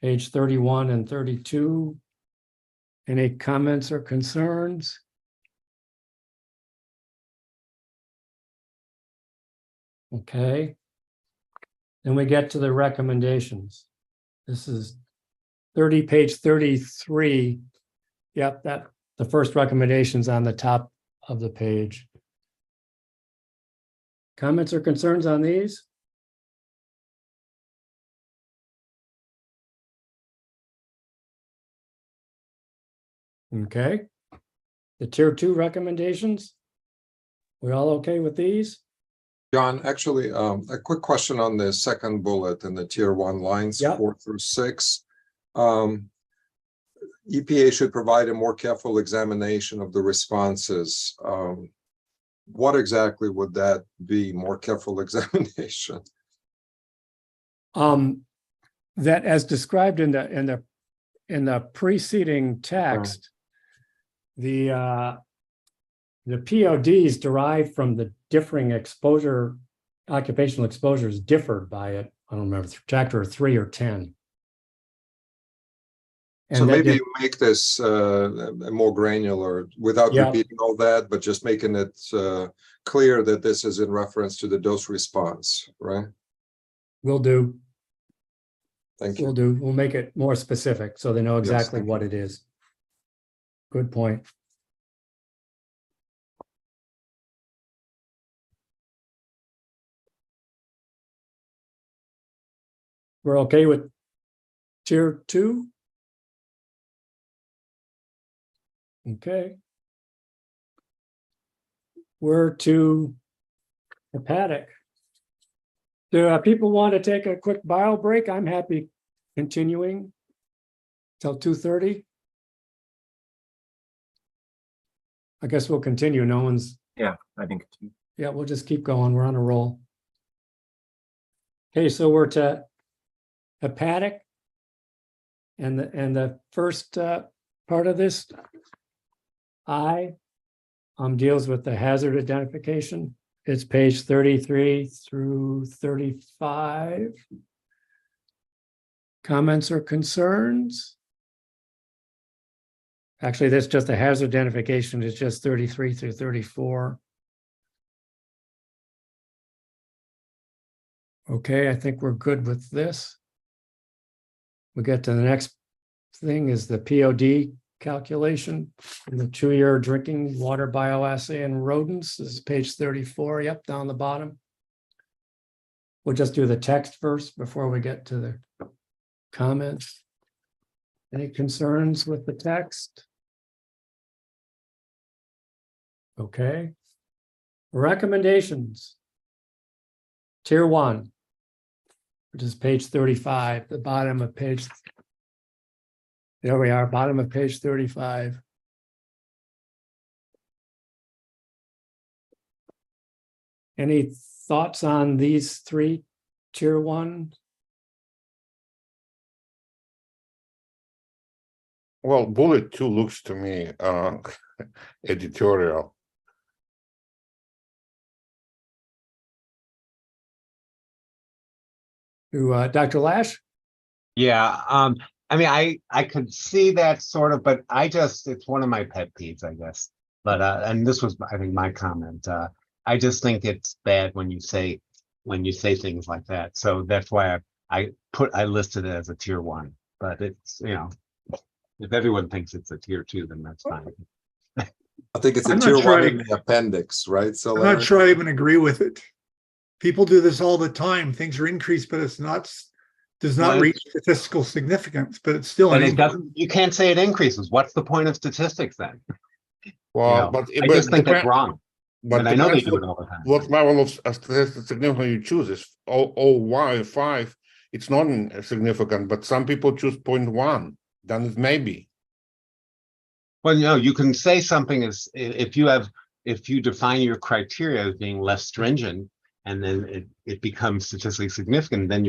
page 31 and 32. Any comments or concerns? Okay. Then we get to the recommendations. This is page 33. Yep, that the first recommendations on the top of the page. Comments or concerns on these? Okay. The tier 2 recommendations. We all okay with these? John, actually, a quick question on the second bullet in the tier 1 lines 4 through 6. EPA should provide a more careful examination of the responses. What exactly would that be? More careful examination? That, as described in the preceding text, the PODs derived from the differing exposure, occupational exposures differed by it. I don't remember, factor 3 or 10. And so maybe you make this more granular without repeating all that, but just making it clear that this is in reference to the dose response, right? Will do. Thank you. Will do. We'll make it more specific so they know exactly what it is. Good point. We're okay with tier 2? Okay. We're to hepatic. Do people want to take a quick bio break? I'm happy continuing till 2:30. I guess we'll continue. No one's. Yeah, I think. Yeah, we'll just keep going. We're on a roll. Okay, so we're to hepatic. And the first part of this deals with the hazard identification. It's page 33 through 35. Comments or concerns? Actually, that's just a hazard identification. It's just 33 through 34. Okay, I think we're good with this. We get to the next thing is the POD calculation in the 2-year drinking water bioassay in rodents. This is page 34, yep, down the bottom. We'll just do the text first before we get to the comments. Any concerns with the text? Okay. Recommendations. Tier 1, which is page 35, the bottom of page. There we are, bottom of page 35. Any thoughts on these 3 tier 1? Well, bullet 2 looks to me editorial. To Dr. Lash? Yeah, I mean, I could see that sort of, but it's one of my pet peeves, I guess. But and this was, I think, my comment. I just think it's bad when you say things like that. So that's why I listed it as a tier 1. But it's, if everyone thinks it's a tier 2, then that's fine. I think it's a I'm not tier sure 1 I- in the appendix, right? So I'm not sure I even agree with it. People do this all the time. Things are increased, but does not Well, reach statistical significance, but it's still But an it increase. doesn't. You can't say it increases. What's the point of statistics then? Well, I just think that's wrong. But And I know they depends do it all the time. what level of statistical significance you choose. Is 0.05, it's not significant, but some people choose 0.1, then it may be. Well, you can say something is if you define your criteria as being less stringent, and then it becomes statistically significant, then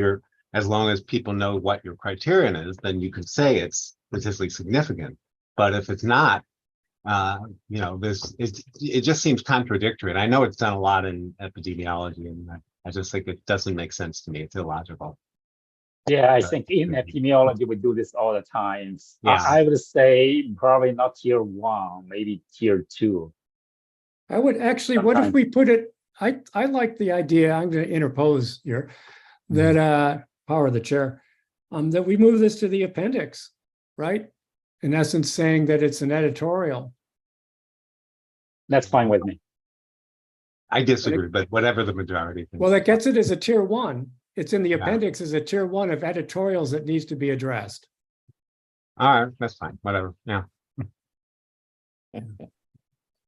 as long as people know what your criterion is, then you can say it's statistically significant. But if it's not, it just seems contradictory. And I know it's done a lot in epidemiology, and I just think it doesn't make sense to me. It's illogical. Yeah, I think in epidemiology, we do this all the time. Yeah. I would say probably not tier 1, maybe tier 2. I would actually, what if we put it, I like the idea, I'm going to interpose here, that power of the chair, that we move this to the appendix, right? In essence, saying that it's an editorial. That's fine with me. I disagree, but whatever the majority thinks. Well, that gets it as a tier 1. It's in the appendix as a tier 1 of editorials that needs to be addressed. All right, that's fine, whatever, yeah.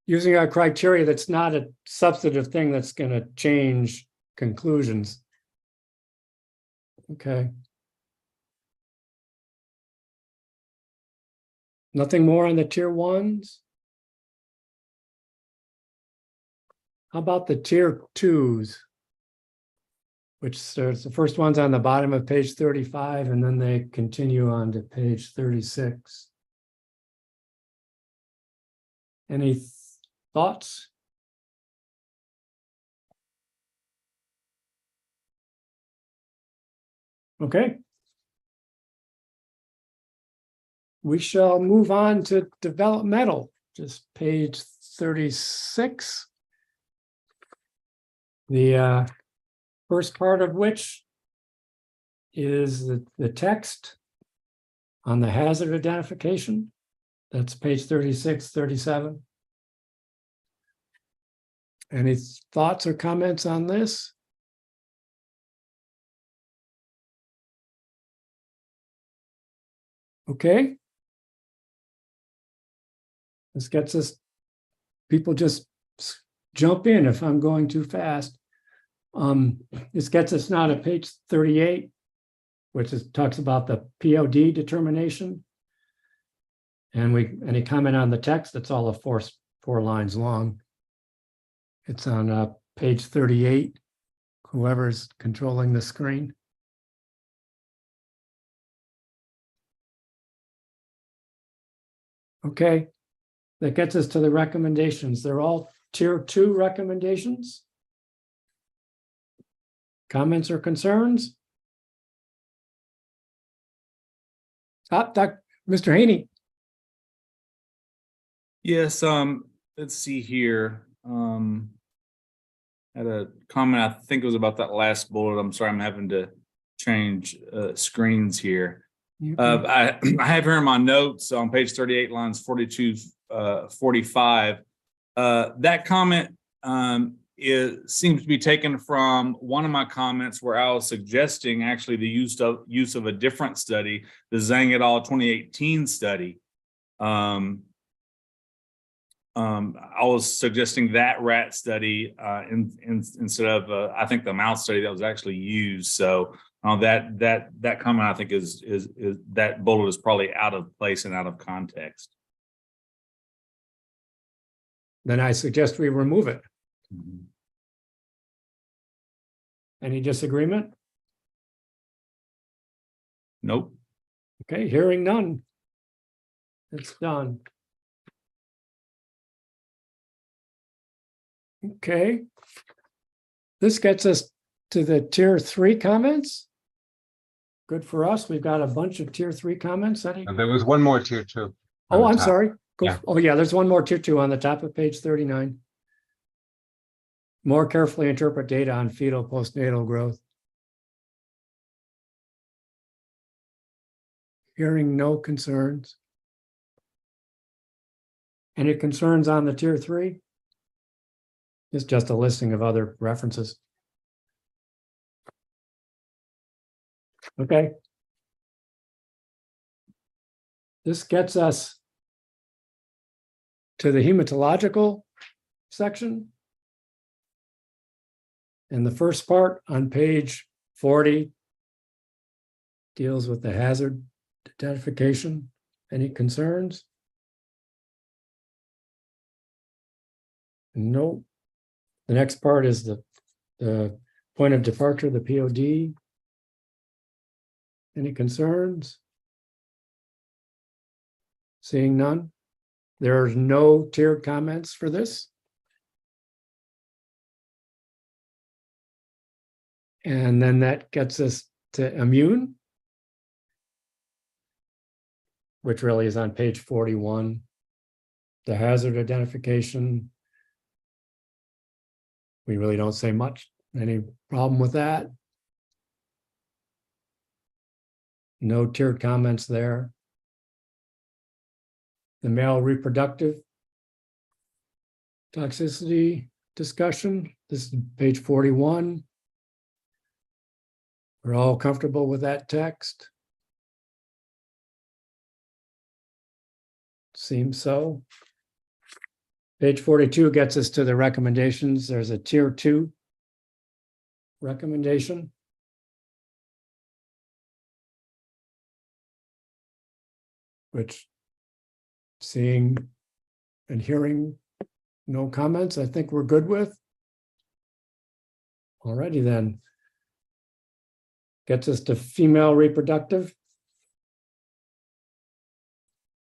Using a criteria that's not a substantive thing that's going to change conclusions. Okay. Nothing more on the tier 1s? How about the tier 2s? Which starts, the first one's on the bottom of page 35, and then they continue on to page 36. Any thoughts? Okay. We shall move on to developmental, just page 36. The first part of which is the text on the hazard identification. That's page 36, 37. Any thoughts or comments on this? Okay. This gets us, people just jump in if I'm going too fast. This gets us now to page 38, which talks about the POD determination. And any comment on the text? It's all of four lines long. It's on page 38, whoever's controlling the screen. Okay, that gets us to the recommendations. They're all tier 2 recommendations. Comments or concerns? Mr. Haney. Yes, let's see here. had a comment, I think it was about that last bullet. I'm sorry, I'm having to change screens here. I have here in my notes on page 38, lines 42, 45. That comment seems to be taken from one of my comments where I was suggesting actually the use of a different study, the Zhang et al. 2018 study. I was suggesting that rat study instead of I think the mouse study that was actually used. So that comment I think is that bullet is probably out of place and out of context. Then I suggest we remove it. Any disagreement? Nope. Okay, hearing none. It's done. Okay. This gets us to the tier 3 comments. Good for us. We've got a bunch of tier 3 comments. And there was one more tier 2. Oh, I'm sorry. Yeah. Oh, yeah, there's one more tier 2 on the top of page 39. More carefully interpret data on fetal postnatal growth. Hearing no concerns. Any concerns on the tier 3? It's just a listing of other references. Okay. This gets us to the hematological section. And the first part on page 40 deals with the hazard identification. Any concerns? No. The next part is the point of departure, the POD. Any concerns? Seeing none. There are no tiered comments for this. And then that gets us to immune, which really is on page 41. The hazard identification. We really don't say much. Any problem with that? No tiered comments there. The male reproductive toxicity discussion. This is page 41. We're all comfortable with that text? Seems so. Page 42 gets us to the recommendations. There's a tier 2 recommendation. Which, seeing and hearing no comments, I think we're good with. Alrighty then. Gets us to female reproductive,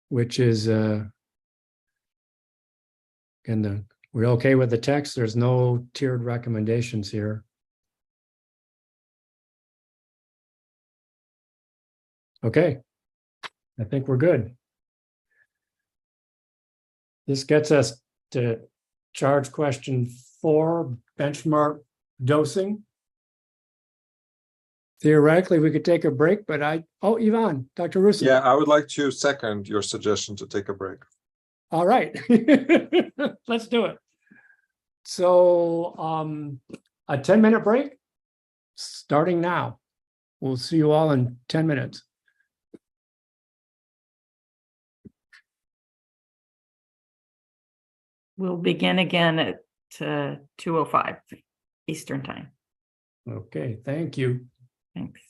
which is we're okay with the text. There's no tiered recommendations here. Okay, I think we're good. This gets us to charge question 4, benchmark dosing. Theoretically, we could take a break, but Yvonne, Dr. Russo. Yeah, I would like to second your suggestion to take a break. All right, let's do it. So a 10-minute break starting now. We'll see you all in 10 minutes. We'll begin again at 2:05 Eastern Time. Okay, thank you. Thanks.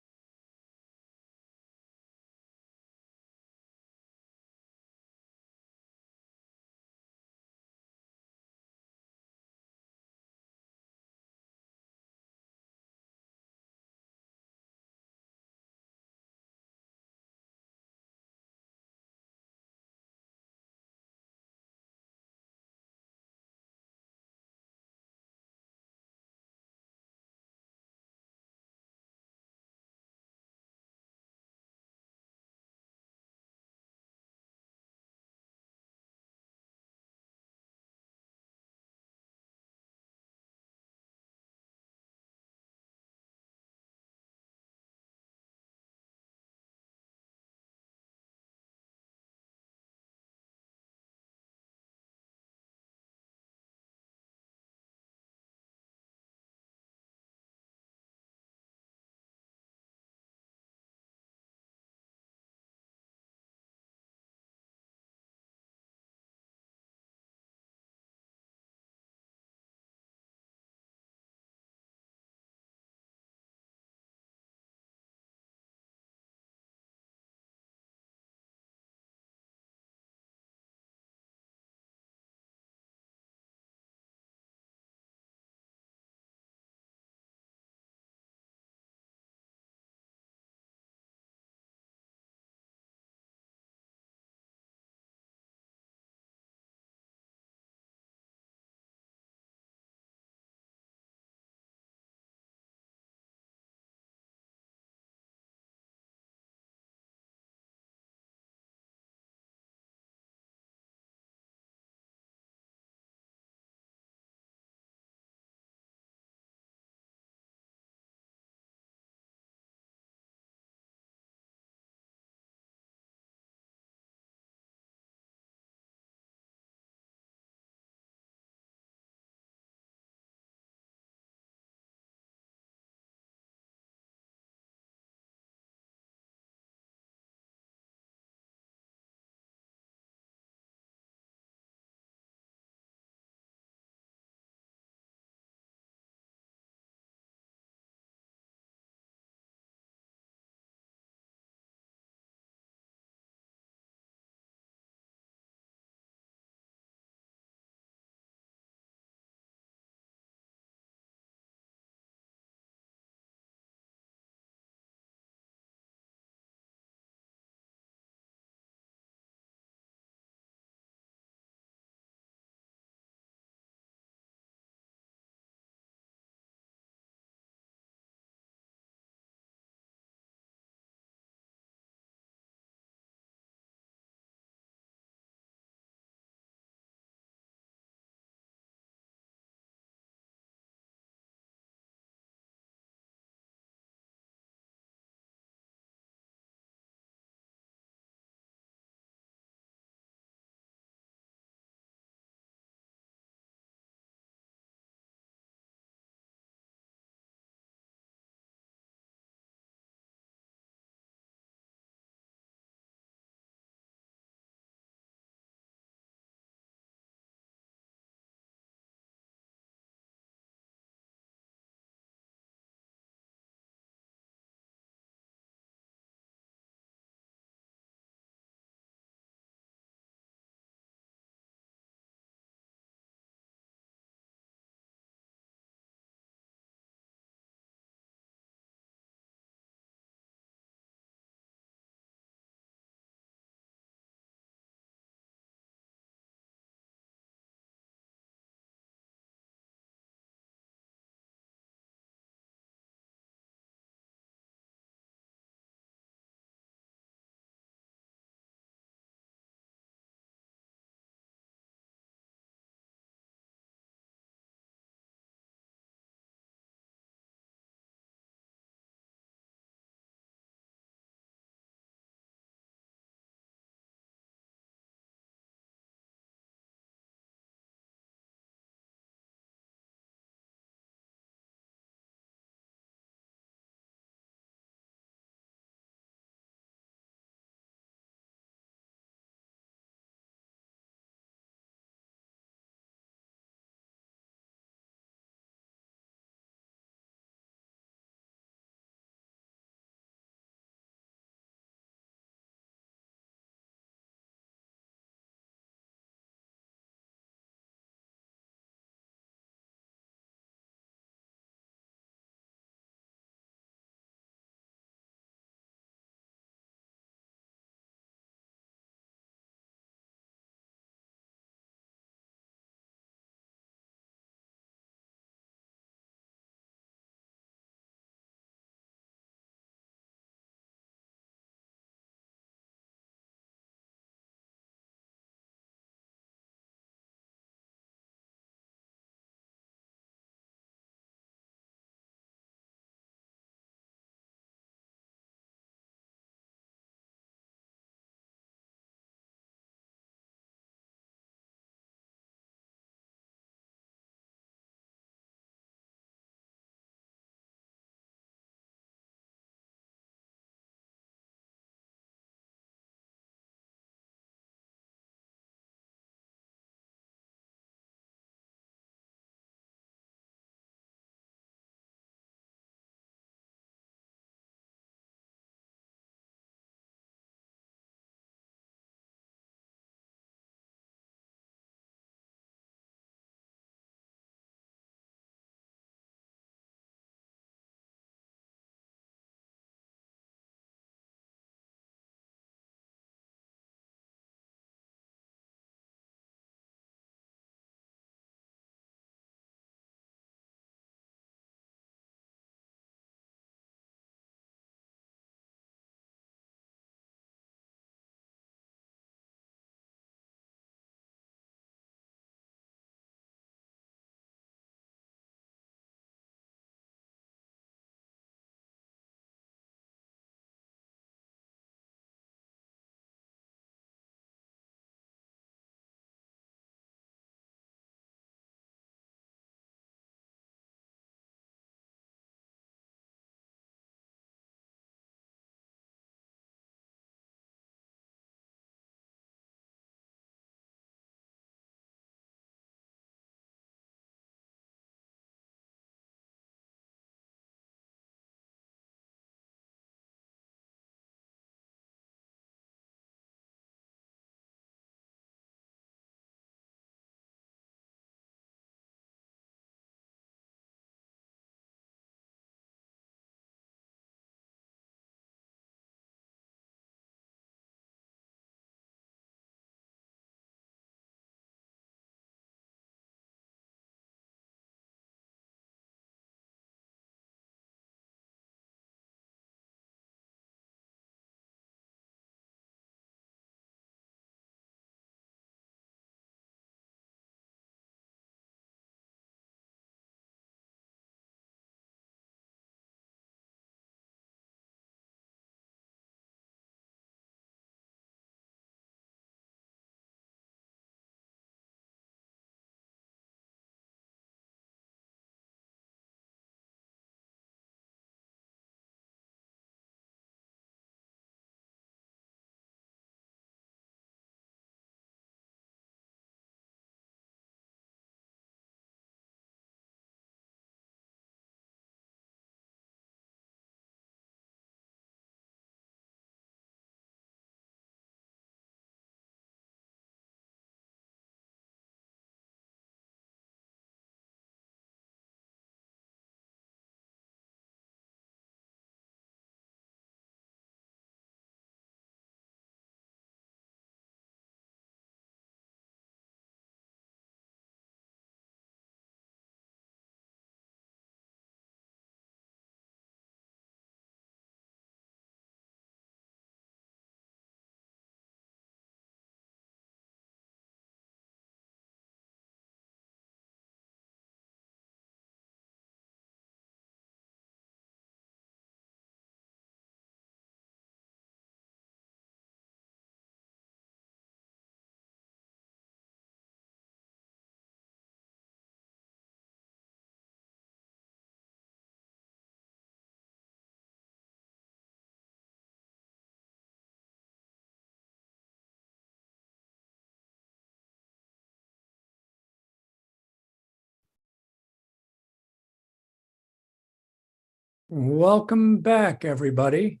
Welcome back, everybody.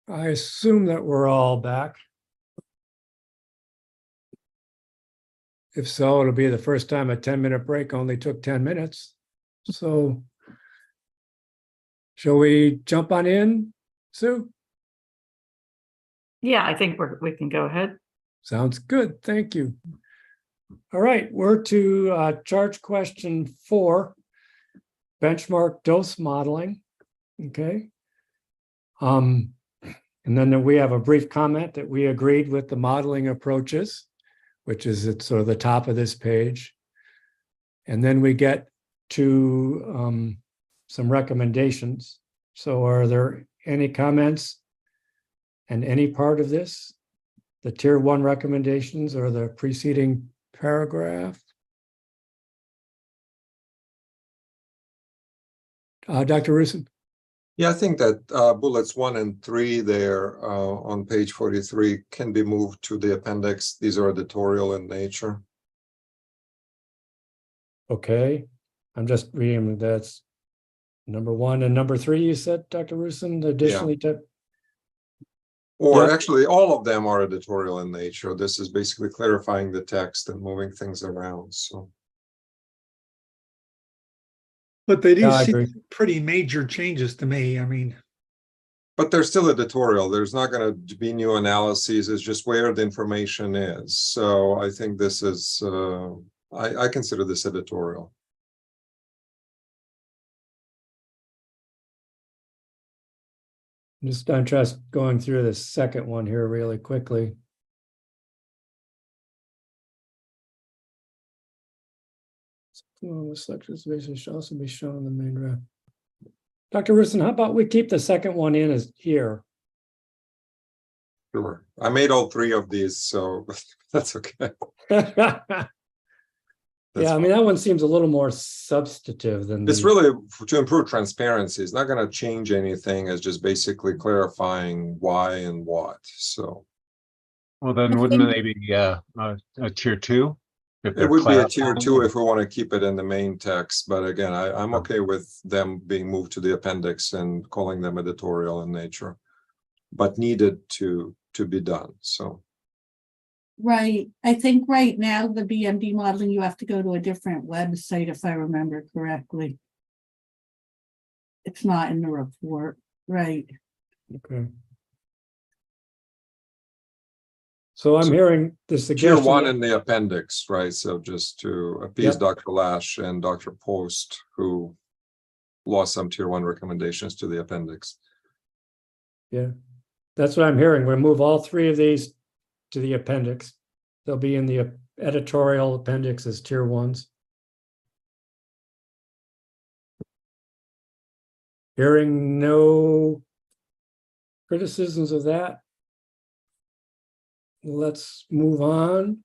I assume that we're all back. If so, it'll be the first time a 10-minute break only took 10 minutes. So shall we jump on in, Sue? Yeah, I think we can go ahead. Sounds good. Thank you. All right, we're to charge question 4, benchmark dose modeling. Okay. And then we have a brief comment that we agreed with the modeling approaches, which is at sort of the top of this page. And then we get to some recommendations. So are there any comments and any part of this? The tier 1 recommendations or the preceding paragraph? Dr. Rusin? Yeah, I think that bullets 1 and 3 there on page 43 can be moved to the appendix. These are editorial in nature. Okay, I'm just reading that's number 1 and number 3, you said, Dr. Rusin, additionally to. Or Yeah. actually, all of them are editorial in nature. This is basically clarifying the text and moving things around. So, But they do Yeah, I seem agree. pretty major changes to me. I mean, but they're still editorial. There's not going to be new analyses. It's just where the information is. So I think this is, I consider this editorial. I'm just going through the second one here really quickly. The selections basically should also be shown in the main draft. Dr. Rusin, how about we keep the second one in as here? Sure. I made all 3 of these, so that's okay. Yeah, I mean, that one seems a little more substantive than It's the, really to improve transparency. It's not going to change anything. It's just basically clarifying why and what. So Well, then wouldn't they be a tier 2? If it they're would be a tier clarifying 2 it? if we want to keep it in the main text. But again, I'm okay with them being moved to the appendix and calling them editorial in nature, but needed to be done. So Right. I think right now, the BMD modeling, you have to go to a different website, if I remember correctly. It's not in the report, right? okay. So I'm hearing the tier suggestion. 1 in the appendix, right? So just to appease Yep. Dr. Lash and Dr. Post, who lost some tier 1 recommendations to the appendix. Yeah, that's what I'm hearing. We'll move all 3 of these to the appendix. They'll be in the editorial appendix as tier 1s. Hearing no criticisms of that. Let's move on.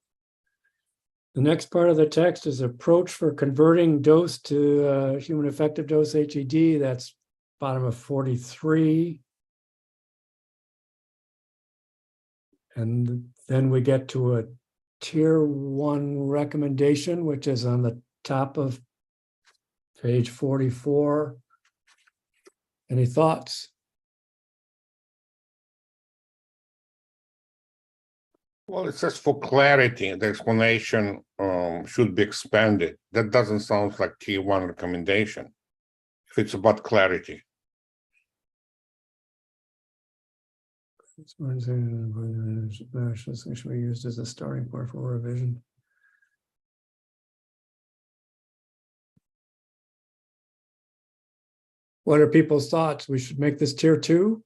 The next part of the text is approach for converting dose to human effective dose HED. That's bottom of 43. And then we get to a tier 1 recommendation, which is on the top of page 44. Any thoughts? Well, it says for clarity, the explanation should be expanded. That doesn't sound like tier 1 recommendation. If it's about clarity. Should be used as a starting point for revision. What are people's thoughts? We should make this tier 2?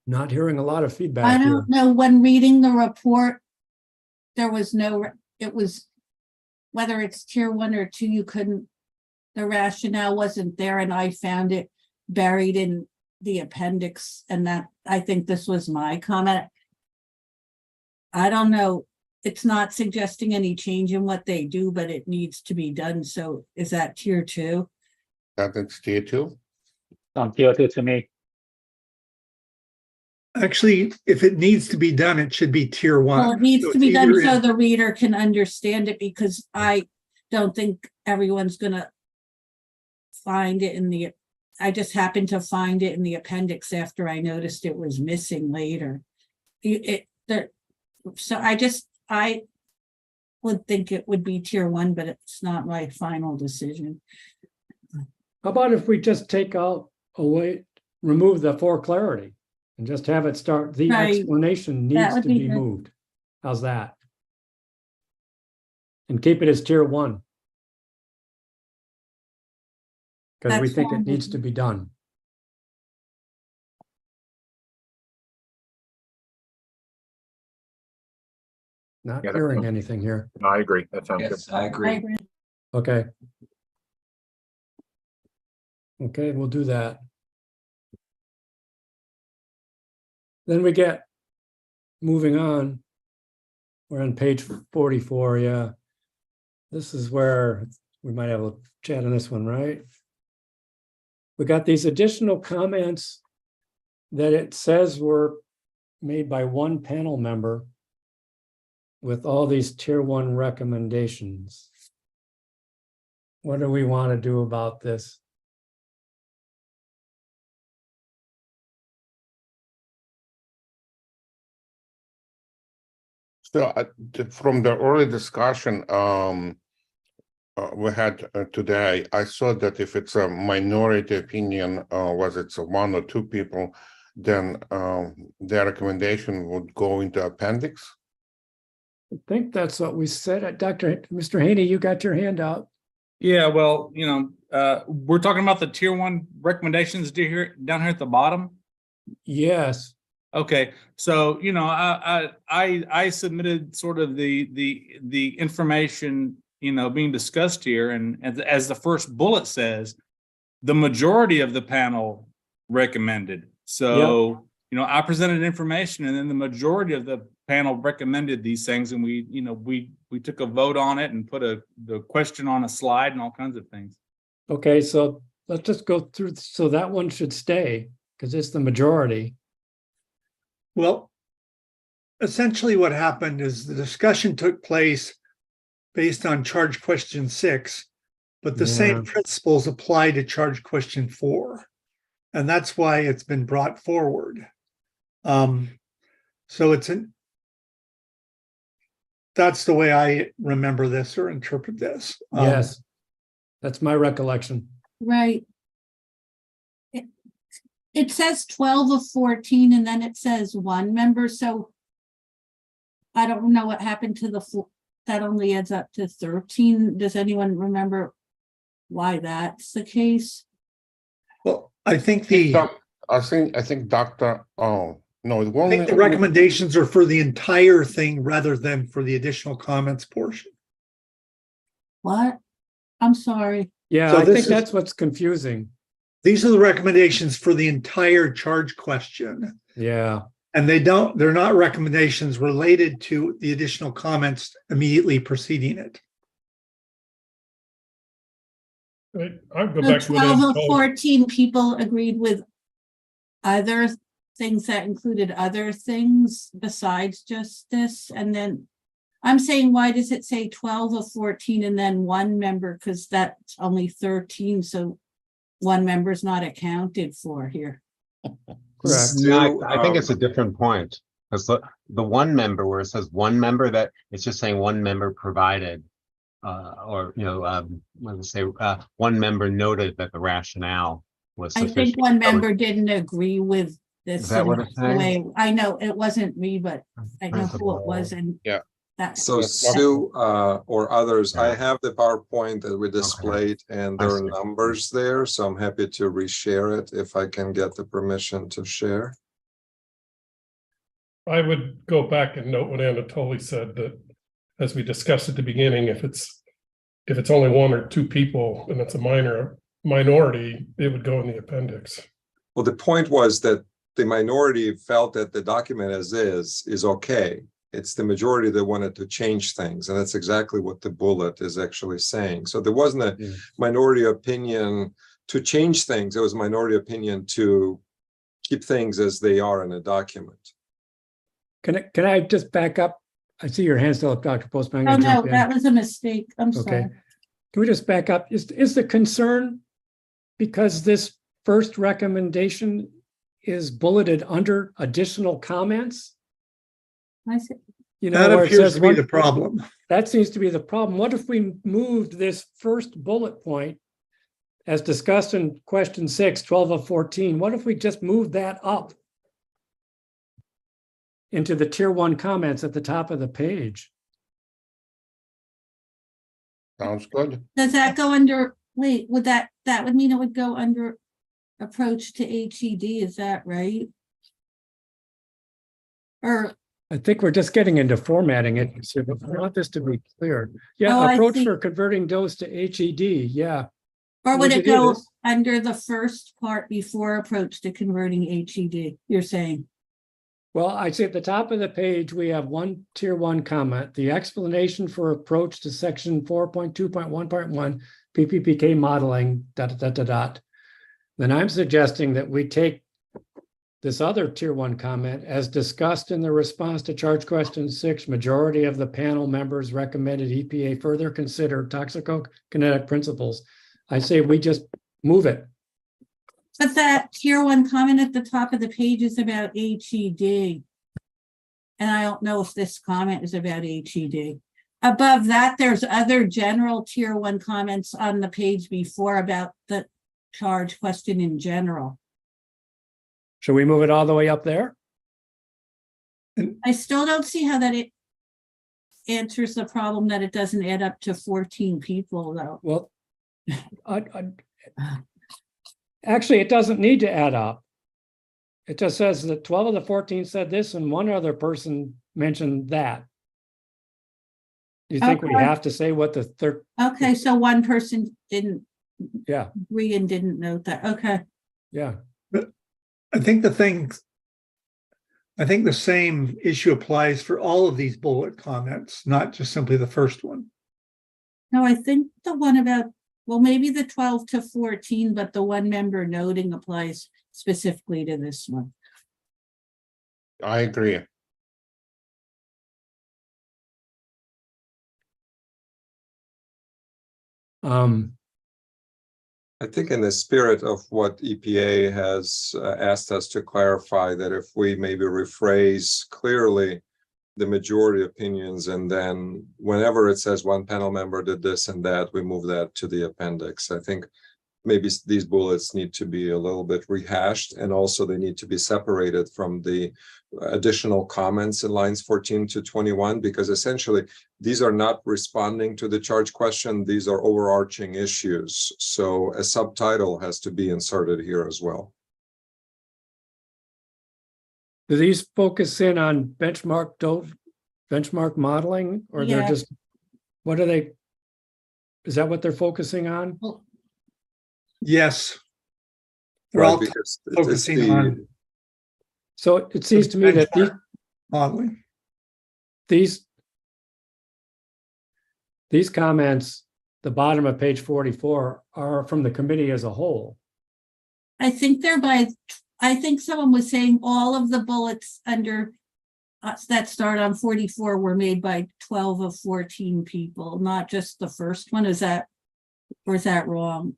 Not hearing a lot of feedback I here. don't know, when reading the report, there was no, it was, whether it's tier 1 or 2, you couldn't, the rationale wasn't there, and I found it buried in the appendix, and that, I think this was my comment. I don't know, it's not suggesting any change in what they do, but it needs to be done, so is that tier 2? That's tier 2. Tier 2 to me. Actually, if it needs to be done, it should be tier one. Well, it needs So to it's be done either so in- the reader can understand it, because I don't think everyone's gonna find it in the, I just happened to find it in the appendix after I noticed it was missing later. So I would think it would be tier one, but it's not my final decision. How about if we just take out away, remove the for clarity and just have it start, the Right. explanation That needs would to be be good. moved. How's that? And keep it as tier one. Because we That's think it fine. needs to be done. Not Yeah, hearing anything here. No, I agree. That sounds good. Yes, I agree. Okay. Okay, we'll do that. Then we get, moving on. We're on page 44, yeah. This is where we might have a chat on this one, right? We got these additional comments that it says were made by one panel member with all these tier one recommendations. What do we want to do about this? So from the early discussion we had today, I saw that if it's a minority opinion, was it's one or two people, then their recommendation would go into appendix. I think that's what we said. Mr. Haney, you got your hand out. Yeah, well, we're talking about the tier one recommendations down here at the bottom. Yes. Okay, so I submitted sort of the information being discussed here, and as the first bullet says, the majority of the panel recommended. So I presented information, and then the majority of the panel recommended these things, and we took a vote on it and put the question on a slide and all kinds of things. Okay, so let's just go through. So that one should stay because it's the majority. Well, essentially what happened is the discussion took place based on charge question 6, but the same principles apply to charge question 4. And that's why it's been brought forward. So that's the way I remember this or interpret this. Yes, that's my recollection. Right. It says 12 of 14, and then it says one member, so I don't know what happened to that only adds up to 13. Does anyone remember why that's the case? Well, I think I think Dr. Oh no, it I won't. think the recommendations are for the entire thing rather than for the additional comments portion. What? I'm sorry. Yeah, So I this think is- that's what's confusing. These are the recommendations for the entire charge question. Yeah. And they're not recommendations related to the additional comments immediately preceding it. I'll go So back to what 12 Ann of told. 14 people agreed with other things that included other things besides just this. And then I'm saying, why does it say 12 of 14 and then one member? Because that's only 13. So one member is not accounted for here. Correct. No, I think it's a different point. Because the one member where it says one member, that it's just saying one member provided, one member noted that the rationale was I sufficient. think one member didn't agree with this. Is that what and it's that's the saying? way- I know it wasn't me, but I know who it was, and Yeah. that's So Sue or others, I have the PowerPoint that we displayed and there are numbers there, so I'm happy to reshare it if I can get the permission to share. I would go back and note what Anatoly said, that as we discussed at the beginning, if it's only one or two people and it's a minority, it would go in the appendix. Well, the point was that the minority felt that the document as is okay. It's the majority that wanted to change things, and that's exactly what the bullet is actually saying. So there wasn't a minority opinion to change things. It was a minority opinion to keep things as they are in a document. Can I just back up? I see your hand still up, Dr. Postman. I'm Oh, gonna no, jump in. that was a mistake. I'm Okay. sorry. Can we just back up? Is the concern because this first recommendation is bulleted under additional comments? I see. You know, That where it appears says to be one- the problem. That seems to be the problem. What if we moved this first bullet point as discussed in question 6, 12 of 14? What if we just moved that up into the tier 1 comments at the top of the page? Sounds good. Does that go under, wait, that would mean it would go under approach to HED, is that right? Or, I think we're just getting into formatting it, but I want this to be clear. Yeah, Oh, I approach see. for converting dose to HED, yeah. or would Would it you do go this? under the first part before approach to converting HED, you're saying? Well, I see at the top of the page, we have one tier 1 comment, the explanation for approach to section 4.2.1.1 PPPK modeling, ... Then I'm suggesting that we take this other tier 1 comment as discussed in the response to charge question 6, majority of the panel members recommended EPA further consider toxicokinetic principles. I say we just move it. But that tier 1 comment at the top of the page is about HED. And I don't know if this comment is about HED. Above that, there's other general tier 1 comments on the page before about the charge question in general. Should we move it all the way up there? I still don't see how that it answers the problem that it doesn't add up to 14 people, though. Well, actually, it doesn't need to add up. It just says that 12 of the 14 said this and one other person mentioned that. Do you think we Okay. have to say what the third? Okay, so one person didn't Yeah, agree and didn't note that. Okay. yeah. I think the same issue applies for all of these bullet comments, not just simply the first one. No, I think the one about, well, maybe the 12 to 14, but the one member noting applies specifically to this one. I agree. I think in the spirit of what EPA has asked us to clarify, that if we maybe rephrase clearly the majority opinions, and then whenever it says one panel member did this and that, we move that to the appendix. I think maybe these bullets need to be a little bit rehashed, and also they need to be separated from the additional comments in lines 14 to 21, because essentially these are not responding to the charge question. These are overarching issues. So a subtitle has to be inserted here as well. Do these focus in on benchmark modeling, or they're Yeah. just, what are they? Is that what they're focusing on? Yes. They're Right, all because it's focusing the- on So it seems to me that modeling. these comments, the bottom of page 44, are from the committee as a whole. I think I think someone was saying all of the bullets under that start on 44 were made by 12 of 14 people, not just the first one. Is that wrong?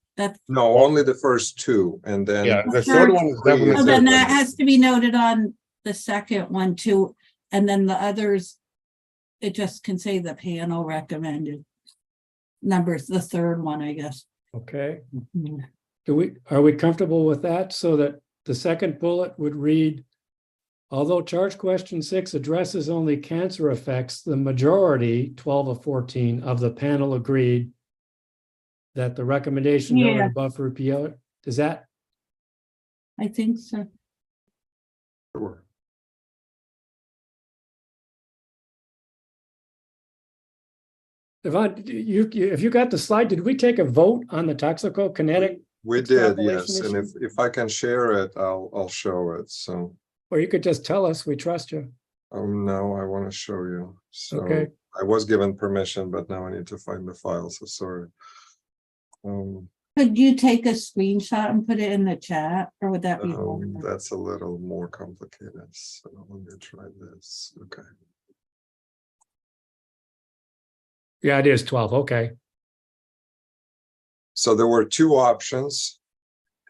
No, only the first two, and then Yeah, the third one is definitely. So then that has to be noted on the second one too, and then the others, it just can say the panel recommended numbers, the third one, I guess. Okay. Mhm. Are we comfortable with that, so that the second bullet would read, although charge question 6 addresses only cancer effects, the majority, 12 of 14 of the panel agreed that the recommendation noted Yeah. above for EPA, does that? I think so. Sure. Yvonne, if you got the slide, did we take a vote on the toxicokinetic? We did, extrapolation yes, and issue? if I can share it, I'll show it. So Or you could just tell us, we trust you. now I want to show you. So Okay. I was given permission, but now I need to find the file. So sorry. Could you take a screenshot and put it in the chat, or would that be? harder? That's a little more complicated. So let me try this. Okay. Yeah, it is 12. Okay. So there were two options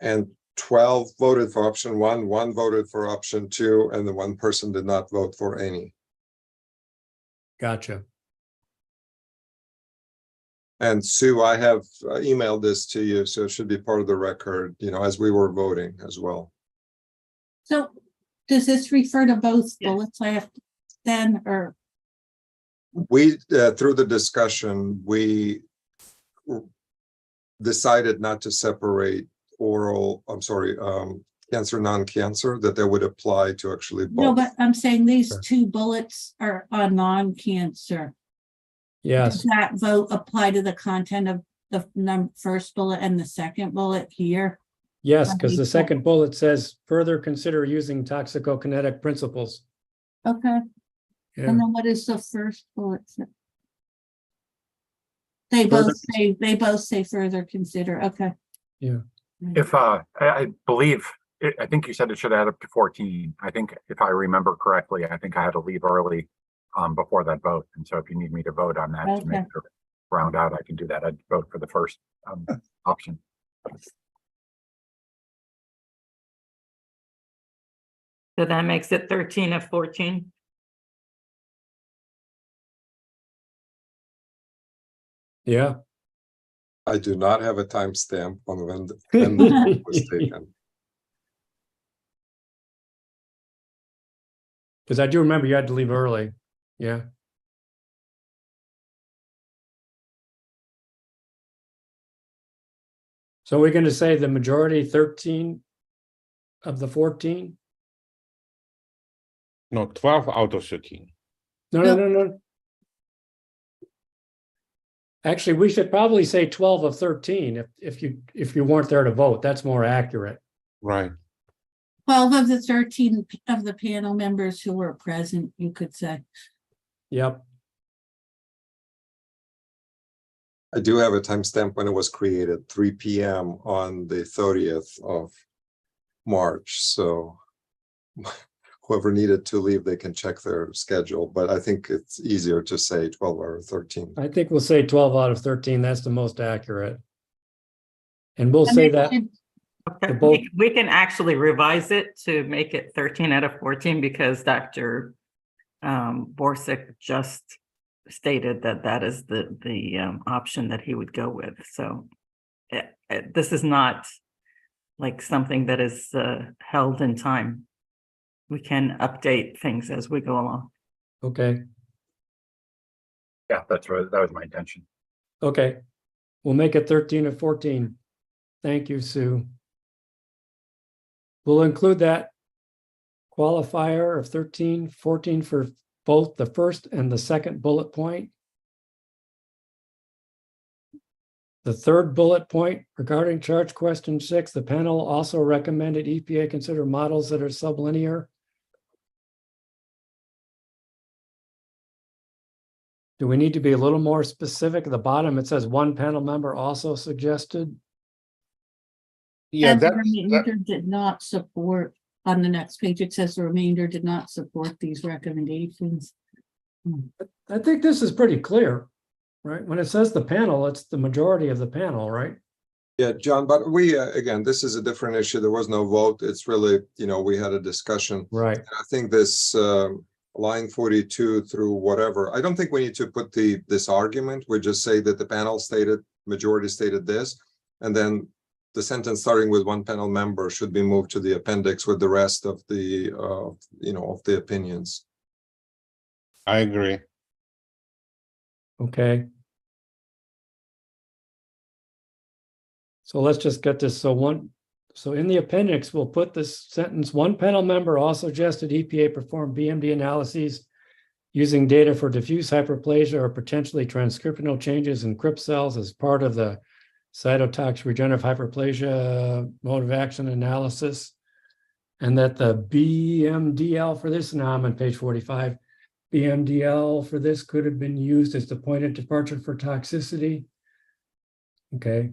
and 12 voted for option one voted for option two, and the one person did not vote for any. Gotcha. And Sue, I have emailed this to you, so it should be part of the record, as we were voting as well. So does this refer to both bullets I have then, or? We, through the discussion, we decided not to separate cancer, non-cancer, that would apply to actually both. No, but I'm saying these two bullets are on non-cancer. Yes. Does that vote apply to the content of the first bullet and the second bullet here? Yes, because the second bullet says further consider using toxicokinetic principles. Okay. Yeah. And then what is the first bullet? They both say further consider. Okay. Yeah. If I believe, I think you said it should add up to 14. I think if I remember correctly, I think I had to leave early before that vote. And so if you need me to vote on that to make it round out, I can do that. I'd vote for the first option. So that makes it 13 of 14. Yeah. I do not have a timestamp on when the vote was taken. Because I do remember you had to leave early. Yeah. So we're going to say the majority 13 of the 14? No, 12 out of 13. No. Actually, we should probably say 12 of 13 if you weren't there to vote. That's more accurate. Right. 12 of the 13 of the panel members who were present, you could say. Yep. I do have a timestamp when it was created, 3 p.m. on the 30th of March. So whoever needed to leave, they can check their schedule. But I think it's easier to say 12 or 13. I think we'll say 12 out of 13. That's the most accurate. And we'll say that. Okay. We can actually revise it to make it 13 out of 14 because Dr. Borsick just stated that is the option that he would go with. So this is not like something that is held in time. We can update things as we go along. Okay. Yeah, that's right. That was my intention. Okay. We'll make it 13 of 14. Thank you, Sue. We'll include that qualifier of 13, 14 for both the first and the second bullet point. The third bullet point regarding charge question 6, the panel also recommended EPA consider models that are sublinear. Do we need to be a little more specific? At the bottom, it says one panel member also suggested. Yeah, and the remainder did not support. On the next page, it says the remainder did not support these recommendations. I think this is pretty clear, right? When it says the panel, it's the majority of the panel, right? Yeah, John, but we, again, this is a different issue. There was no vote. It's really, we had a discussion. Right. And I think this line 42 through whatever, I don't think we need to put this argument. We just say that the panel majority stated this, and then the sentence starting with one panel member should be moved to the appendix with the rest of the, of the opinions. I agree. Okay. So let's just get this. So in the appendix, we'll put this sentence, one panel member also suggested EPA perform BMD analyses using data for diffuse hyperplasia or potentially transcriptional changes in crypt cells as part of the cytotoxic regenerative hyperplasia mode of action analysis. And that the BMDL for this, now I'm on page 45, BMDL for this could have been used as the point of departure for toxicity. Okay.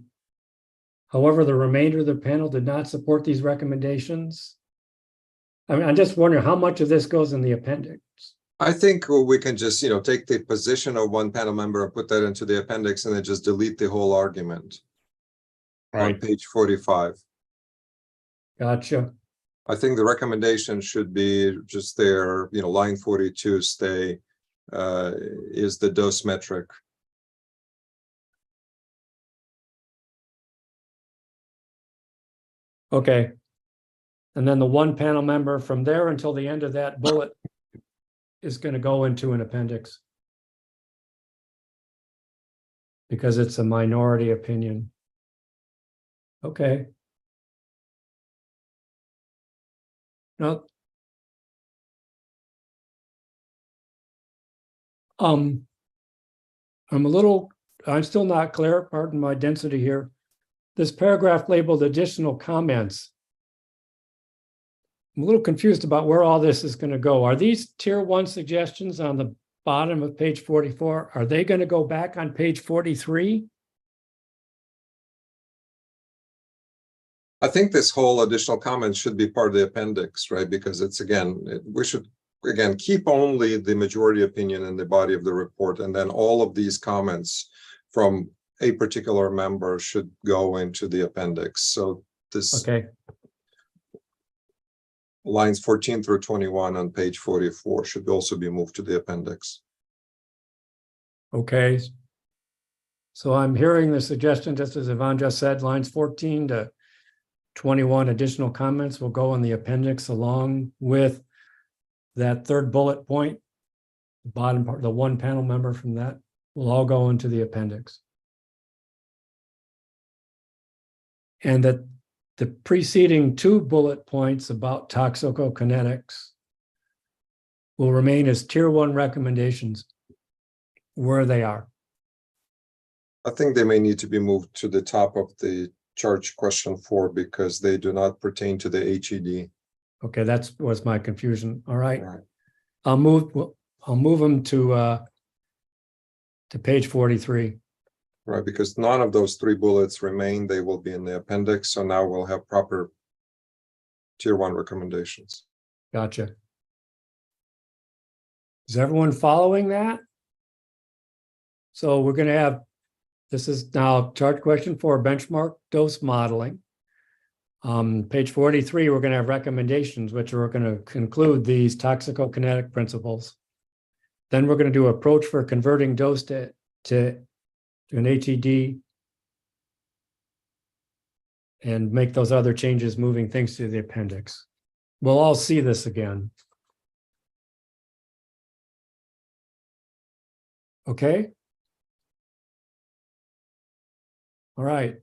However, the remainder of the panel did not support these recommendations. I mean, I'm just wondering how much of this goes in the appendix. I think we can just, take the position of one panel member and put that into the appendix and then just delete the whole argument on page 45. Gotcha. I think the recommendation should be just there, line 42 stay is the dose metric. Okay. And then the one panel member from there until the end of that bullet is going to go into an appendix. Because it's a minority opinion. Okay. Now, I'm still not clear, pardon my density here. This paragraph labeled additional comments. I'm a little confused about where all this is going to go. Are these tier 1 suggestions on the bottom of page 44? Are they going to go back on page 43? I think this whole additional comment should be part of the appendix, right? Because it's we should keep only the majority opinion in the body of the report, and then all of these comments from a particular member should go into the appendix. So this lines 14 through 21 on page 44 should also be moved to the appendix. Okay. So I'm hearing the suggestion, just as Yvonne just said, lines 14 to 21 additional comments will go in the appendix along with that third bullet point. The bottom part, the one panel member from that will all go into the appendix. And that the preceding 2 bullet points about toxicokinetics will remain as tier 1 recommendations where they are. I think they may need to be moved to the top of the charge question 4 because they do not pertain to the HED. Okay, that was my confusion. All right. I'll move them to page 43. Right, because none of those 3 bullets remain. They will be in the appendix. So now we'll have proper tier 1 recommendations. Gotcha. Is everyone following that? So we're going to have, this is now chart question 4, benchmark dose modeling. Page 43, we're going to have recommendations, which are going to conclude these toxicokinetic principles. Then we're going to do approach for converting dose to an HED and make those other changes, moving things to the appendix. We'll all see this again. Okay. All right.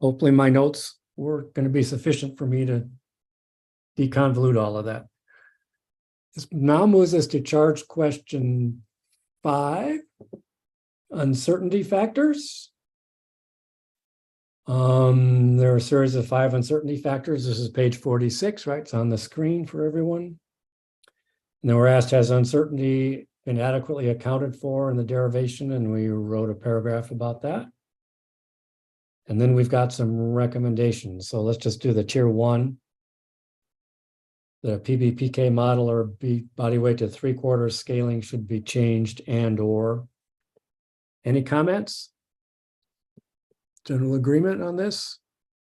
Hopefully my notes were going to be sufficient for me to deconvolute all of that. This now moves us to charge question 5, uncertainty factors. There are a series of 5 uncertainty factors. This is page 46, right? It's on the screen for everyone. And then we're asked, has uncertainty been adequately accounted for in the derivation? And we wrote a paragraph about that. And then we've got some recommendations. So let's just do the tier 1. The PBPK model or body weight to 3/4 scaling should be changed and/or. Any comments? General agreement on this?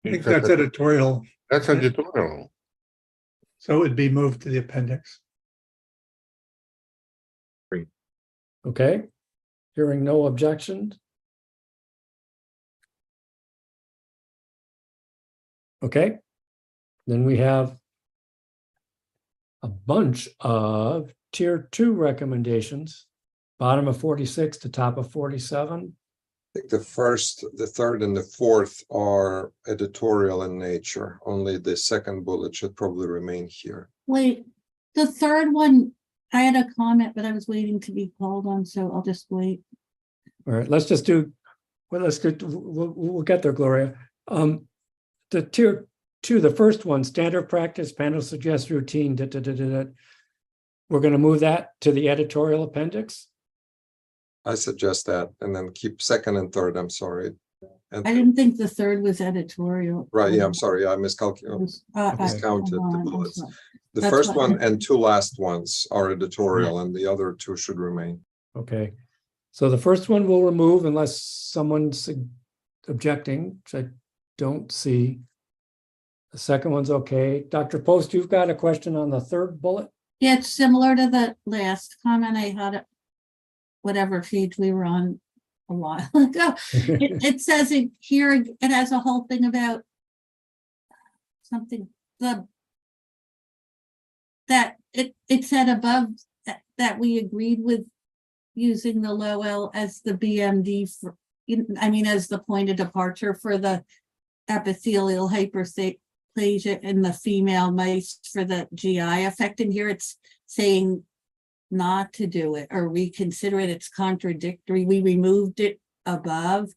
I think that's editorial. That's editorial. So it would be moved to the appendix. Okay. Hearing no objections. Okay. Then we have a bunch of tier 2 recommendations, bottom of 46 to top of 47. I think the first, the third, and the fourth are editorial in nature. Only the second bullet should probably remain here. Wait, the third one, I had a comment, but I was waiting to be called on, so I'll just wait. All right, let's just do, well, we'll get there, Gloria. The tier 2, the first one, standard practice, panel suggests routine, we're going to move that to the editorial appendix. I suggest that, and then keep second and third, I'm sorry, And, I didn't think the third was editorial. right, yeah, I'm sorry, I miscalculated, miscounted the I'm bullets. sorry. The That's first what- one and two last ones are editorial, and the other two should remain. Okay. So the first one we'll remove unless someone's objecting, which I don't see. The second one's okay. Dr. Post, you've got a question on the third bullet? Yeah, it's similar to the last comment I had, whatever page we were on a while ago. It says it here, it has a whole thing about something, that it said above that we agreed with using the low L as the BMD for, I mean, as the point of departure for the epithelial hyperplasia in the female mice for the GI effect. And here it's saying not to do it or reconsider it. It's contradictory. We removed it above.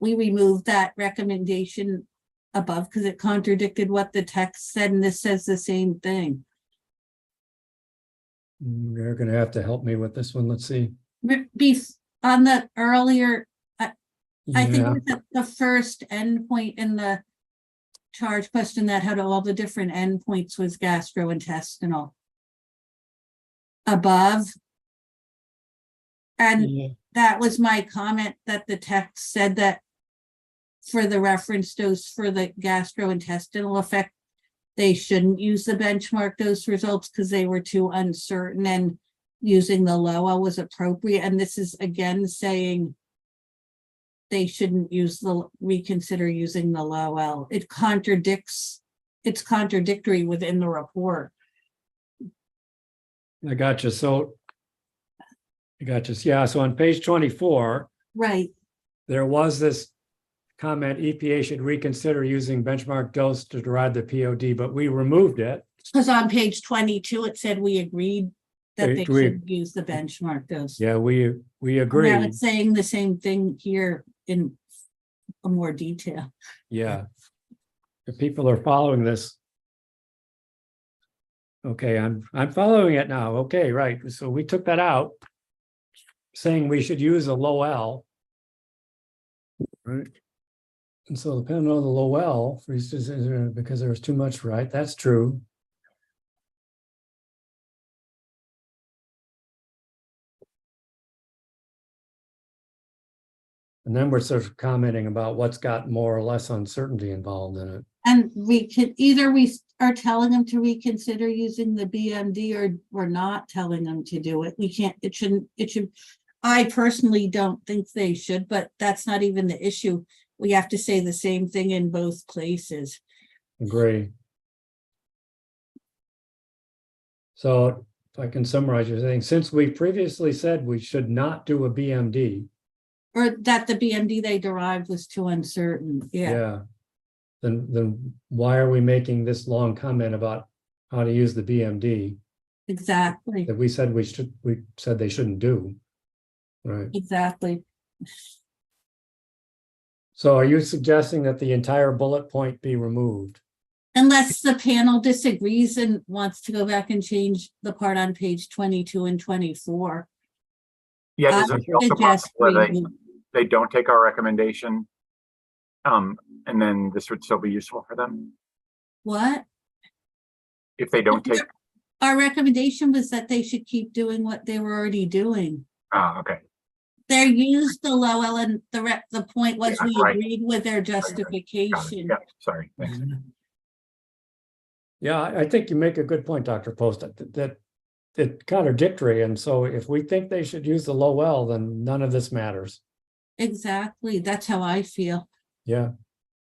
We removed that recommendation above because it contradicted what the text said, and this says the same thing. You're gonna have to help me with this one. Let's see. On the earlier, I think Yeah. it was the first endpoint in the charge question that had all the different endpoints was gastrointestinal. Above. And Yeah. that was my comment, that the text said that for the reference dose for the gastrointestinal effect, they shouldn't use the benchmark dose results because they were too uncertain, and using the LOA was appropriate. And this is again saying they shouldn't reconsider using the low L. It's contradictory within the report. I got you. So I got you. Yeah. So on page 24, Right. there was this comment, EPA should reconsider using benchmark dose to derive the POD, but we removed it. Because on page 22, it said we agreed that they We- should use the benchmark dose. Yeah, we Now agreed. it's saying the same thing here in a more detail. Yeah. If people are following this. Okay, I'm following it now. Okay, right. So we took that out. Saying we should use a low L. Right. And so depending on the low L, for instance, because there was too much, right? That's true. And then we're sort of commenting about what's got more or less uncertainty involved in it. And we could either we are telling them to reconsider using the BMD, or we're not telling them to do it. We can't, it should, I personally don't think they should, but that's not even the issue. We have to say the same thing in both places. Agree. So if I can summarize your thing, since we previously said we should not do a BMD. Or that the BMD they derived was too uncertain. Yeah. Then why are we making this long comment about how to use the BMD Exactly. that we said they shouldn't do? Right. Exactly. So are you suggesting that the entire bullet point be removed? Unless the panel disagrees and wants to go back and change the part on page 22 and 24. Yeah, I does it feel suggest where we- they don't take our recommendation? And then this would still be useful for them What? if they don't take. Our recommendation was that they should keep doing what they were already doing. Okay. They used the low L, and the point was Yeah, we right. agreed with their Got it. justification. Yeah, sorry. Thanks. Yeah, I think you make a good point, Dr. Post, that it's contradictory. And so if we think they should use the low L, then none of this matters. Exactly. That's how I feel. Yeah.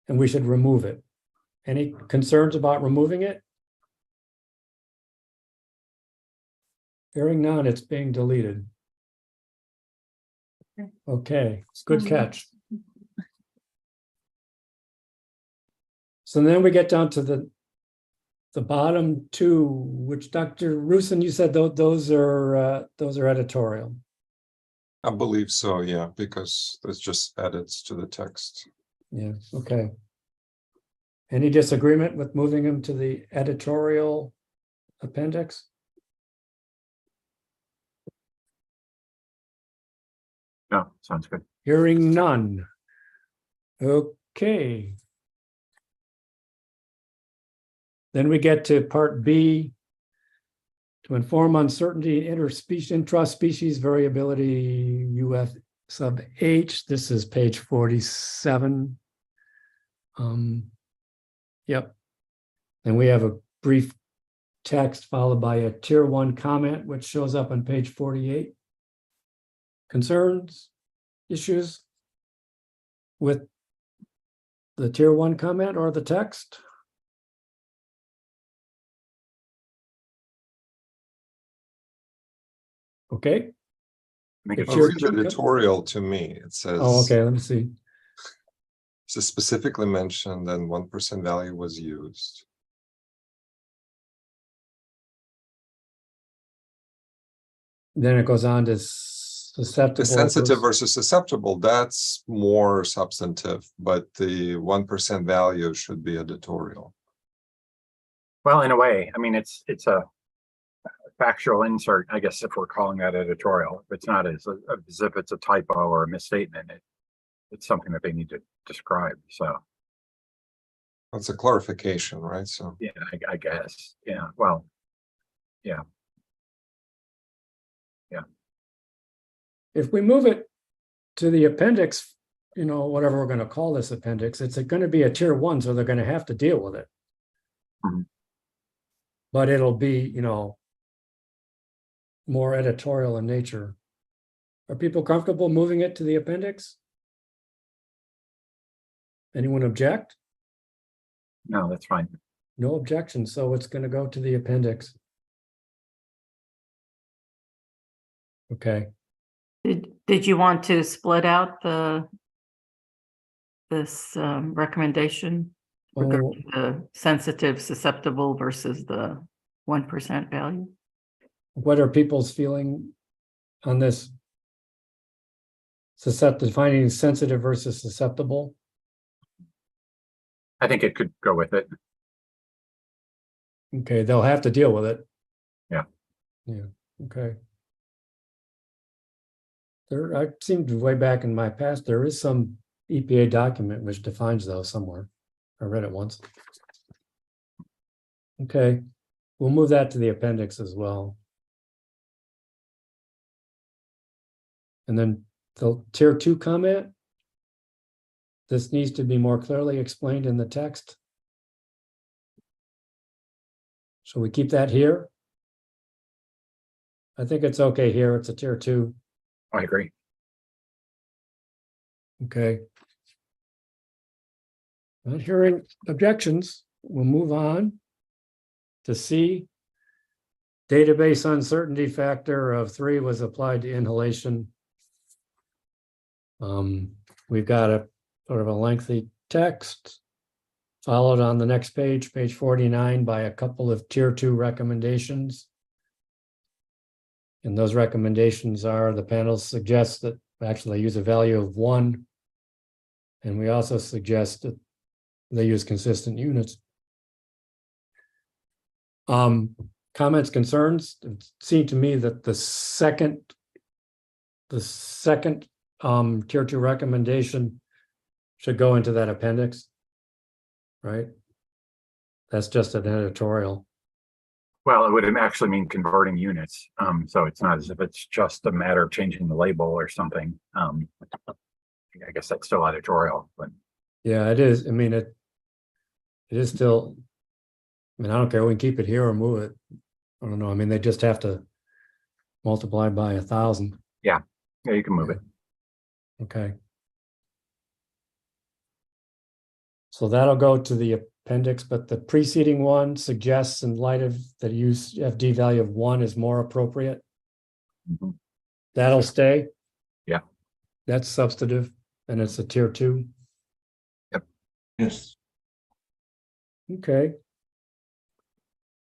And we should remove it. Any concerns about removing it? Hearing none, it's being deleted. Okay, good catch. So then we get down to the bottom two, which Dr. Rusin, you said those are editorial. I believe so, yeah, because it's just edits to the text. Yeah, okay. Any disagreement with moving them to the editorial appendix? No, sounds good. Hearing none. Okay. Then we get to part B. To inform uncertainty, intraspecies variability, UF sub H. This is page 47. Yep. And we have a brief text followed by a tier 1 comment, which shows up on page 48. Concerns, issues with the tier 1 comment or the text? Okay. Make it If you're- It's editorial to me. It says. Oh, okay, let me see. So specifically mentioned and 1% value was used. Then it goes on to susceptible. The sensitive versus susceptible, that's more substantive, but the 1% value should be editorial. Well, in a way, I mean, it's a factual insert, I guess, if we're calling that editorial. If it's not as if it's a typo or a misstatement, it's something that they need to describe. So That's a clarification, right? So yeah, I guess. Yeah. Well, yeah. If we move it to the appendix, you know, whatever we're going to call this appendix, it's going to be a tier 1, so they're going to have to deal with it. Mhm. But it'll be, you know, more editorial in nature. Are people comfortable moving it to the appendix? Anyone object? No, that's fine. No objection, so it's going to go to the appendix. Okay. Did you want to split out this recommendation regarding the sensitive, susceptible versus the 1% value? What are people's feeling on this? Defining sensitive versus susceptible? I think it could go with it. Okay, they'll have to deal with it. Yeah. Yeah, okay. There, I seem to way back in my past, there is some EPA document which defines those somewhere. I read it once. Okay, we'll move that to the appendix as well. And then the tier 2 comment. This needs to be more clearly explained in the text. Shall we keep that here? I think it's okay here. It's a tier 2. I agree. Okay. Not hearing objections, we'll move on to C. Database uncertainty factor of 3 was applied to inhalation. We've got a sort of a lengthy text followed on the next page, page 49, by a couple of tier 2 recommendations. And those recommendations are the panel suggests that actually use a value of 1. And we also suggest that they use consistent units. Comments, concerns? It seemed to me that the second tier 2 recommendation should go into that appendix, right? That's just an editorial. Well, it would actually mean converting units. So it's not as if it's just a matter of changing the label or something. I guess that's still editorial, but Yeah, it is. I mean, it is still, I mean, I don't care. We can keep it here or move it. I don't know. I mean, they just have to multiply by 1,000. yeah, you can move it. Okay. So that'll go to the appendix, but the preceding one suggests in light of the use FD value of 1 is more appropriate. Mhm. That'll stay. Yeah. That's substantive and it's a tier 2. Yep. Yes. Okay.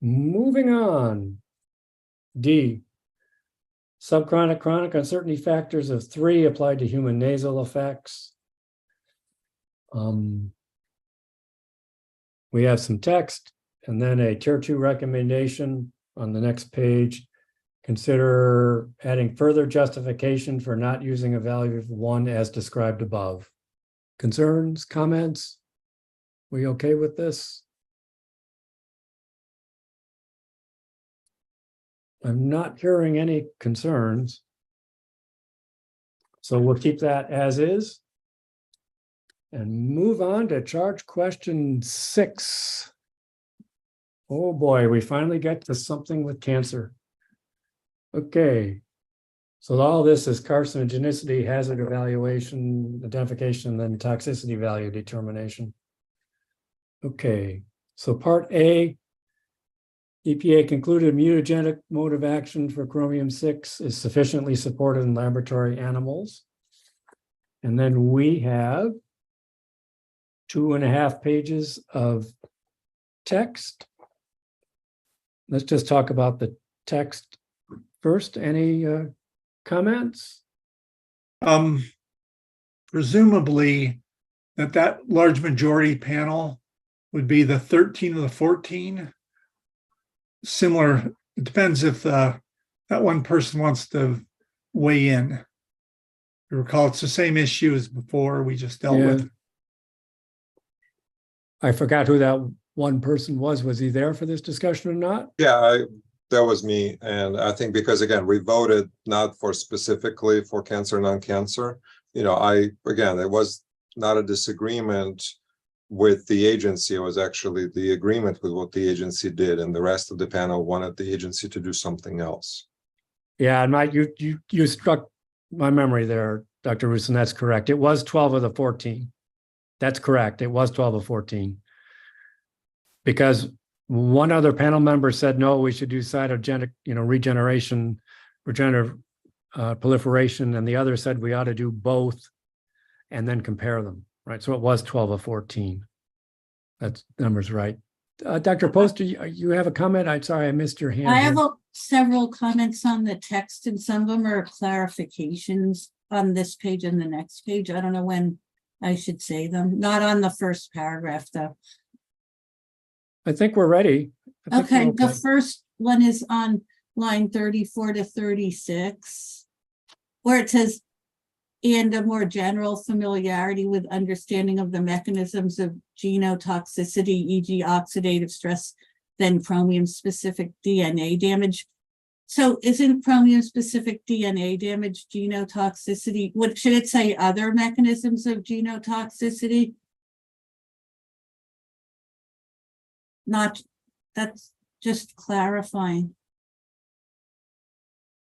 Moving on. D. Subchronic chronic uncertainty factors of 3 applied to human nasal effects. We have some text and then a tier 2 recommendation on the next page. Consider adding further justification for not using a value of 1 as described above. Concerns, comments? We okay with this? I'm not hearing any concerns. So we'll keep that as is. And move on to charge question 6. Oh boy, we finally get to something with cancer. Okay. So all this is carcinogenicity, hazard evaluation, identification, then toxicity value determination. Okay, so part A, EPA concluded mutagenic mode of action for chromium-6 is sufficiently supported in laboratory animals. And then we have 2.5 pages of text. Let's just talk about the text first. Any comments? Presumably that large majority panel would be the 13 of the 14. Similar, it depends if that one person wants to weigh in. You recall it's the same issue as before we just dealt with. I forgot who that one person was. Was he there for this discussion or not? Yeah, that was me. And I think because again, we voted not for specifically for cancer, non-cancer. You know, again, it was not a disagreement with the agency. It was actually the agreement with what the agency did, and the rest of the panel wanted the agency to do something else. Yeah, and Mike, you struck my memory there, Dr. Rusin. That's correct. It was 12 of the 14. That's correct. It was 12 of 14. Because one other panel member said, no, we should do cytogenic, regeneration, regenerative proliferation, and the other said we ought to do both and then compare them, right? So it was 12 of 14. That number's right. Dr. Poster, you have a comment? I'm sorry, I missed your hand. I have several comments on the text, and some of them are clarifications on this page and the next page. I don't know when I should say them. Not on the first paragraph, though. I think we're ready. Okay, the first one is on line 34 to 36, where it says, and a more general familiarity with understanding of the mechanisms of genotoxicity, e.g. oxidative stress, than chromium-specific DNA damage. So isn't chromium-specific DNA damage genotoxicity? What should it say? Other mechanisms of genotoxicity? Not, that's just clarifying.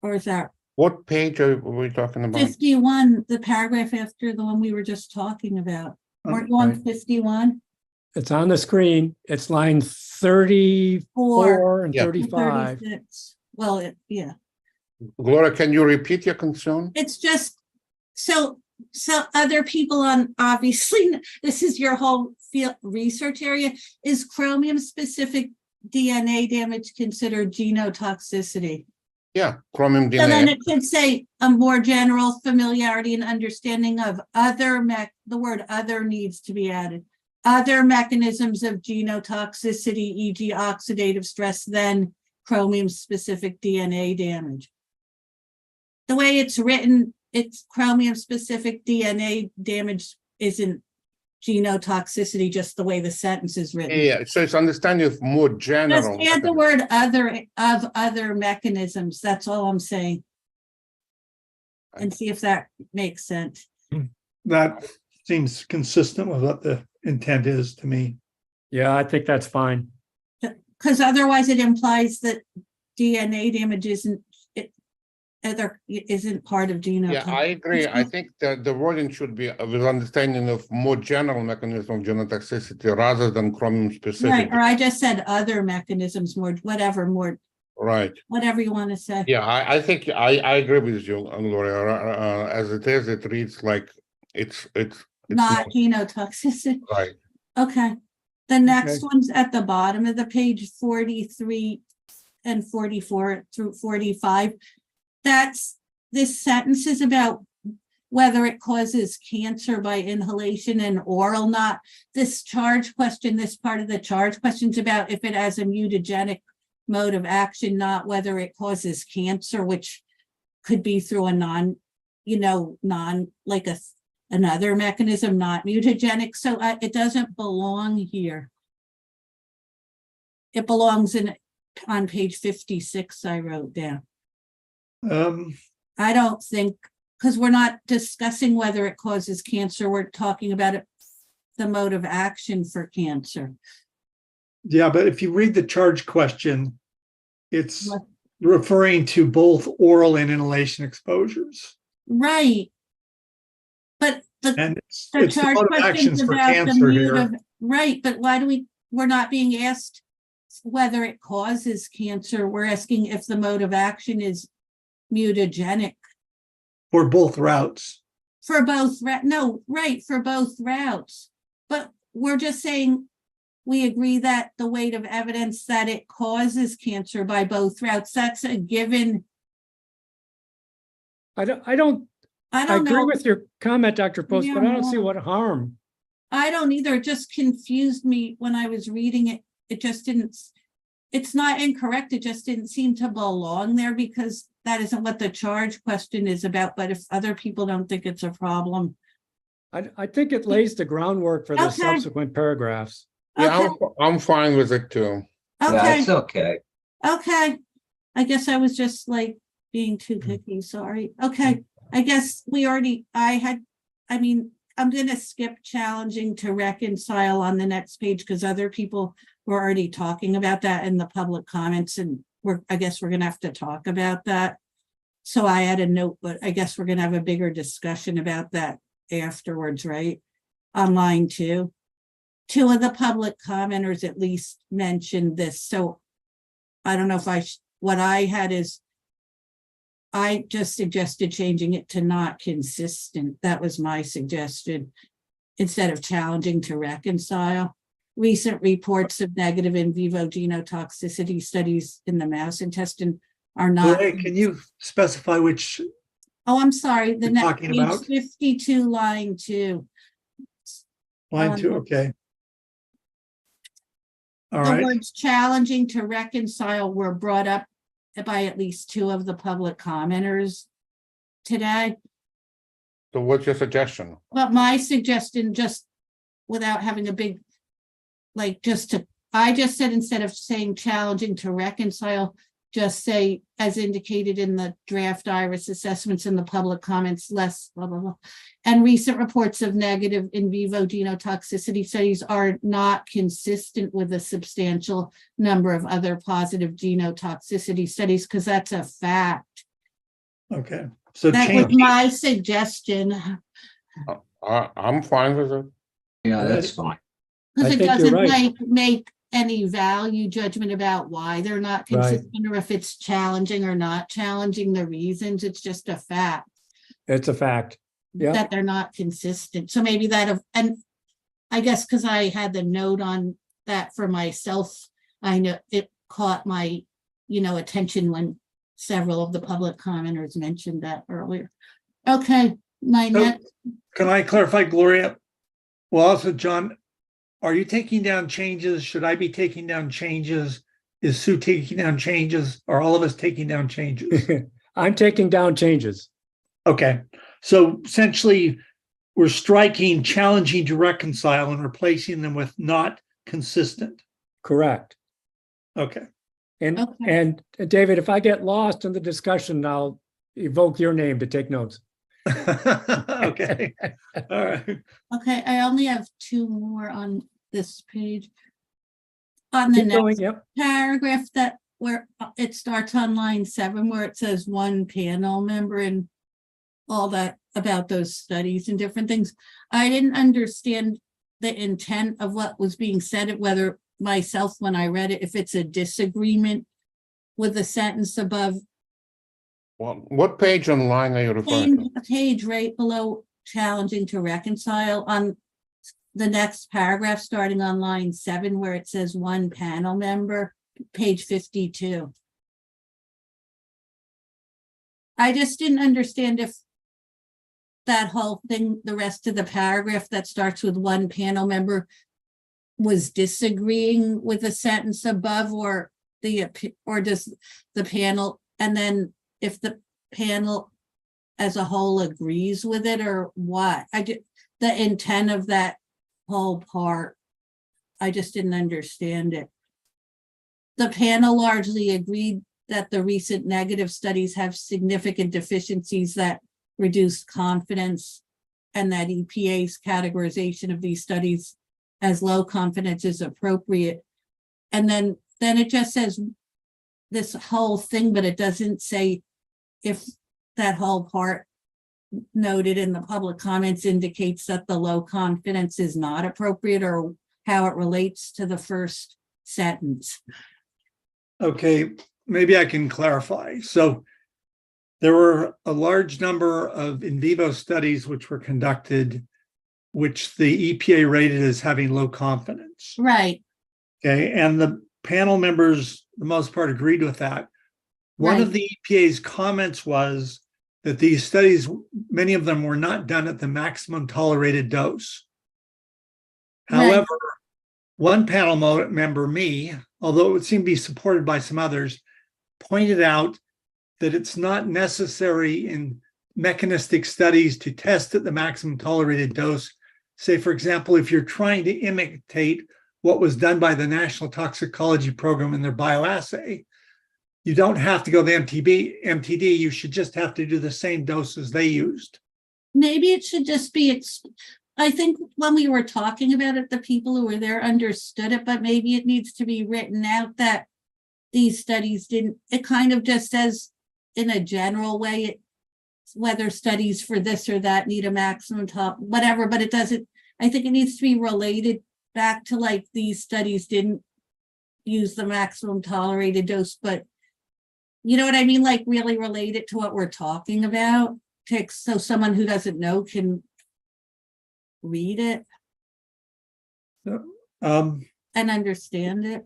Or is that? What page are we talking about? 51, the paragraph after the one we were just talking about. Weren't you on 51? It's on the screen. It's line 34 and 35. 36. Well, yeah. Gloria, can you repeat your concern? It's just so other people on, obviously, this is your whole field research area. Is chromium specific DNA damage considered genotoxicity? Yeah, chromium DNA. So then it should say a more general familiarity and understanding of other the word other needs to be added. Other mechanisms of genotoxicity, e.g. oxidative stress, than chromium-specific DNA damage. The way it's written, it's chromium-specific DNA damage isn't genotoxicity, just the way the sentence is written. Yeah, so it's understanding of more general. Just add the word other of other mechanisms. That's all I'm saying. And see if that makes sense. That seems consistent with what the intent is to me. Yeah, I think that's fine. Because otherwise it implies that DNA damage isn't part of genotoxicity. Yeah, I agree. I think that the wording should be with understanding of more general mechanism of genotoxicity rather than chromium specific. Right, or I just said other mechanisms, whatever you want to say. Yeah, I think I agree with you, Gloria. As it is, it reads like it's not genotoxicity. Right. Okay. The next one's at the bottom of the page, 43 and 44 through 45. This sentence is about whether it causes cancer by inhalation and oral, not this charge question. This part of the charge question is about if it has a mutagenic mode of action, not whether it causes cancer, which could be through a another mechanism, not mutagenic. So it doesn't belong here. It belongs on page 56, I wrote down. I don't think, because we're not discussing whether it causes cancer, we're talking about it, the mode of action for cancer. Yeah, but if you read the charge question, it's referring to both oral and inhalation exposures. Right. But And the it's the charge mode of question's actions for about the cancer mute here. of, right, but why we're not being asked whether it causes cancer. We're asking if the mode of action is mutagenic. For both routes. For both, no, right, for both routes. But we're just saying we agree that the weight of evidence that it causes cancer by both routes, that's a given. I agree know. with your comment, Dr. Post, Yeah, but I don't see no. what harm. I don't either. It just confused me when I was reading it. It just didn't, it's not incorrect. It just didn't seem to belong there because that isn't what the charge question is about. But if other people don't think it's a problem. I think it lays the groundwork for the Okay. subsequent paragraphs. Yeah, I'm fine with it too. Okay. okay. Okay. I guess I was just like being too picky. Sorry. Okay. I guess I'm going to skip challenging to reconcile on the next page because other people were already talking about that in the public comments. And I guess we're going to have to talk about that. So I had a note, but I guess we're going to have a bigger discussion about that afterwards, right? On line 2. 2 of the public commenters at least mentioned this. So I don't know if what I had is I just suggested changing it to not consistent. That was my suggestion instead of challenging to reconcile. Recent reports of negative in vivo genotoxicity studies in the mouse intestine are not. Hey, can you specify which? Oh, I'm sorry. The you're next talking page about? 52, line 2. Line 2, okay. All The right. words challenging to reconcile were brought up by at least 2 of the public commenters today. So what's your suggestion? But my suggestion, just without having a big, I just said instead of saying challenging to reconcile, just say as indicated in the draft iris assessments in the public comments, less blah, blah, blah. And recent reports of negative in vivo genotoxicity studies are not consistent with a substantial number of other positive genotoxicity studies, because that's a fact. Okay. So that was my suggestion. I'm fine with it. Yeah, that's fine. Because I it think doesn't you're right. make any value judgment about why they're not consistent or if it's challenging or not challenging the reasons. It's just a fact. It's a fact. Yeah. That they're not consistent. So maybe and I guess because I had the note on that for myself, I know it caught my, attention when several of the public commenters mentioned that earlier. Okay, next. Can I clarify, Gloria? Well, also, John, are you taking down changes? Should I be taking down changes? Is Sue taking down changes? Are all of us taking down changes? I'm taking down changes. Okay. So essentially, we're striking challenging to reconcile and replacing them with not consistent. Correct. Okay. And David, if I get lost in the discussion, I'll evoke your name to take notes. Okay. All right. Okay, I only have 2 more on this page. On the Keep going, next yep. paragraph where it starts on line 7, where it says 1 panel member and all that about those studies and different things. I didn't understand the intent of what was being said, whether myself, when I read it, if it's a disagreement with the sentence above. Well, what page and line are you referring to? Page right below challenging to reconcile, on the next paragraph starting on line 7 where it says 1 panel member, page 52. I just didn't understand if that whole thing, the rest of the paragraph that starts with 1 panel member, was disagreeing with the sentence above, or or does the panel, and then if the panel as a whole agrees with it, or what? The intent of that whole part, I just didn't understand it. The panel largely agreed that the recent negative studies have significant deficiencies that reduce confidence, and that EPA's categorization of these studies as low confidence is appropriate. And then it just says this whole thing, but it doesn't say if that whole part noted in the public comments indicates that the low confidence is not appropriate, or how it relates to the first sentence. Okay, maybe I can clarify. So there were a large number of in vivo studies which were conducted, which the EPA rated as having low confidence. Right. Okay, and the panel members, the most part, agreed with that. One of the EPA's comments was that these studies, many of them were not done at the maximum tolerated dose. However, one panel member, me, although it would seem to be supported by some others, pointed out that it's not necessary in mechanistic studies to test at the maximum tolerated dose. Say, for example, if you're trying to imitate what was done by the National Toxicology Program in their bioassay, you don't have to go to MTD, you should just have to do the same doses they used. Maybe it should just be, I think when we were talking about it, the people who were there understood it, but maybe it needs to be written out that these studies didn't, it kind of just says in a general way, whether studies for this or that need a maximum whatever, but it doesn't, I think it needs to be related back to like these studies didn't use the maximum tolerated dose, but you know what I mean? Like really relate it to what we're talking about, so someone who doesn't know can read it and understand it.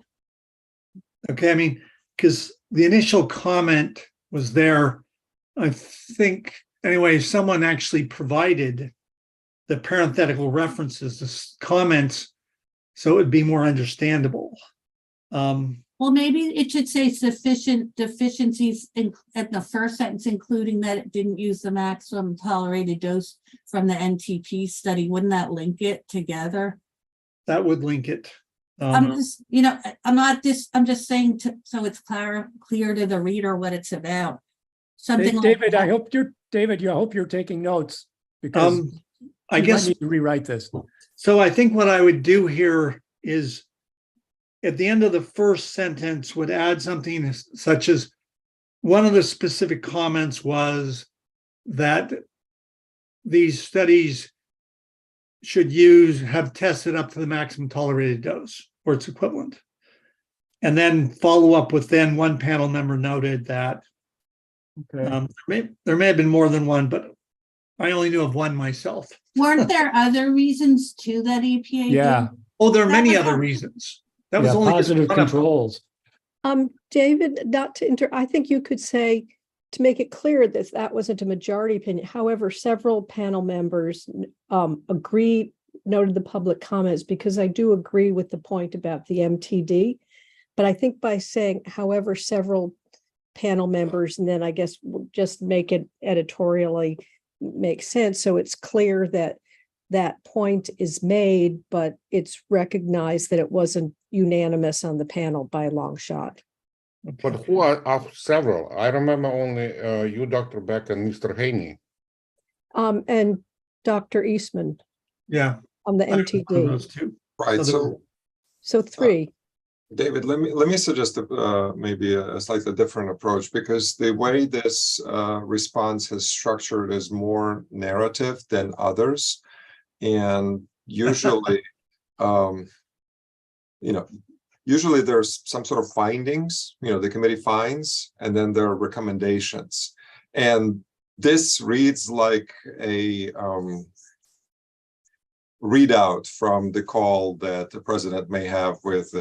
Okay, I mean, because the initial comment was there, I think, anyway, someone actually provided the parenthetical references, the comments, so it would be more understandable. Well, maybe it should say sufficient deficiencies at the first sentence, including that it didn't use the maximum tolerated dose from the NTP study. Wouldn't that link it together? That would link it. I'm just, I'm just saying so it's clear to the reader what it's about. Something David, like I hope you're taking notes, because I guess need to rewrite this. So I think what I would do here is at the end of the first sentence would add something such as, one of the specific comments was that these studies should have tested up to the maximum tolerated dose or its equivalent. And then follow up with then one panel member noted that there may have been more than one, but I only knew of one myself. Weren't there other reasons too that EPA Yeah. did? Oh, there are many other reasons. That was only positive controls. David, not to I think you could say, to make it clear that that wasn't a majority opinion. However, several panel members noted the public comments, because I do agree with the point about the MTD. But I think by saying, however, several panel members, and then I guess we'll just make it editorially make sense. So it's clear that that point is made, but it's recognized that it wasn't unanimous on the panel by a long shot. But who are several? I remember only you, Dr. Beck, and Mr. Haney. And Dr. Eastman. Yeah. On the MTD. Right. So three. David, let me suggest maybe a slightly different approach, because the way this response is structured is more narrative than others. And usually, usually there's some sort of findings, the committee finds, and then there are recommendations. And this reads like a readout from the call that the president may have with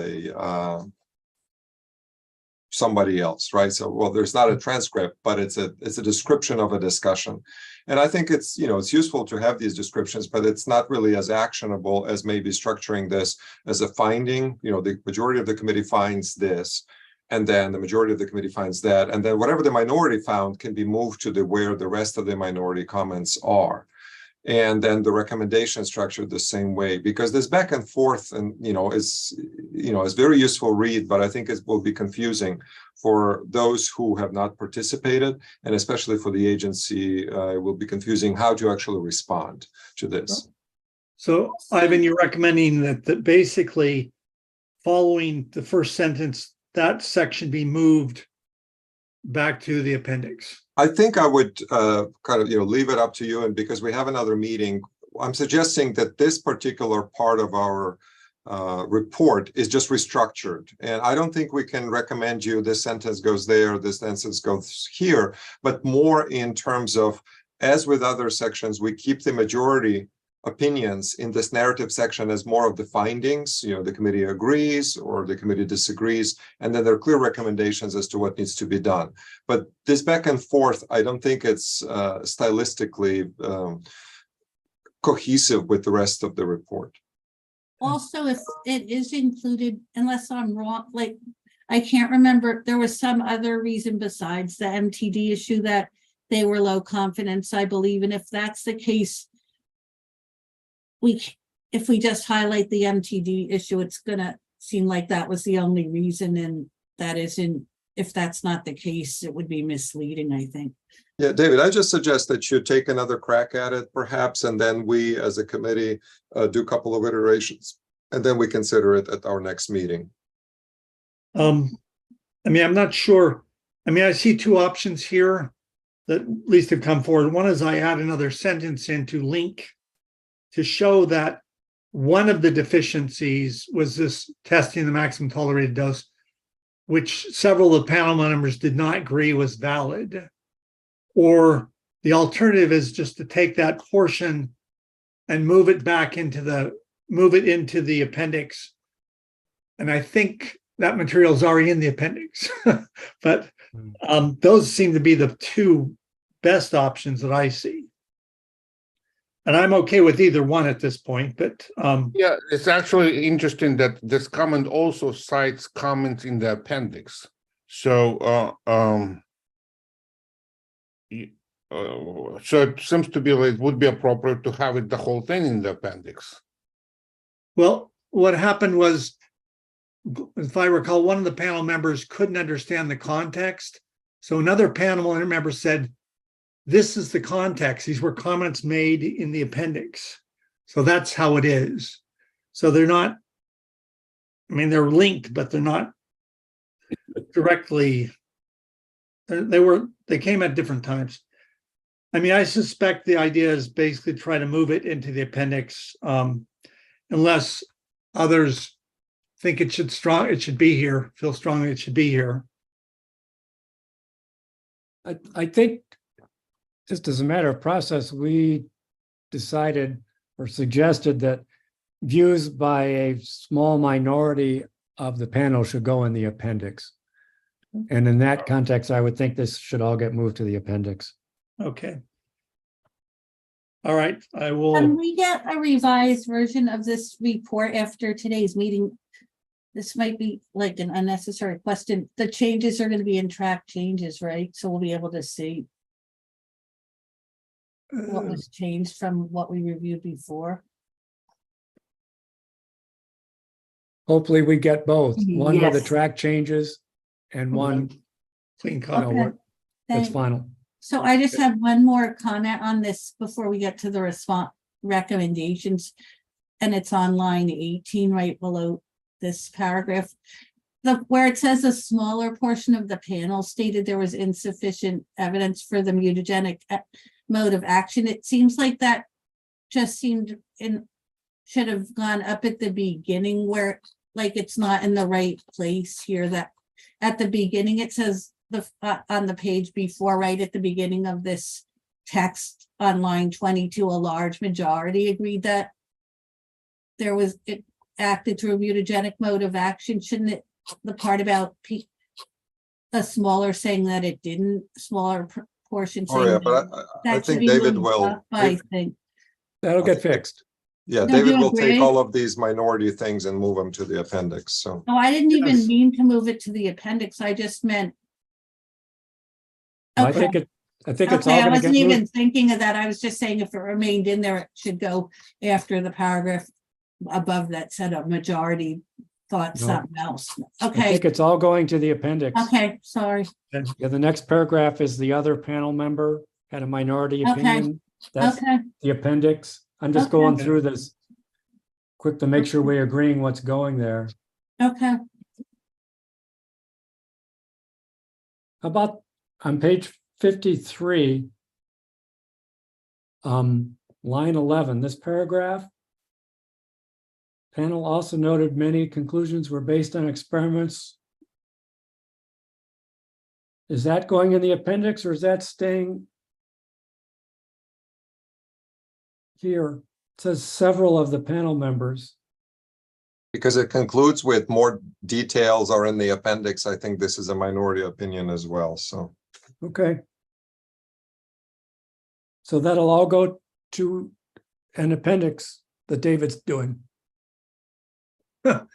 somebody else, right? So, well, there's not a transcript, but it's a description of a discussion. And I think it's useful to have these descriptions, but it's not really as actionable as maybe structuring this as a finding. The majority of the committee finds this, And then the majority of the committee finds that, and then whatever the minority found can be moved to where the rest of the minority comments are. And then the recommendation is structured the same way, because this back and forth and is very useful read, but I think it will be confusing for those who have not participated, and especially for the agency, it will be confusing how to actually respond to this. So Ivan, you're recommending that basically following the first sentence, that section be moved back to the appendix. I think I would kind of leave it up to you, and because we have another meeting, I'm suggesting that this particular part of our report is just restructured, and I don't think we can recommend you this sentence goes there, this sentence goes here, but more in terms of, as with other sections, we keep the majority opinions in this narrative section as more of the findings. The committee agrees or the committee disagrees, and then there are clear recommendations as to what needs to be done. But this back and forth, I don't think it's stylistically cohesive with the rest of the report. Also, if it is included, unless I'm wrong, like, I can't remember, there was some other reason besides the MTD issue that they were low confidence, I believe. And if that's the case, if we just highlight the MTD issue, it's gonna seem like that was the only reason, and that isn't. If that's not the case, it would be misleading, I think. Yeah, David, I just suggest that you take another crack at it, perhaps, and then we, as a committee, do a couple of iterations, and then we consider it at our next meeting. I'm not sure. I see two options here that at least have come forward. One is I add another sentence in to link to show that one of the deficiencies was this testing the maximum tolerated dose, which several of the panel members did not agree was valid. Or the alternative is just to take that portion and move it into the appendix. And I think that material is already in the appendix. But those seem to be the two best options that I see. And I'm okay with either one at this point, but yeah, it's actually interesting that this comment also cites comments in the appendix. So so it seems to be like it would be appropriate to have it the whole thing in the appendix. Well, what happened was, if I recall, one of the panel members couldn't understand the context. So another panel member said, this is the context. These were comments made in the appendix. So that's how it is. So they're not, they're linked, but they're not directly, they came at different times. I suspect the idea is basically try to move it into the appendix, unless others think it should be here, feel strongly it should be here. I think just as a matter of process, we decided or suggested that views by a small minority of the panel should go in the appendix. And in that context, I would think this should all get moved to the appendix. Okay. All right, I will. Can we get a revised version of this report after today's meeting? This might be like an unnecessary question. The changes are going to be in track changes, right? So we'll be able to see what was changed from what we reviewed before. Hopefully we get both, one with the Yes. track changes and one clean cut. Okay. that's Thank- final. So I just have one more comment on this before we get to the response recommendations. And it's on line 18, right below this paragraph. Where it says a smaller portion of the panel stated there was insufficient evidence for the mutagenic mode of action. It seems like that just should have gone up at the beginning, where like it's not in the right place here. That at the beginning it says on the page before, right at the beginning of this text on line 22, a large majority agreed that it acted through a mutagenic mode of action. Shouldn't it, the part about a smaller saying that it didn't, smaller portion saying Oh, yeah, but I that should think be David moved will. up, I think. That'll get fixed. Yeah, No, David you will take agree? all of these minority things and move them to the appendix, so. Oh, I didn't even Yes. mean to move it to the appendix. I just meant. I Okay, think it's all okay, I gonna wasn't get even moved. thinking of that. I was just saying if it remained in there, it should go after the paragraph above that said a majority thought No. something else. I Okay, think it's all going to the appendix. okay, sorry. Yeah, the next paragraph is the other panel member had a minority Okay. opinion. That's Okay, the appendix. I'm just Okay. going through this quick to make sure we're agreeing what's going there. okay. How about on page 53, line 11, this paragraph. Panel also noted many conclusions were based on experiments. Is that going in the appendix or is that staying here? It says several of the panel members. Because it concludes with more details are in the appendix, I think this is a minority opinion as well, so. Okay. So that'll all go to an appendix that David's doing. If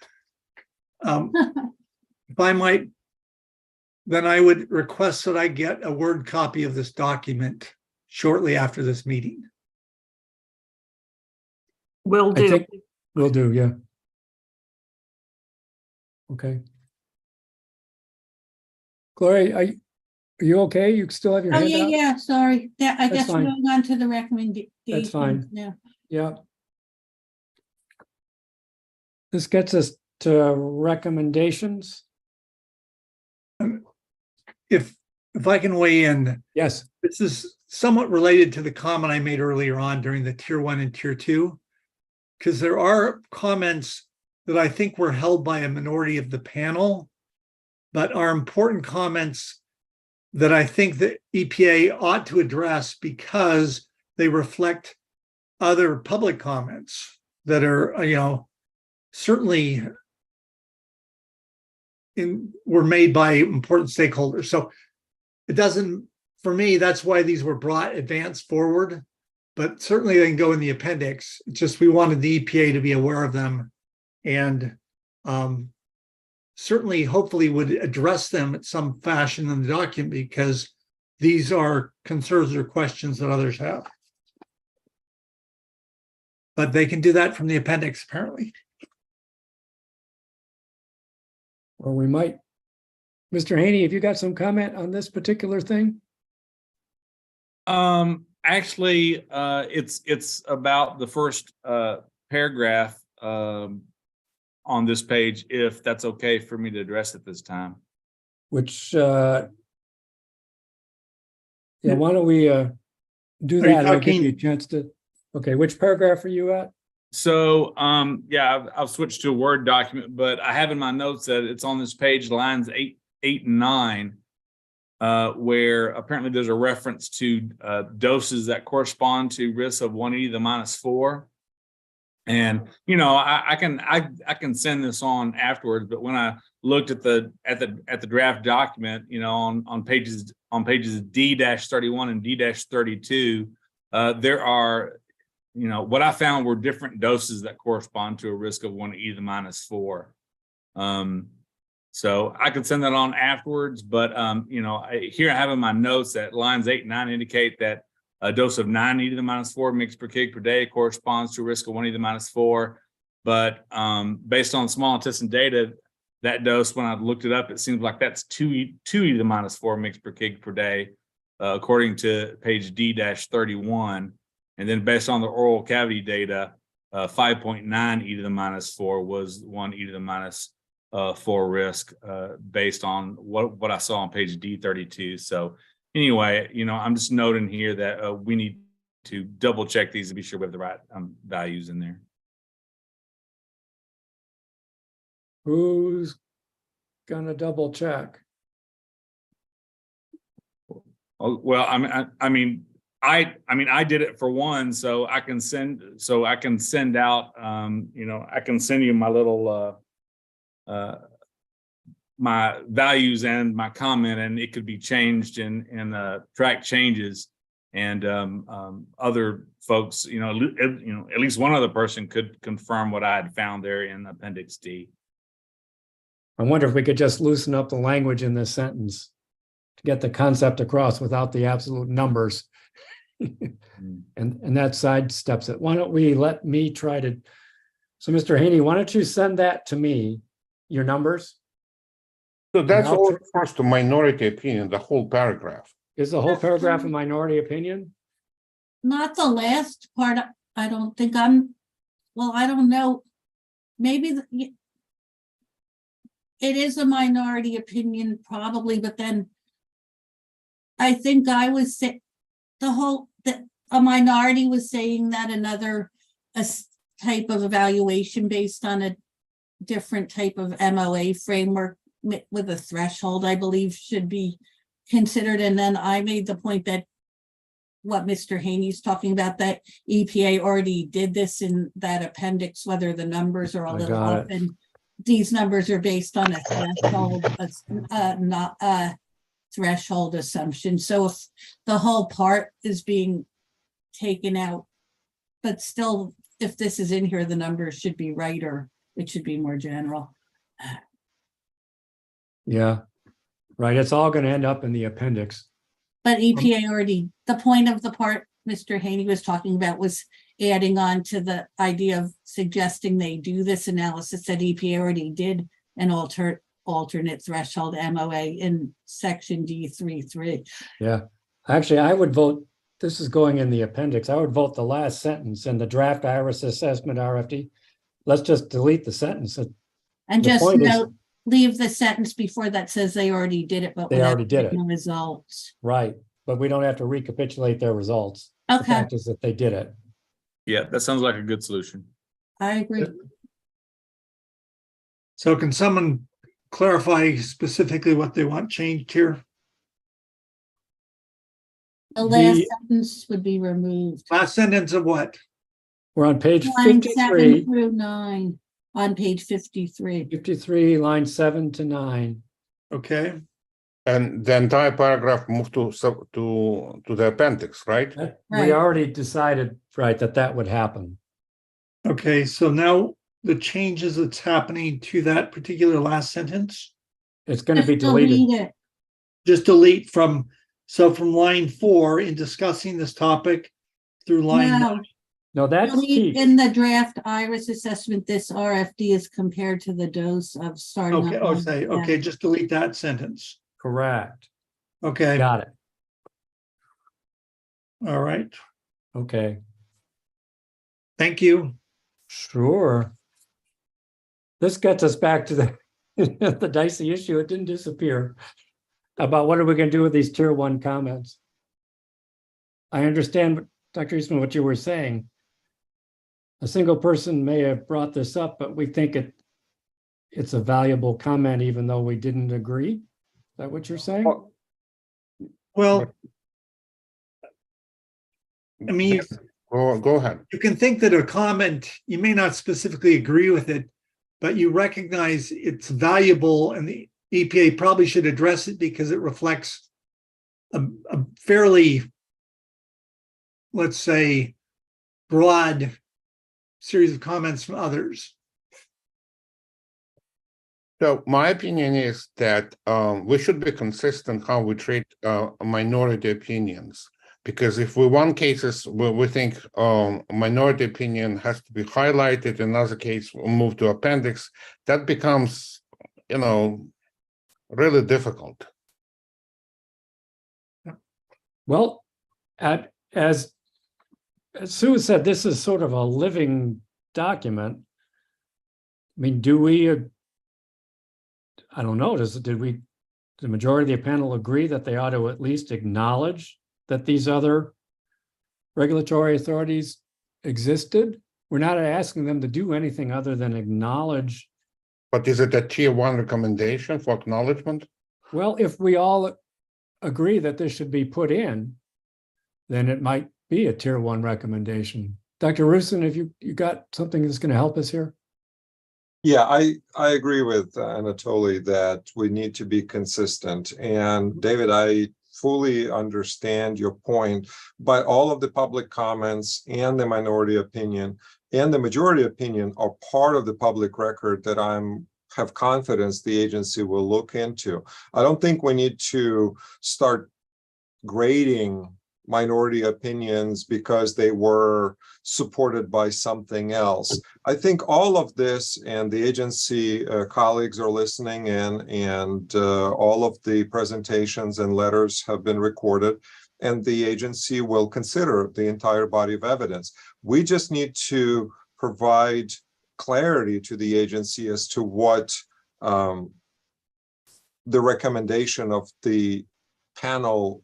I might, then I would request that I get a Word copy of this document shortly after this meeting. Will I do. think we'll do, yeah. Okay. Gloria, are you okay? You still have your Oh, hand yeah, out? yeah, sorry. Yeah, I That's guess we're fine. going on to the recommendation. That's fine. Yeah. Yeah. This gets us to recommendations. If I can weigh in, Yes, this is somewhat related to the comment I made earlier on during the tier 1 and tier 2, because there are comments that I think were held by a minority of the panel, but are important comments that I think the EPA ought to address because they reflect other public comments that are, certainly were made by important stakeholders. So it doesn't, for me, that's why these were brought advanced forward, but certainly they can go in the appendix. It's just we wanted the EPA to be aware of them and certainly hopefully would address them in some fashion in the document because these are concerns or questions that others have. But they can do that from the appendix, apparently. or we might. Mr. Haney, have you got some comment on this particular thing? Actually, it's about the first paragraph on this page, if that's okay for me to address it this time. Which, yeah, why don't we do Are you that? I'll give you a talking- chance to, okay, which paragraph are you at? So, yeah, I've switched to a Word document, but I have in my notes that it's on this page, lines 8 and 9, where apparently there's a reference to doses that correspond to risks of 1E to the -4. And I can send this on afterwards, but when I looked at the draft document, on pages D-31 and D-32, there are, what I found were different doses that correspond to a risk of 1E to the -4. So I could send that on afterwards, but here I have in my notes that lines 8 and 9 indicate that a dose of 9E to the -4 mg per kg per day corresponds to a risk of 1E to the -4. But based on small intestine data, that dose, when I looked it up, it seems like that's 2E to the -4 mg per kg per day, according to page D-31. And then based on the oral cavity data, 5.9E to the -4 was 1E to the -4 risk, based on what I saw on page D-32. So anyway, I'm just noting here that we need to double check these to be sure we have the right values in there. Who's gonna double check? Oh, well, I mean, I did it for one, so I can send out, I can send you my little, my values and my comment, and it could be changed in track changes. and other folks, at least one other person could confirm what I had found there in Appendix D. I wonder if we could just loosen up the language in this sentence to get the concept across without the absolute numbers. And that sidesteps it. Why don't we let me try to, so Mr. Haney, why don't you send that to me, your numbers? So that's I'll all refers to minority opinion, the whole paragraph. Is the whole paragraph a minority opinion? Not the last part. I don't think well, I don't know. Maybe it is a minority opinion probably, but then I think I was a minority was saying that another type of evaluation based on a different type of MOA framework with a threshold, I believe, should be considered. And then I made the point that what Mr. Haney's talking about, that EPA already did this in that appendix, whether the numbers are a little off, and these numbers are based on a threshold, not a threshold assumption. So if the whole part is being taken out, but still, if this is in here, the numbers should be right, or it should be more general. Yeah, right. It's all going to end up in the appendix. But EPA already, the point of the part Mr. Haney was talking about was adding on to the idea of suggesting they do this analysis that EPA already did an alternate threshold MOA in section D33. Yeah, actually, I would vote, this is going in the appendix, I would vote the last sentence in the draft iris assessment RFD. Let's just delete the sentence. And just note, leave the sentence before that says they already did it, but they already did it. Results. Right, but we don't have to recapitulate their results. Okay. The fact is that they did it. Yeah, that sounds like a good solution. I agree. So can someone clarify specifically what they want changed here? The last sentence would be removed. Last sentence of what? We're on page Line 53. 7 through 9 on page 53. 53, line 7 to 9. Okay. And the entire paragraph moved to the appendix, right? We already decided, right, that would happen. Okay, so now the changes that's happening to that particular last sentence? It's going to be deleted. Delete it. Just delete from line 4 in discussing this topic through line 9. No, that's delete key. in the draft iris assessment. This RFD is compared to the dose of starting. Okay, okay, just delete that sentence. Correct. Okay. Got it. All right. Okay. Thank you. Sure. This gets us back to the dicey issue. It didn't disappear. About what are we going to do with these tier 1 comments? I understand, Dr. Eastman, what you were saying. A single person may have brought this up, but we think it's a valuable comment, even though we didn't agree. Is that what you're saying? Well, I mean, go ahead. You can think that a comment, you may not specifically agree with it, but you recognize it's valuable, and the EPA probably should address it because it reflects a fairly, let's say, broad series of comments from others. So my opinion is that we should be consistent how we treat minority opinions, because if we want cases where we think minority opinion has to be highlighted, in other case we'll move to appendix, that becomes, really difficult. Well, as Sue said, this is sort of a living document. I mean, do we? I don't know. Did the majority of the panel agree that they ought to at least acknowledge that these other regulatory authorities existed? We're not asking them to do anything other than acknowledge. But is it a tier 1 recommendation for acknowledgement? Well, if we all agree that this should be put in, then it might be a tier 1 recommendation. Dr. Rusin, have you got something that's going to help us here? Yeah, I agree with Anatoly that we need to be consistent. And David, I fully understand your point, but all of the public comments and the minority opinion and the majority opinion are part of the public record that have confidence the agency will look into. I don't think we need to start grading minority opinions because they were supported by something else. I think all of this, and the agency colleagues are listening in, and all of the presentations and letters have been recorded, and the agency will consider the entire body of evidence. We just need to provide clarity to the agency as to what the recommendation of the panel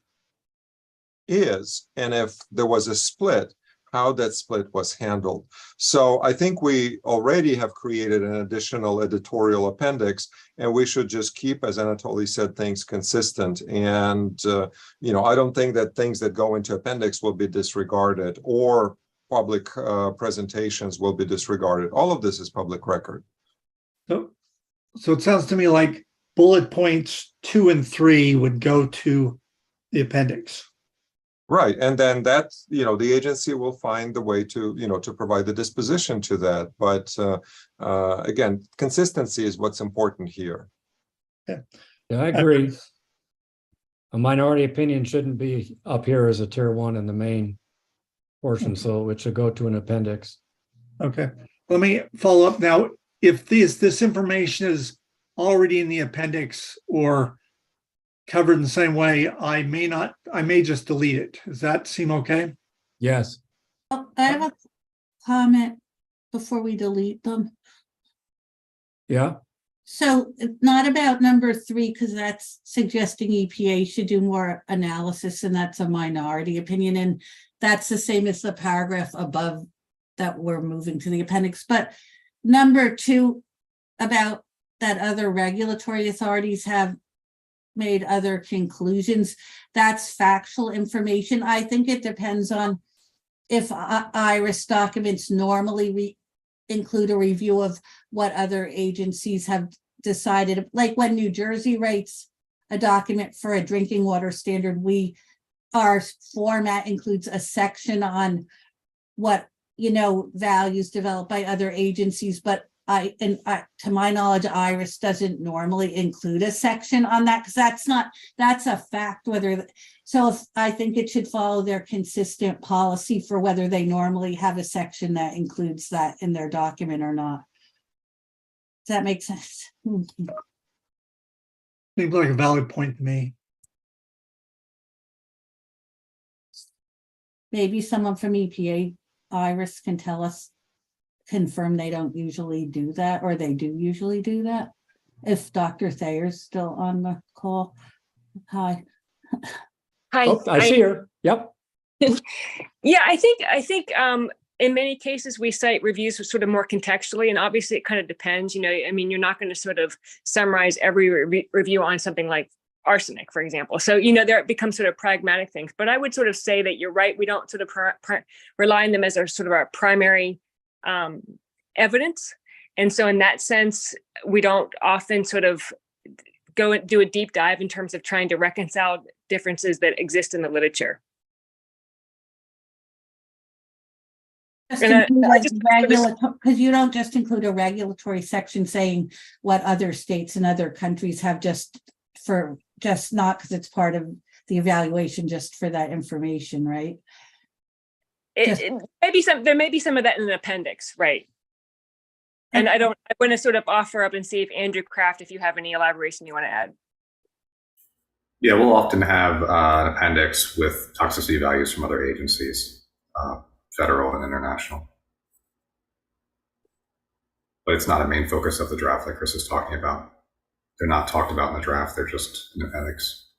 is, and if there was a split, how that split was handled. So I think we already have created an additional editorial appendix, and we should just keep, as Anatoly said, things consistent. And I don't think that things that go into appendix will be disregarded, or public presentations will be disregarded. All of this is public record. So it sounds to me like bullet points 2 and 3 would go to the appendix. Right, and then that, the agency will find the way to, to provide the disposition to that. But again, consistency is what's important here. Yeah, I agree. A minority opinion shouldn't be up here as a tier 1 in the main portion, so it should go to an appendix. Okay, let me follow up now. If this information is already in the appendix or covered in the same way, I may just delete it. Does that seem okay? Yes. I have a comment before we delete them. Yeah. So it's not about number 3, because that's suggesting EPA should do more analysis, and that's a minority opinion. And that's the same as the paragraph above that we're moving to the appendix. But number 2, about that other regulatory authorities have made other conclusions, that's factual information. I think it depends on if IRIS documents normally include a review of what other agencies have decided. Like when New Jersey writes a document for a drinking water standard, our format includes a section on what values developed by other agencies, but to my knowledge, IRIS doesn't normally include a section on that, because that's a fact. I think it should follow their consistent policy for whether they normally have a section that includes that in their document or not. Does that make sense? Seems like a valid point to me. Maybe someone from EPA, IRIS, can confirm they don't usually do that, or they do usually do that. If Dr. Thayer's still on the call. Hi. Hi. Oh, I see her. Yep. Yeah, I think in many cases we cite reviews sort of more contextually, and obviously it kind of depends. You're not going to sort of summarize every review on something like arsenic, for example. So, there it becomes sort of pragmatic things. But I would sort of say that you're right. We don't sort of rely on them as our primary evidence. And so in that sense, we don't often sort of go and do a deep dive in terms of trying to reconcile differences that exist in the literature. Because you don't just include a regulatory section saying what other states and other countries have, not because it's part of the evaluation, just for that information, right? There may be some of that in an appendix, right? And I want to sort of offer up and see if Andrew Kraft, if you have any elaboration you want to add. Yeah, we'll often have an appendix with toxicity values from other agencies, federal and international. But it's not a main focus of the draft like Chris is talking about. They're not talked about in the draft, they're just an appendix.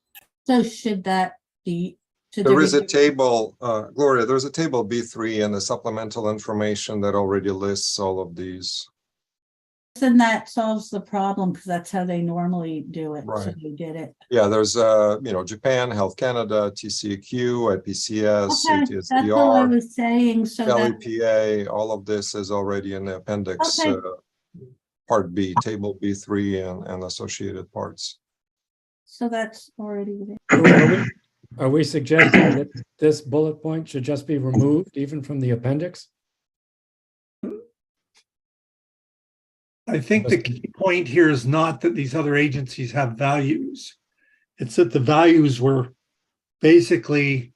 So should that be? There is a table, Gloria, there's a table B3 and the supplemental information that already lists all of these. Then that solves the problem, because that's how they normally do it. Right. So they did it. Yeah, there's Japan, Health Canada, TCEQ, IPCS, Okay, that's all I was saying. So LEPA, all of this is already in the appendix, Okay. Part B, table B3 and associated parts. So that's already there. Are we suggesting that this bullet point should just be removed even from the appendix? I think the key point here is not that these other agencies have values. It's that the values were basically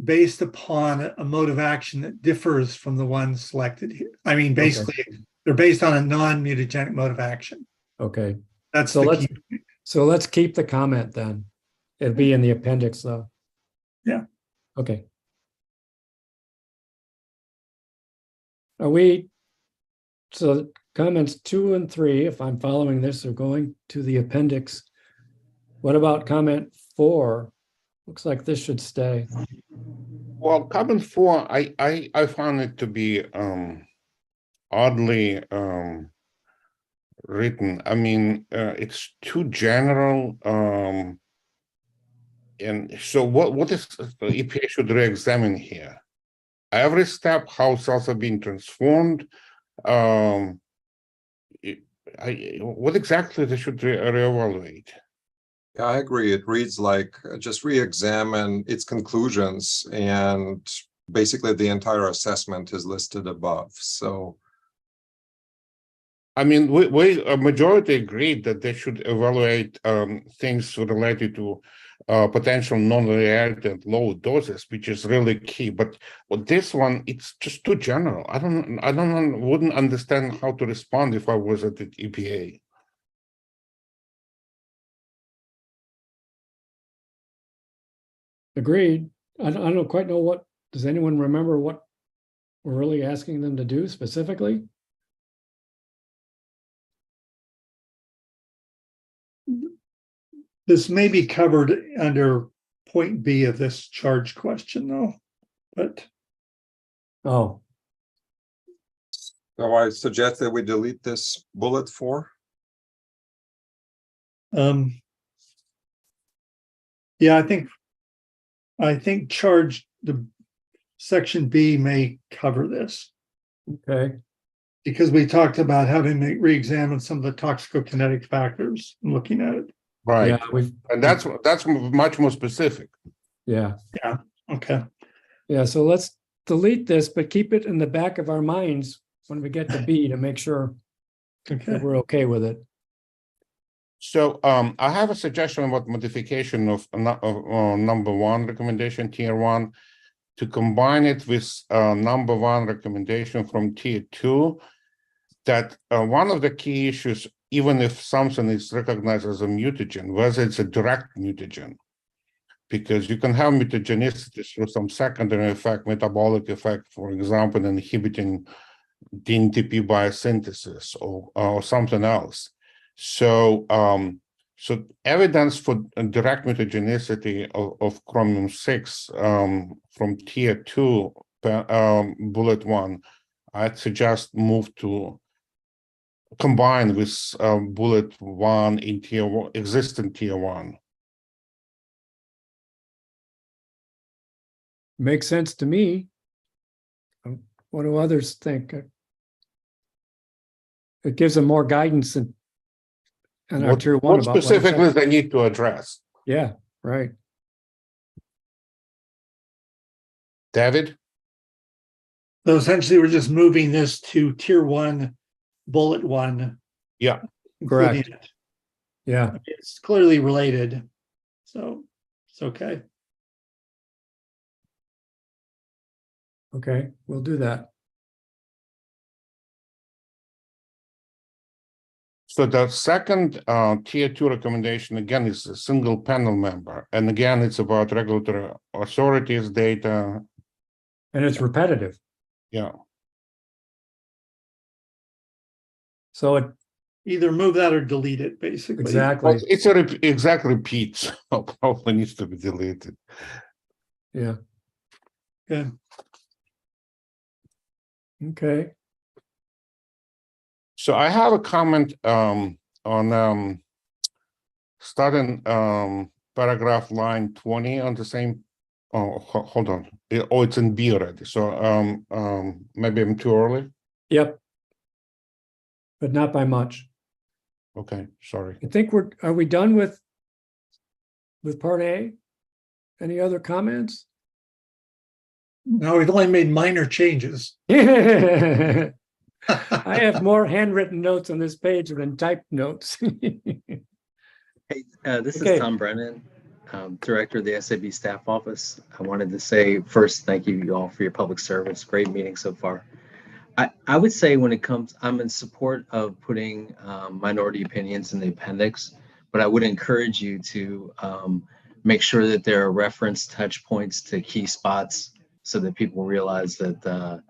based upon a mode of action that differs from the one selected here. I mean, basically, they're based on a non-mutagenic mode of action. Okay. That's So the let's key. so let's keep the comment then. It'll be in the appendix though. Yeah. Okay. Are we, so comments 2 and 3, if I'm following this, are going to the appendix. What about comment 4? Looks like this should stay. Well, comment 4, I found it to be oddly written. I mean, it's too general. And so what is the EPA should re-examine here? Every step, how cells are being transformed. What exactly they should reevaluate? Yeah, I agree. It reads like just re-examine its conclusions, and basically the entire assessment is listed above. So, I mean, we a majority agreed that they should evaluate things related to potential non-linearity and low doses, which is really key. But with this one, it's just too general. Wouldn't understand how to respond if I was at the EPA. Agreed. I don't quite know what, does anyone remember what we're really asking them to do specifically? This may be covered under point B of this charge question though, but. Oh. so I suggest that we delete this bullet 4. Yeah, I think charge the section B may cover this. Okay. Because we talked about having to re-examine some of the toxicokinetic factors and looking at it. Right. Yeah, and that's much more specific. Yeah. Yeah. Okay. Yeah. So let's delete this, but keep it in the back of our minds when we get to B to make sure that we're okay with it. So I have a suggestion about modification of number 1 recommendation, tier 1, to combine it with number 1 recommendation from tier 2, that one of the key issues, even if something is recognized as a mutagen, whether it's a direct mutagen, because you can have mutagenicity through some secondary effect, metabolic effect, for example, inhibiting DNTP biosynthesis or something else. So, so evidence for direct mutagenicity of chromium 6 from tier 2 bullet 1, I'd suggest move to combine with bullet 1 in tier 1, existing tier 1. Makes sense to me. What do others think? It gives them more guidance than our tier 1 what about specifically they need to address. Yeah, right. David? So essentially, we're just moving this to tier 1, bullet 1. Yeah, correct. It. Yeah, it's clearly related, so it's okay. Okay, we'll do that. So the second tier 2 recommendation, again, is a single panel member. And again, it's about regulatory authorities data. And it's repetitive. Yeah. So it either move that or delete it, basically. Exactly. Well, it's exact repeat, so probably needs to be deleted. Yeah. Good. Okay. So I have a comment on starting paragraph line 20 on the same. Oh, hold on. Oh, it's in B already. So maybe I'm too early. Yep. But not by much. Okay, sorry. I think are we done with part A? Any other comments? No, we've only made minor changes. I have more handwritten notes on this page than typed notes. Hey, this Okay. is Tom Brennan, Director of the SAB Staff Office. I wanted to say first, thank you all for your public service. Great meeting so far. I would say when it comes, I'm in support of putting minority opinions in the appendix, but I would encourage you to make sure that there are reference touch points to key spots so that people realize that,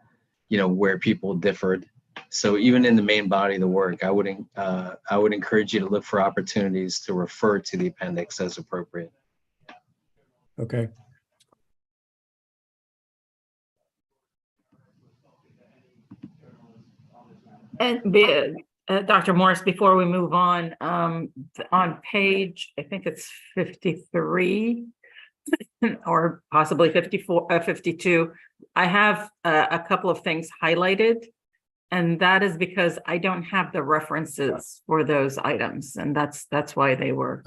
where people differed. So even in the main body of the work, I would encourage you to look for opportunities to refer to the appendix as appropriate. Okay. And Dr. Morris, before we move on page, I think it's 53 or possibly 54, 52, I have a couple of things highlighted. And that is because I don't have the references for those items. And that's why they were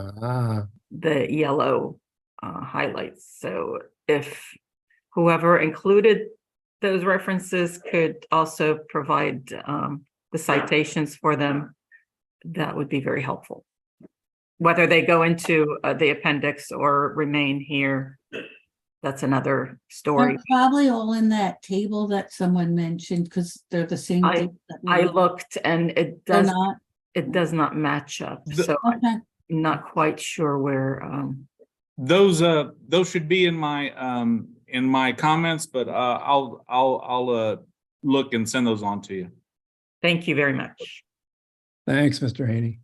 the yellow highlights. So if whoever included those references could also provide the citations for them, that would be very helpful. Whether they go into the appendix or remain here, that's another story. They're probably all in that table that someone mentioned because they're the same thing. I looked and it does not match up. So I'm not quite sure where. Those should be in my comments, but I'll look and send those on to you. Thank you very much. Thanks, Mr. Haney.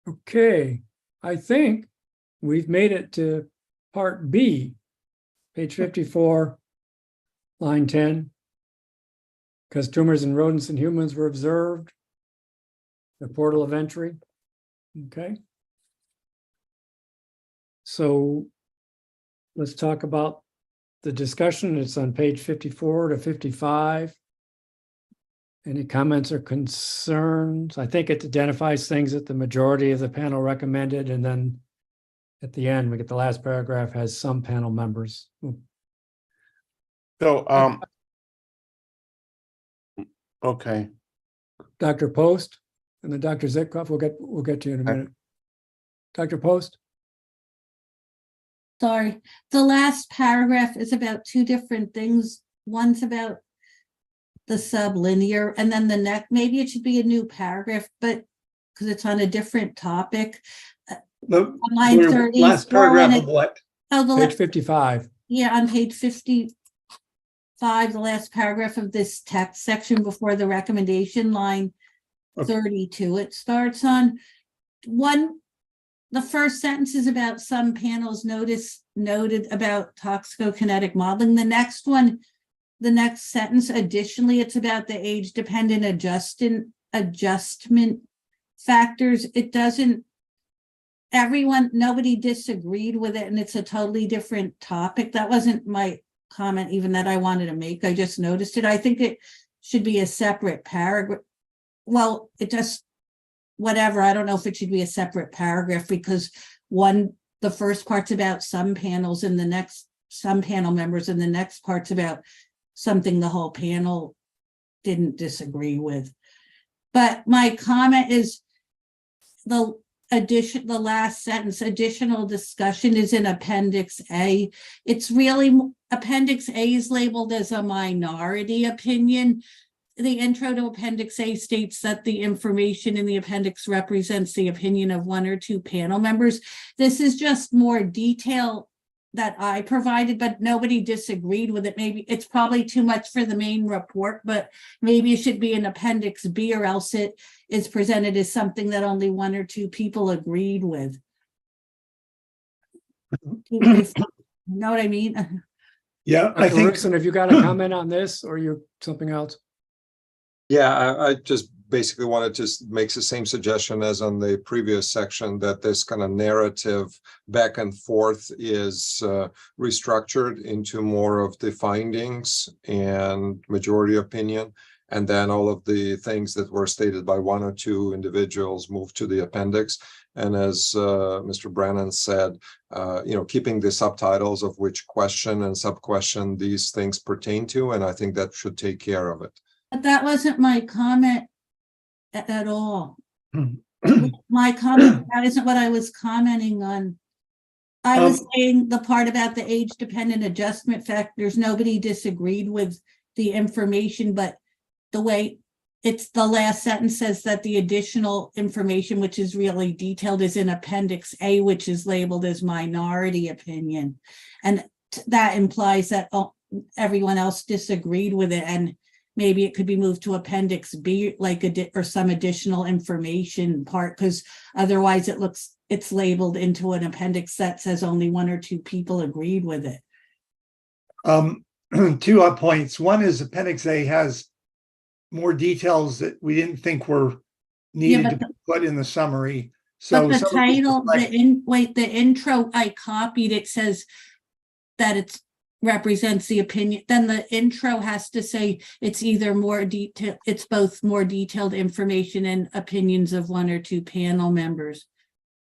Okay, I think we've made it to part B, page 54, line 10. Because tumors in rodents and humans were observed. The portal of entry. Okay. So let's talk about the discussion. It's on page 54 to 55. Any comments or concerns? I think it identifies things that the majority of the panel recommended, and then at the end, we get the last paragraph has some panel members. So, okay. Dr. Post and then Dr. Zitkoff, we'll get to you in a minute. Dr. Post? Sorry, the last paragraph is about two different things. One's about the sublinear, and then the next, maybe it should be a new paragraph, but because it's on a different topic. Line 30. Last paragraph of what? Oh, page 55. Yeah, on page 55, the last paragraph of this text section before the recommendation, line 32. It starts on the first sentence is about some panels noted about toxicokinetic modeling. The next one, the next sentence, additionally, it's about the age-dependent adjustment factors. It doesn't, nobody disagreed with it, and it's a totally different topic. That wasn't my comment even that I wanted to make. I just noticed it. I think it should be a separate paragraph. Well, it just, whatever. I don't know if it should be a separate paragraph because the first part's about some panels and the next, some panel members, and the next part's about something the whole panel didn't disagree with. But my comment is the last sentence, additional discussion is in Appendix A. It's really, Appendix A is labeled as a minority opinion. The intro to Appendix A states that the information in the appendix represents the opinion of one or two panel members. This is just more detail that I provided, but nobody disagreed with it. Maybe it's probably too much for the main report, but maybe it should be in Appendix B, or else it is presented as something that only one or two people agreed with. You know what I mean? Yeah, I think. Rickson, have you got a comment on this, or you something else? Yeah, I just basically wanted to make the same suggestion as on the previous section, that this kind of narrative back and forth is restructured into more of the findings and majority opinion. And then all of the things that were stated by one or two individuals move to the appendix. And as Mr. Brannan said, keeping the subtitles of which question and sub-question these things pertain to, and I think that should take care of it. But that wasn't my comment at all. My comment, that isn't what I was commenting on. I was saying the part about the age-dependent adjustment factors, nobody disagreed with the information, but the way it's the last sentence says that the additional information, which is really detailed, is in Appendix A, which is labeled as minority opinion. And that implies that everyone else disagreed with it, and maybe it could be moved to Appendix B, like or some additional information part, because otherwise it's labeled into an appendix that says only 1 or 2 people agreed with it. 2 points. One is Appendix A has more details that we didn't think were needed to be put in the summary. So but the title, the intro I copied, it says that it represents the opinion. Then the intro has to say it's either more detailed, it's both more detailed information and opinions of 1 or 2 panel members.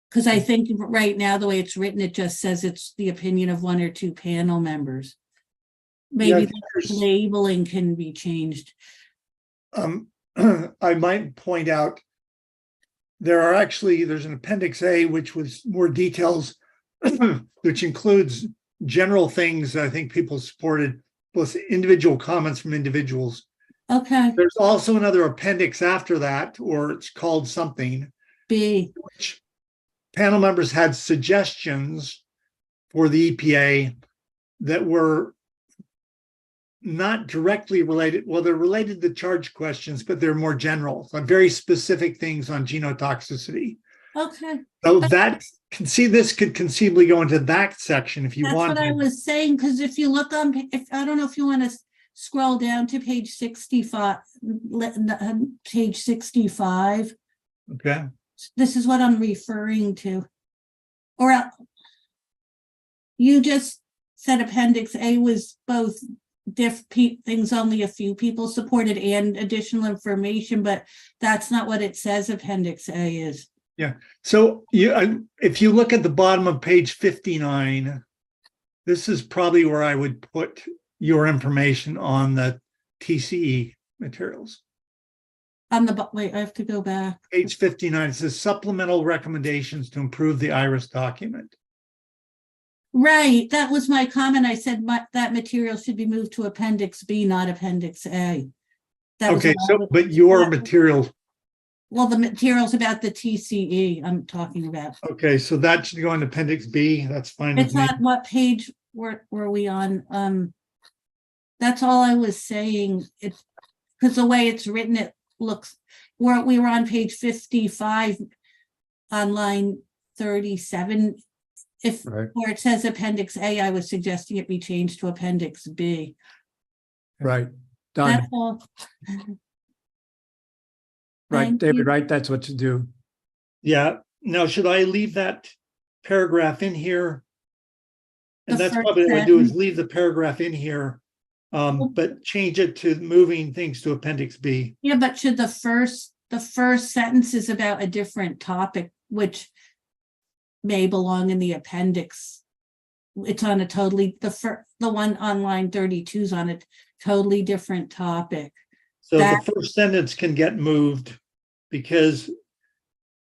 Because I think right now, the way it's written, it just says it's the opinion of 1 or 2 panel members. Maybe the labeling can be changed. I might point out there's an Appendix A, which was more details, which includes general things that I think people supported, plus individual comments from individuals. Okay. There's also another appendix after that, or it's called something. B. Which panel members had suggestions for the EPA that were not directly related. Well, they're related to charge questions, but they're more general, like very specific things on genotoxicity. Okay. So this could conceivably go into that section if you want. That's what I was saying, because if you look on, I don't know if you want to scroll down to page 65, page 65. Okay. This is what I'm referring to. Or you just said Appendix A was both things only a few people supported and additional information, but that's not what it says Appendix A is. Yeah. So if you look at the bottom of page 59, this is probably where I would put your information on the TCE materials. Wait, I have to go back. Page 59, it says supplemental recommendations to improve the IRIS document. Right, that was my comment. I said that material should be moved to Appendix B, not Appendix A. Okay, but your material. Well, the materials about the TCE I'm talking about. Okay, so that should go in Appendix B. That's fine. It's on what page were we on? That's all I was saying. It's because the way it's written, it looks we were on page 55 on line 37. Where it says Appendix A, I was suggesting it be changed to Appendix B. Right. Done. That's all. Right, David, right? That's what to do. Yeah. Now, should I leave that paragraph in here? And that's probably what I do, is leave the paragraph in here, but change it to moving things to Appendix B. Yeah, but should the first sentence is about a different topic, which may belong in the appendix. It's on a totally, the one on line 32 is on a totally different topic. So the first sentence can get moved, because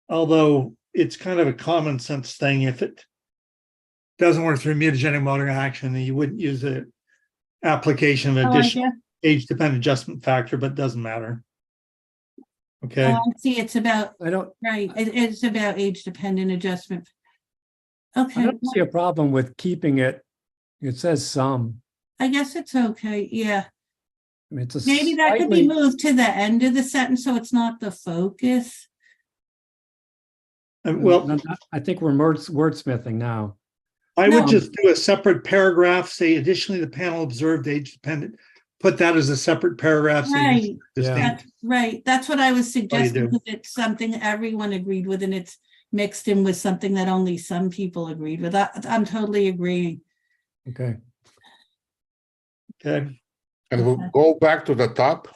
although it's kind of a common sense thing, if it doesn't work through mutagenic mode of action, then you wouldn't use the application of additional age-dependent adjustment factor, but it doesn't matter. Okay. I see. It's about, it's about age-dependent adjustment. Okay. I don't see a problem with keeping it. It says some. I guess it's okay. Yeah. I mean, it's maybe that could be moved to the end of the sentence so it's not the focus. Well, I think we're wordsmithing now. I would just do a separate paragraph, say additionally the panel observed age-dependent, put that as a separate paragraph. Right. That's what I was suggesting, because it's something everyone agreed with, and it's mixed in with something that only some people agreed with. I'm totally agreeing. Okay. Okay. And we'll go back to the top.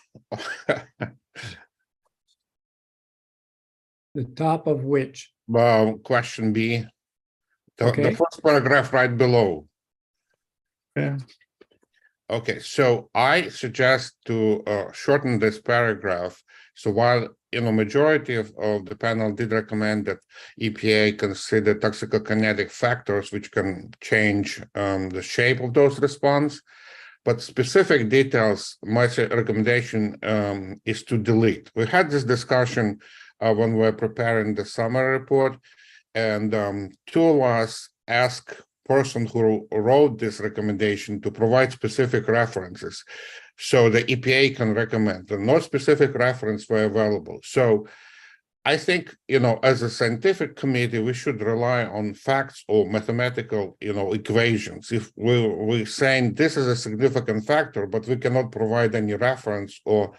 The top of which? question B. The Okay. first paragraph right below. Yeah. Okay, so I suggest to shorten this paragraph. So while majority of the panel did recommend that EPA consider toxicokinetic factors which can change the shape of those response, but specific details, my recommendation is to delete. We had this discussion when we were preparing the summary report, and two of us asked person who wrote this recommendation to provide specific references so the EPA can recommend, and no specific reference were available. So I think, as a scientific committee, we should rely on facts or mathematical, equations. If we're saying this is a significant factor, but we cannot provide any reference or,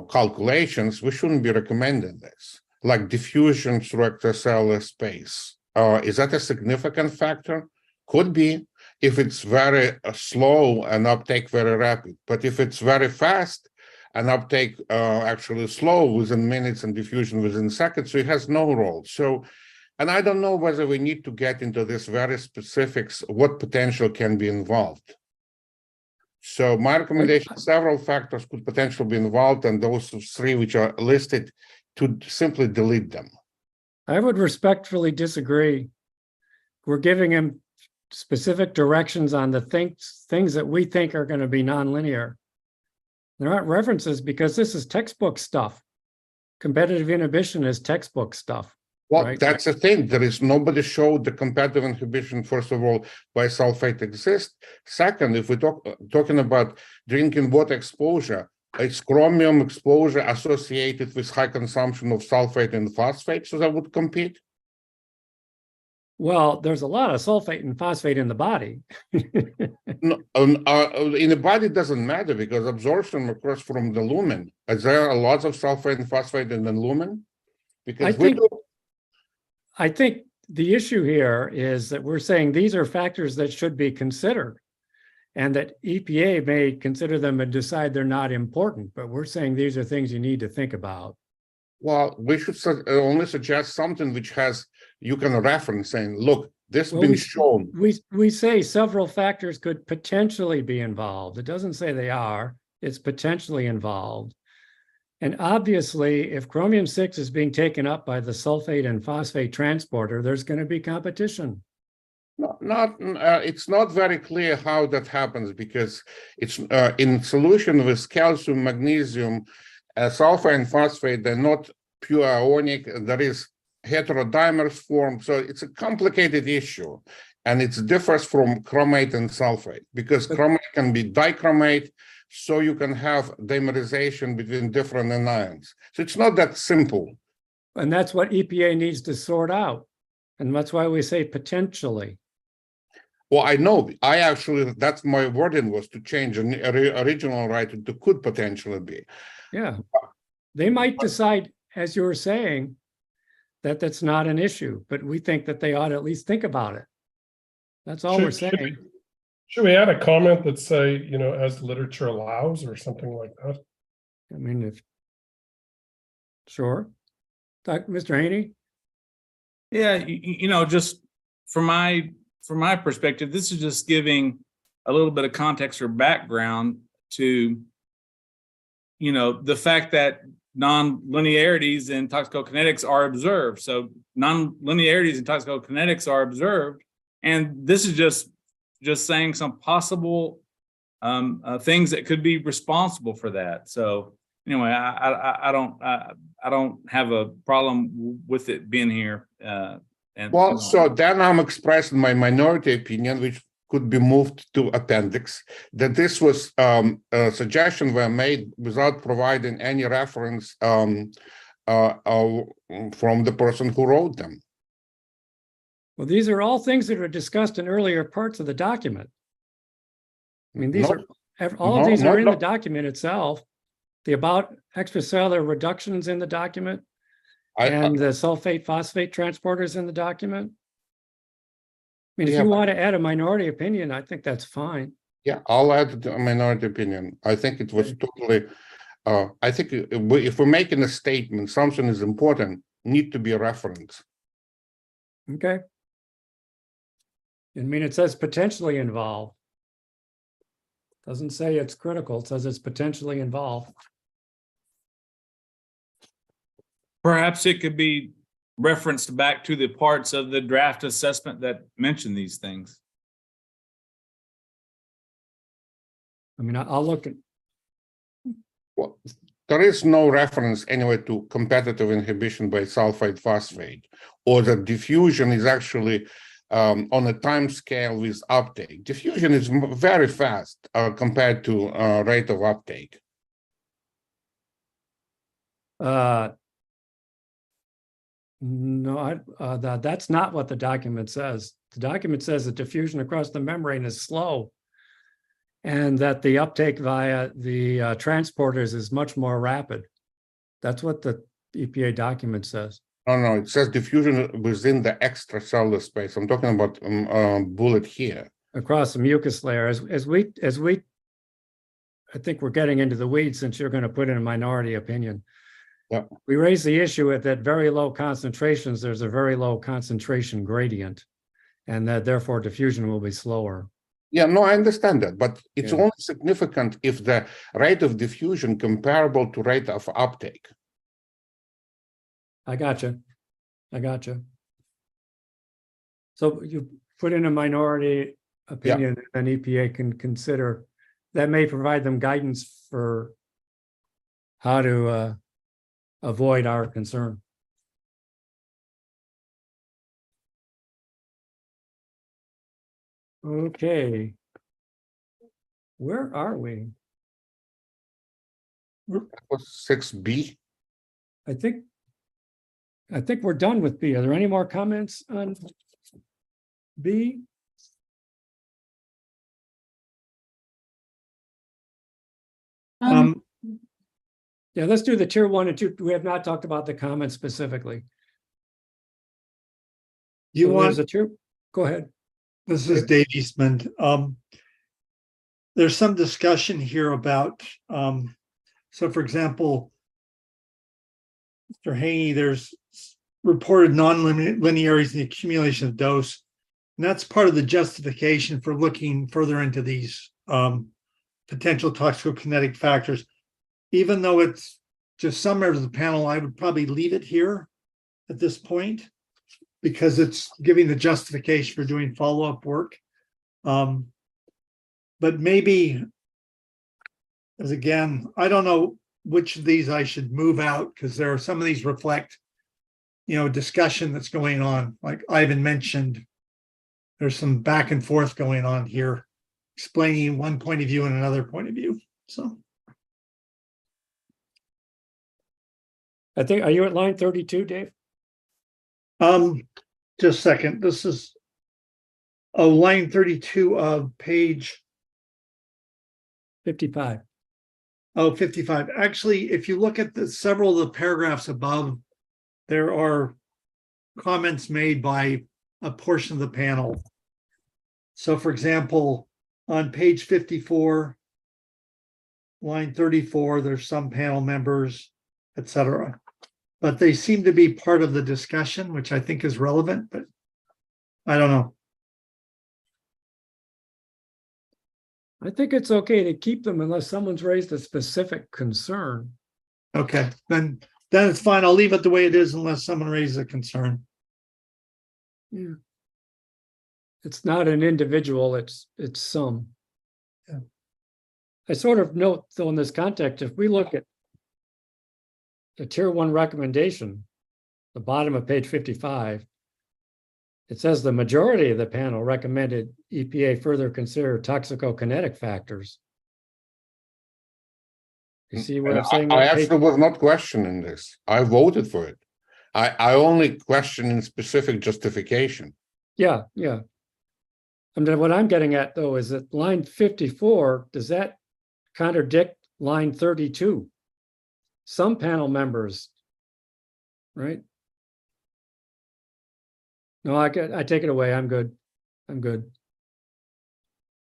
calculations, we shouldn't be recommending this, like diffusion through extracellular space. Is that a significant factor? Could be if it's very slow and uptake very rapid, but if it's very fast and uptake actually slow within minutes and diffusion within seconds, so it has no role. So, and I don't know whether we need to get into this very specifics, what potential can be involved. So my recommendation, several factors could potentially be involved, and those three which are listed, to simply delete them. I would respectfully disagree. We're giving him specific directions on the things that we think are going to be nonlinear. There aren't references because this is textbook stuff. Competitive inhibition is textbook stuff. Well, right? That's the thing. There is nobody showed the competitive inhibition, first of all, why sulfate exists. Second, if we're talking about drinking water exposure, it's chromium exposure associated with high consumption of sulfate and phosphate, so that would compete. Well, there's a lot of sulfate and phosphate in the body. No, in the body it doesn't matter because absorption occurs from the lumen. Is there a lot of sulfate and phosphate in the lumen? Because I think the issue here is that we're saying these are factors that should be considered, and that EPA may consider them and decide they're not important, but we're saying these are things you need to think about. Well, we should only suggest something which you can reference saying, look, this has been shown. We say several factors could potentially be involved. It doesn't say they are, it's potentially involved. And obviously, if chromium-6 is being taken up by the sulfate and phosphate transporter, there's going to be competition. It's not very clear how that happens because it's in solution with calcium, magnesium, sulfur and phosphate. They're not pure ionic. There is heterodimers form, so it's a complicated issue, and it differs from chromate and sulfate because chromate can be dichromate, so you can have dimerization between different anions. So it's not that simple. And that's what EPA needs to sort out, and that's why we say potentially. Well, I know. That's my wording was to change an original writing to could potentially be. Yeah, they might decide, as you were saying, that that's not an issue, but we think that they ought to at least think about it. That's all we're saying. Should we add a comment that say, as the literature allows or something like that? I mean, sure. Mr. Haney? Yeah, just from my perspective, this is just giving a little bit of context or background to, the fact that non-linearities in toxicokinetics are observed. So non-linearities in toxicokinetics are observed, and this is just saying some possible things that could be responsible for that. So anyway, I don't have a problem with it being here. So then I'm expressing my minority opinion, which could be moved to appendix, that this was a suggestion were made without providing any reference from the person who wrote them. Well, these are all things that were discussed in earlier parts of the document. I mean, these all of these are in the document itself. The about extracellular reductions in the document, and the sulfate phosphate transporters in the document. I mean, if you want to add a minority opinion, I think that's fine. Yeah, I'll add a minority opinion. I think it was totally, I think if we're making a statement, something is important, need to be a reference. Okay. I mean, it says potentially involved. Doesn't say it's critical, it says it's potentially involved. Perhaps it could be referenced back to the parts of the draft assessment that mention these things. I mean, I'll look at, Well, there is no reference anyway to competitive inhibition by sulfide phosphate, or that diffusion is actually on a time scale with uptake. Diffusion is very fast compared to rate of uptake. no, that's not what the document says. The document says that diffusion across the membrane is slow, and that the uptake via the transporters is much more rapid. That's what the EPA document says. No, it says diffusion within the extracellular space. I'm talking about bullet here. Across the mucus layer, as we, I think we're getting into the weeds since you're going to put in a minority opinion. Yeah. We raise the issue at that very low concentrations, there's a very low concentration gradient, and that therefore diffusion will be slower. Yeah, no, I understand that, but it's Yeah. only significant if the rate of diffusion comparable to rate of uptake. I gotcha. So you put in a minority opinion, and EPA can consider, that may provide them guidance for how to avoid our concern. Okay. Where are we? Was 6B? I think we're done with B. Are there any more comments on B? Yeah, let's do the tier 1 and 2. We have not talked about the comments specifically. You So want, there's a tier, go ahead. this is Dave Eastman. There's some discussion here about, so for example, Mr. Haney, there's reported non-linearities in the accumulation of dose. And that's part of the justification for looking further into these potential toxicokinetic factors. Even though it's just some members of the panel, I would probably leave it here at this point, because it's giving the justification for doing follow-up work. But maybe, as again, I don't know which of these I should move out, because there are some of these reflect, discussion that's going on. Like Ivan mentioned, there's some back and forth going on here, explaining one point of view and another point of view. So I think, are you at line 32, Dave? just a second. This is line 32 of page 55. Oh, 55. Actually, if you look at several of the paragraphs above, there are comments made by a portion of the panel. So for example, on page 54, line 34, there's some panel members, etc. But they seem to be part of the discussion, which I think is relevant, but I don't know. I think it's okay to keep them unless someone's raised a specific concern. Okay, then it's fine. I'll leave it the way it is unless someone raises a concern. Yeah. It's not an individual, it's some. Yeah. I sort of note, though, in this context, if we look at the tier 1 recommendation, the bottom of page 55, it says the majority of the panel recommended EPA further consider toxicokinetic factors. You see what I'm saying? I actually was not questioning this. I voted for it. I only question in specific justification. Yeah. I mean, what I'm getting at, though, is that line 54, does that contradict line 32? Some panel members, right? No, I take it away. I'm good.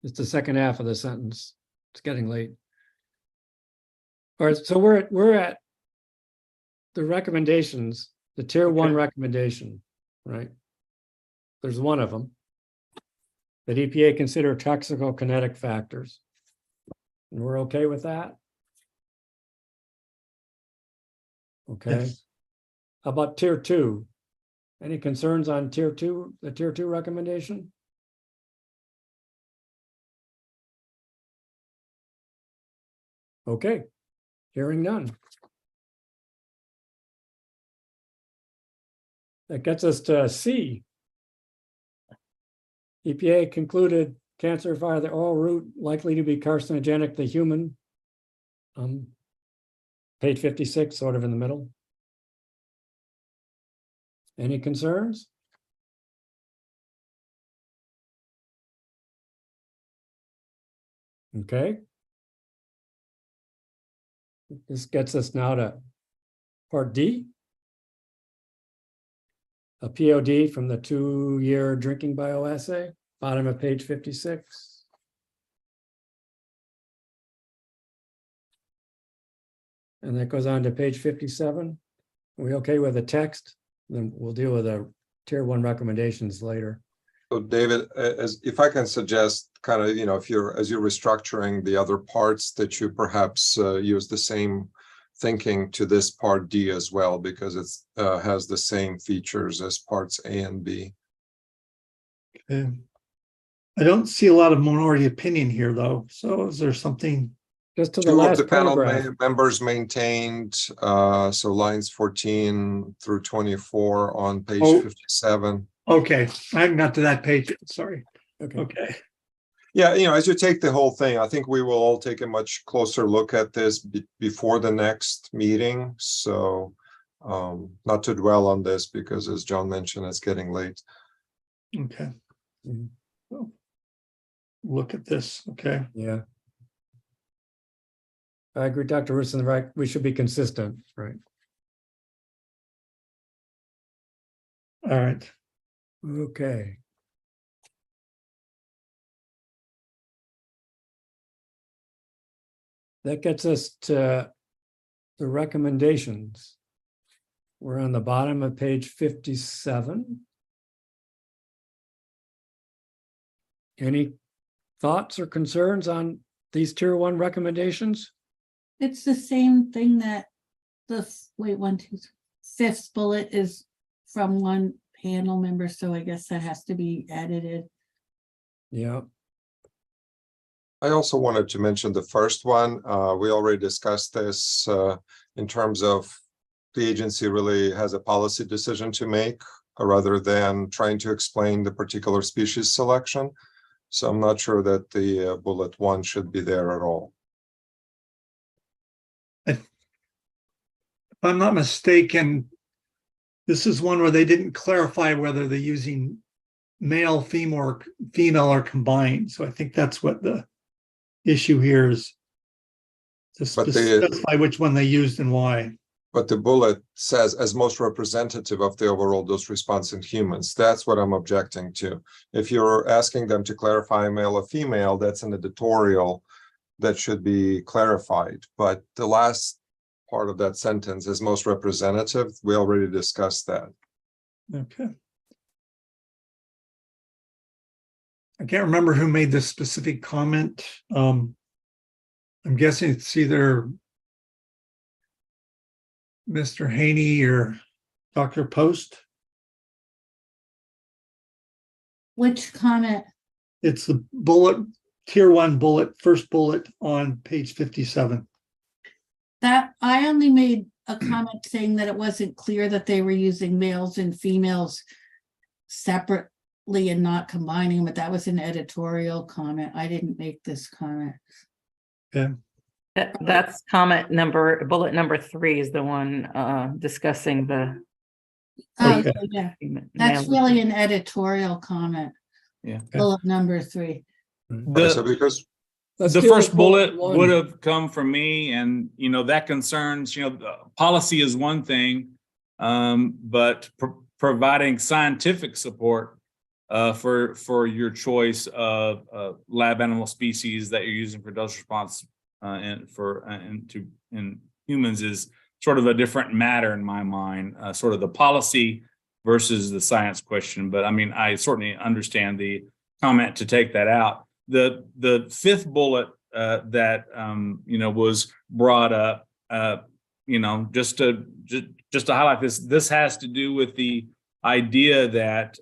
It's the second half of the sentence. It's getting late. All right, so we're at the recommendations, the tier 1 recommendation, right? there's one of them. That EPA consider toxicokinetic factors. And we're okay with that? Okay. Yes. How about tier 2? Any concerns on tier 2, the tier 2 recommendation? Okay, hearing none. That gets us to C. EPA concluded cancer via the oral route likely to be carcinogenic to human. Page 56, sort of in the middle. Any concerns? Okay. This gets us now to part D. A POD from the 2-year drinking bioassay, bottom of page 56. And that goes on to page 57. Are we okay with the text? Then we'll deal with the tier 1 recommendations later. So David, as if I can suggest kind of, if you're, as you're restructuring the other parts, that you perhaps use the same thinking to this part D as well, because it's has the same features as parts A and B. Okay. I don't see a lot of minority opinion here, though. So is there something? Just to the Two of last the panel paragraph. members maintained, so lines 14 through 24 on page 57. Okay, I haven't got to that page. Sorry. Okay. Yeah, as you take the whole thing, I think we will all take a much closer look at this before the next meeting. So not to dwell on this because, as John mentioned, it's getting late. Okay. Oh. Look at this. Okay. Yeah. I agree, Dr. Rusin, right? We should be consistent, right? All right. Okay. That gets us to the recommendations. We're on the bottom of page 57. Any thoughts or concerns on these tier 1 recommendations? It's the same thing that the, wait, 5th bullet is from one panel member, so I guess that has to be edited. Yeah. I also wanted to mention the first one. We already discussed this in terms of the agency really has a policy decision to make rather than trying to explain the particular species selection. So I'm not sure that the bullet 1 should be there at all. If I'm not mistaken, this is one where they didn't clarify whether they're using male, female, or combined. So I think that's what the issue here is, to specify which one they used and why. But the bullet says as most representative of the overall dose response in humans. That's what I'm objecting to. If you're asking them to clarify male or female, that's an editorial that should be clarified. But the last part of that sentence is most representative. We already discussed that. Okay. I can't remember who made this specific comment. I'm guessing it's either Mr. Haney or Dr. Post. Which comment? It's the bullet, tier 1 bullet, first bullet on page 57. That I only made a comment saying that it wasn't clear that they were using males and females separately and not combining them, but that was an editorial comment. I didn't make this comment. Okay. That's comment number, bullet number 3 is the one discussing the. Oh, Okay. yeah, that's really an editorial comment. Yeah. Bullet number 3. So because the first bullet would have come from me, and that concerns, policy is one thing, but providing scientific support for your choice of lab animal species that you're using for dose response in humans is sort of a different matter in my mind. Sort of the policy versus the science question. But I mean, I certainly understand the comment to take that out. The fifth bullet that was brought up, just to highlight this. This has to do with the idea that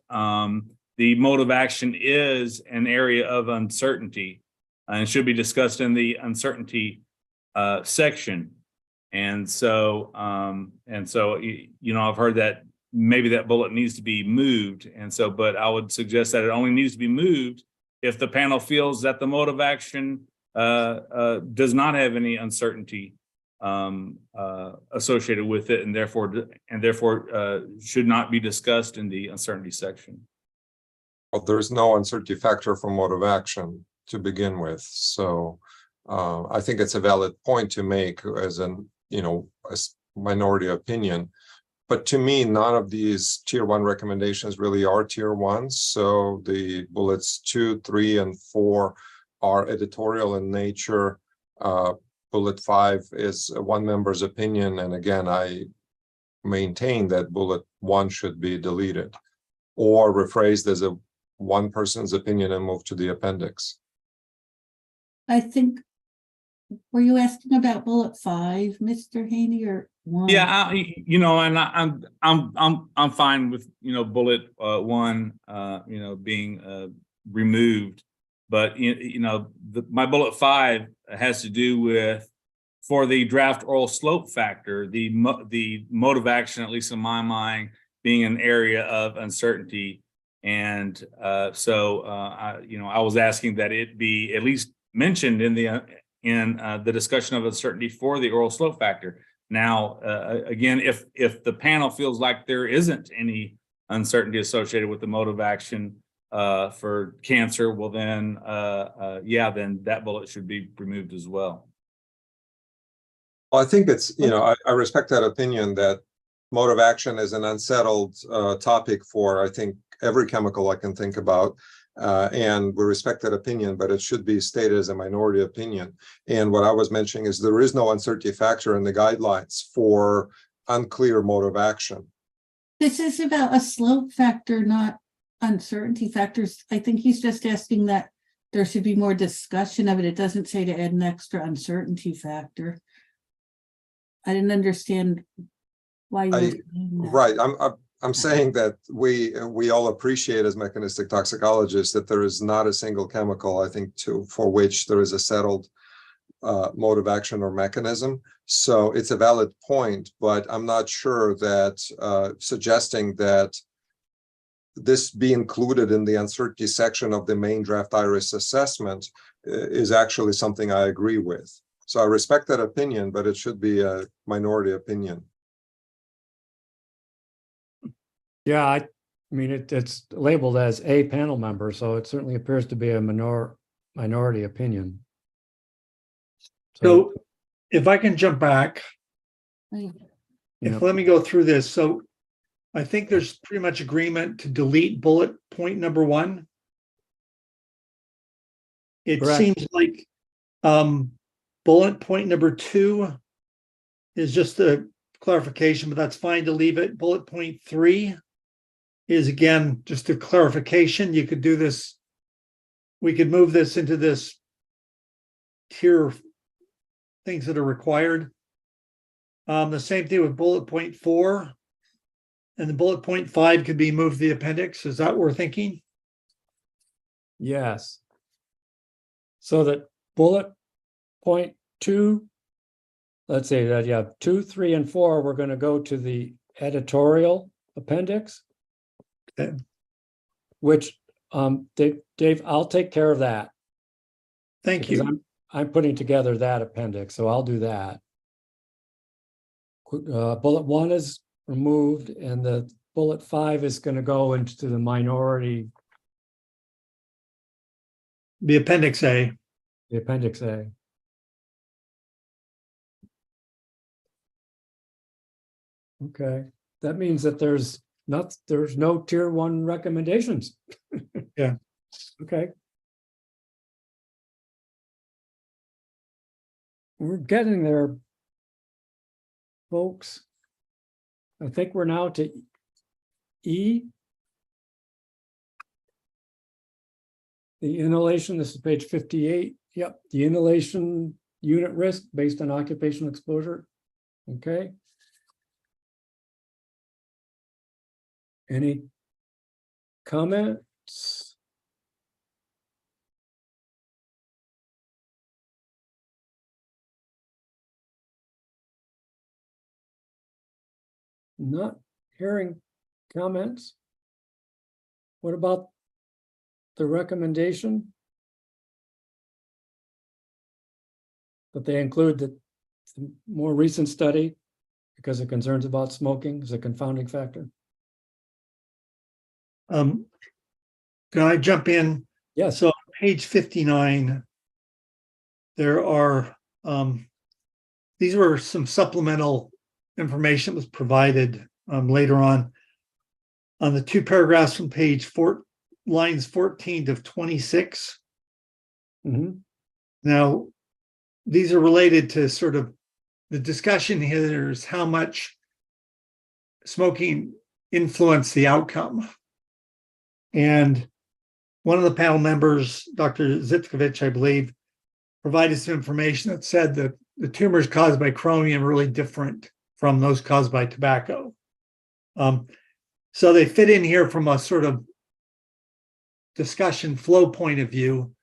the mode of action is an area of uncertainty and should be discussed in the uncertainty section. And so, I've heard that maybe that bullet needs to be moved. And so, but I would suggest that it only needs to be moved if the panel feels that the mode of action does not have any uncertainty associated with it, and therefore should not be discussed in the uncertainty section. Well, there's no uncertainty factor for mode of action to begin with. So I think it's a valid point to make as a minority opinion. But to me, none of these tier 1 recommendations really are tier 1. So the bullets 2, 3, and 4 are editorial in nature. Bullet 5 is one member's opinion. And again, I maintain that bullet 1 should be deleted or rephrased as a one person's opinion and moved to the appendix. I think, were you asking about bullet 5, Mr. Haney, or 1? Yeah, and I'm fine with bullet 1 being removed, but my bullet 5 has to do with, for the draft oral slope factor, the mode of action, at least in my mind, being an area of uncertainty. And so I was asking that it be at least mentioned in the discussion of uncertainty for the oral slope factor. Now, again, if the panel feels like there isn't any uncertainty associated with the mode of action for cancer, well then, then that bullet should be removed as well. Well, I think it's, I respect that opinion that mode of action is an unsettled topic for, I think, every chemical I can think about. And we respect that opinion, but it should be stated as a minority opinion. And what I was mentioning is there is no uncertainty factor in the guidelines for unclear mode of action. This is about a slope factor, not uncertainty factors. I think he's just asking that there should be more discussion of it. It doesn't say to add an extra uncertainty factor. I didn't understand why you were saying that. Right. I'm saying that we all appreciate as mechanistic toxicologists that there is not a single chemical, I think, for which there is a settled mode of action or mechanism. So it's a valid point, but I'm not sure that suggesting that this be included in the uncertainty section of the main draft IRIS assessment is actually something I agree with. So I respect that opinion, but it should be a minority opinion. Yeah, I mean, it's labeled as a panel member, so it certainly appears to be a minority opinion. So if I can jump back, let me go through this. So I think there's pretty much agreement to delete bullet point number 1. It Correct. seems like bullet point number 2 is just a clarification, but that's fine to leave it. Bullet point 3 is again just a clarification. You could do this, we could move this into this tier things that are required. The same thing with bullet point 4, and the bullet point 5 could be moved to the appendix. Is that what we're thinking? Yes. So that bullet point 2, let's say that you have 2, 3, and 4, we're going to go to the editorial appendix. Okay. Which Dave, I'll take care of that. Thank you. I'm putting together that appendix, so I'll do that. Bullet 1 is removed, and the bullet 5 is going to go into the minority. The appendix A. The appendix A. Okay, that means that there's no tier 1 recommendations. Yeah. Okay. We're getting there, folks. I think we're now to E. The inhalation, this is page 58. Yep, the inhalation unit risk based on occupational exposure. Okay. Any comments? Not hearing comments. What about the recommendation that they include the more recent study because of concerns about smoking is a confounding factor? Can I jump in? Yes. So page 59, there are, these were some supplemental information that was provided later on the two paragraphs from page 4, lines 14 to 26. Now, these are related to sort of the discussion here is how much smoking influenced the outcome. And one of the panel members, Dr. Zitkovich, I believe, provided some information that said that the tumors caused by chromium are really different from those caused by tobacco. So they fit in here from a sort of discussion flow point of view.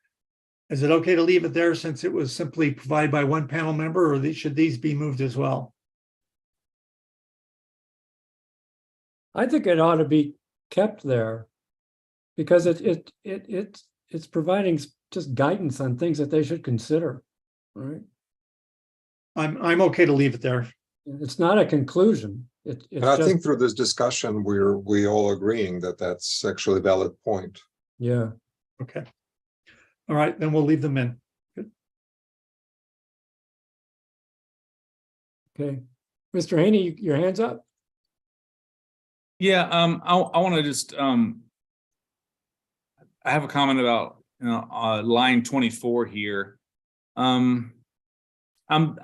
Is it okay to leave it there since it was simply provided by one panel member, or should these be moved as well? I think it ought to be kept there because it's providing just guidance on things that they should consider, right? I'm okay to leave it there. It's not a conclusion. It's And I just, think through this discussion, we all agreeing that that's actually a valid point. yeah. Okay. All right, then we'll leave them in. Good. Okay. Mr. Haney, your hand's up? Yeah, I want to just I have a comment about line 24 here. I'm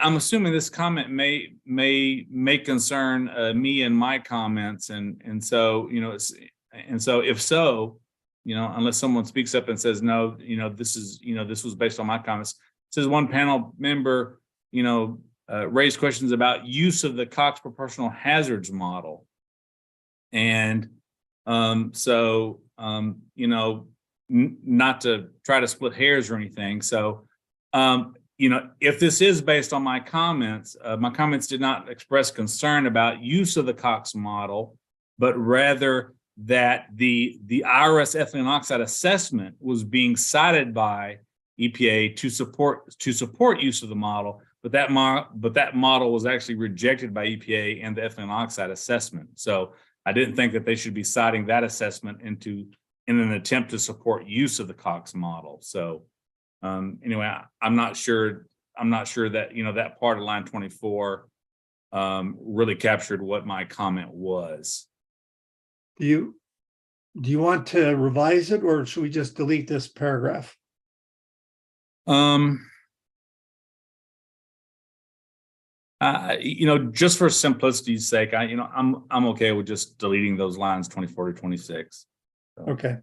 assuming this comment may concern me and my comments, and so if so, unless someone speaks up and says no, this was based on my comments. It says one panel member raised questions about use of the Cox proportional hazards model, and not to try to split hairs or anything. So, if this is based on my comments did not express concern about use of the Cox model, but rather that the IRS ethylene oxide assessment was being cited by EPA to support use of the model, but that model was actually rejected by EPA and the ethylene oxide assessment. So I didn't think that they should be citing that assessment in an attempt to support use of the Cox model. So anyway, I'm not sure that that part of line 24 really captured what my comment was. Do you want to revise it, or should we just delete this paragraph? Just for simplicity's sake, I'm okay with just deleting those lines 24 to 26. So. Okay.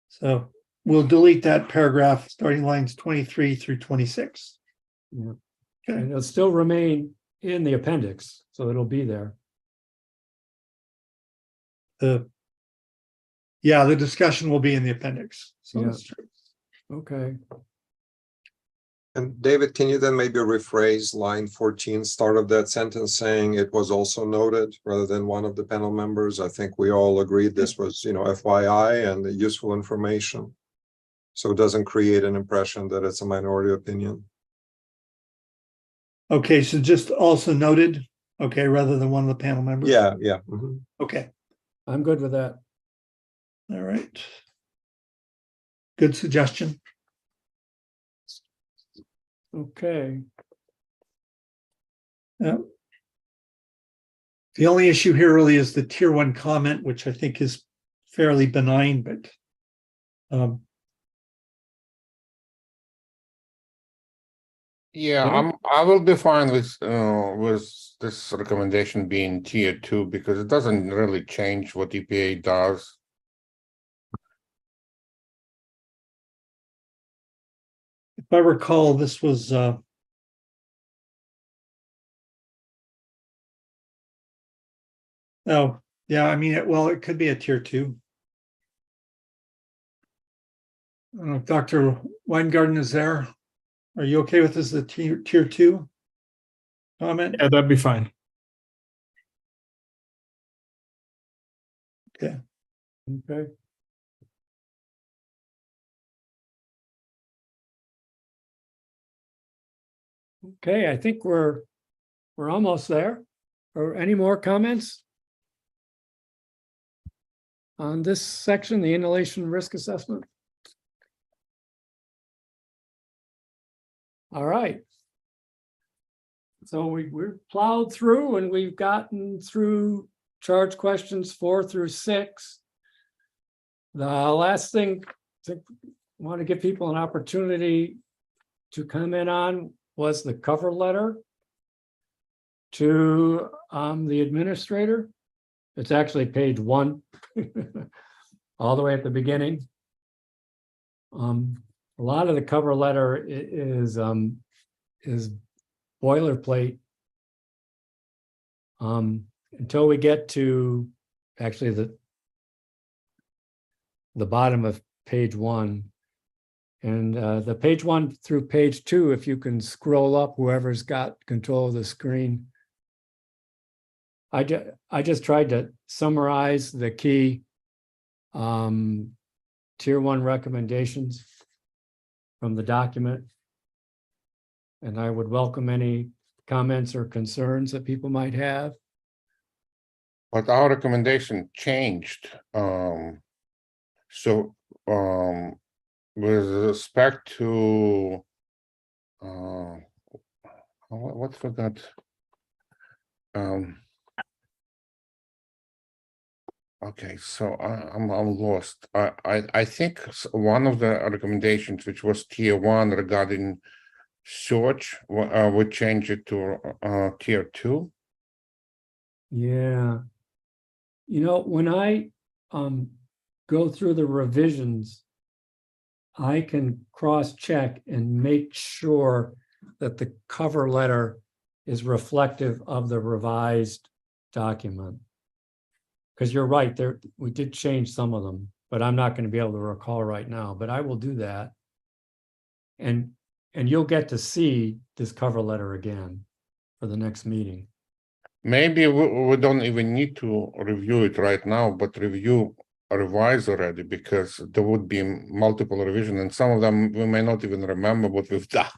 So we'll delete that paragraph starting lines 23 through 26. Yeah. Okay. And it'll still remain in the appendix, so it'll be there. The discussion will be in the appendix. So Yeah. that's true. Okay. And David, can you then maybe rephrase line 14, start of that sentence saying it was also noted rather than one of the panel members? I think we all agreed this was, FYI and useful information. So it doesn't create an impression that it's a minority opinion. Okay, so just also noted, okay, rather than one of the panel members? Yeah. Okay, I'm good with that. all right. Good suggestion. Okay. Yeah. The only issue here really is the tier 1 comment, which I think is fairly benign, but Yeah, Yeah. I will be fine with this recommendation being tier 2 because it doesn't really change what EPA does. If I recall, this was oh, yeah, I mean, it could be a tier 2. Dr. Weingarten is there. Are you okay with this as a tier 2 comment? Yeah, that'd be fine. Okay. Okay. Okay, I think we're almost there. Or any more comments on this section, the inhalation risk assessment? All right. So we're plowed through and we've gotten through charge questions 4 through 6. The last thing I want to give people an opportunity to comment on was the cover letter to the administrator. It's actually page 1, all the way at the beginning. A lot of the cover letter is boilerplate until we get to actually the bottom of page 1. And the page 1 through page 2, if you can scroll up, whoever's got control of the screen. I just tried to summarize the key tier 1 recommendations from the document. And I would welcome any comments or concerns that people might have. But our recommendation changed. So with respect to what for that? Okay, so I'm lost. I think one of the recommendations, which was tier 1 regarding search, would change it to tier 2. Yeah. You know, when I go through the revisions, I can cross-check and make sure that the cover letter is reflective of the revised document. Because you're right, we did change some of them, but I'm not going to be able to recall right now, but I will do that. And you'll get to see this cover letter again for the next meeting. Maybe we don't even need to review it right now, but revise already, because there would be multiple revisions, and some of them we may not even remember what we've done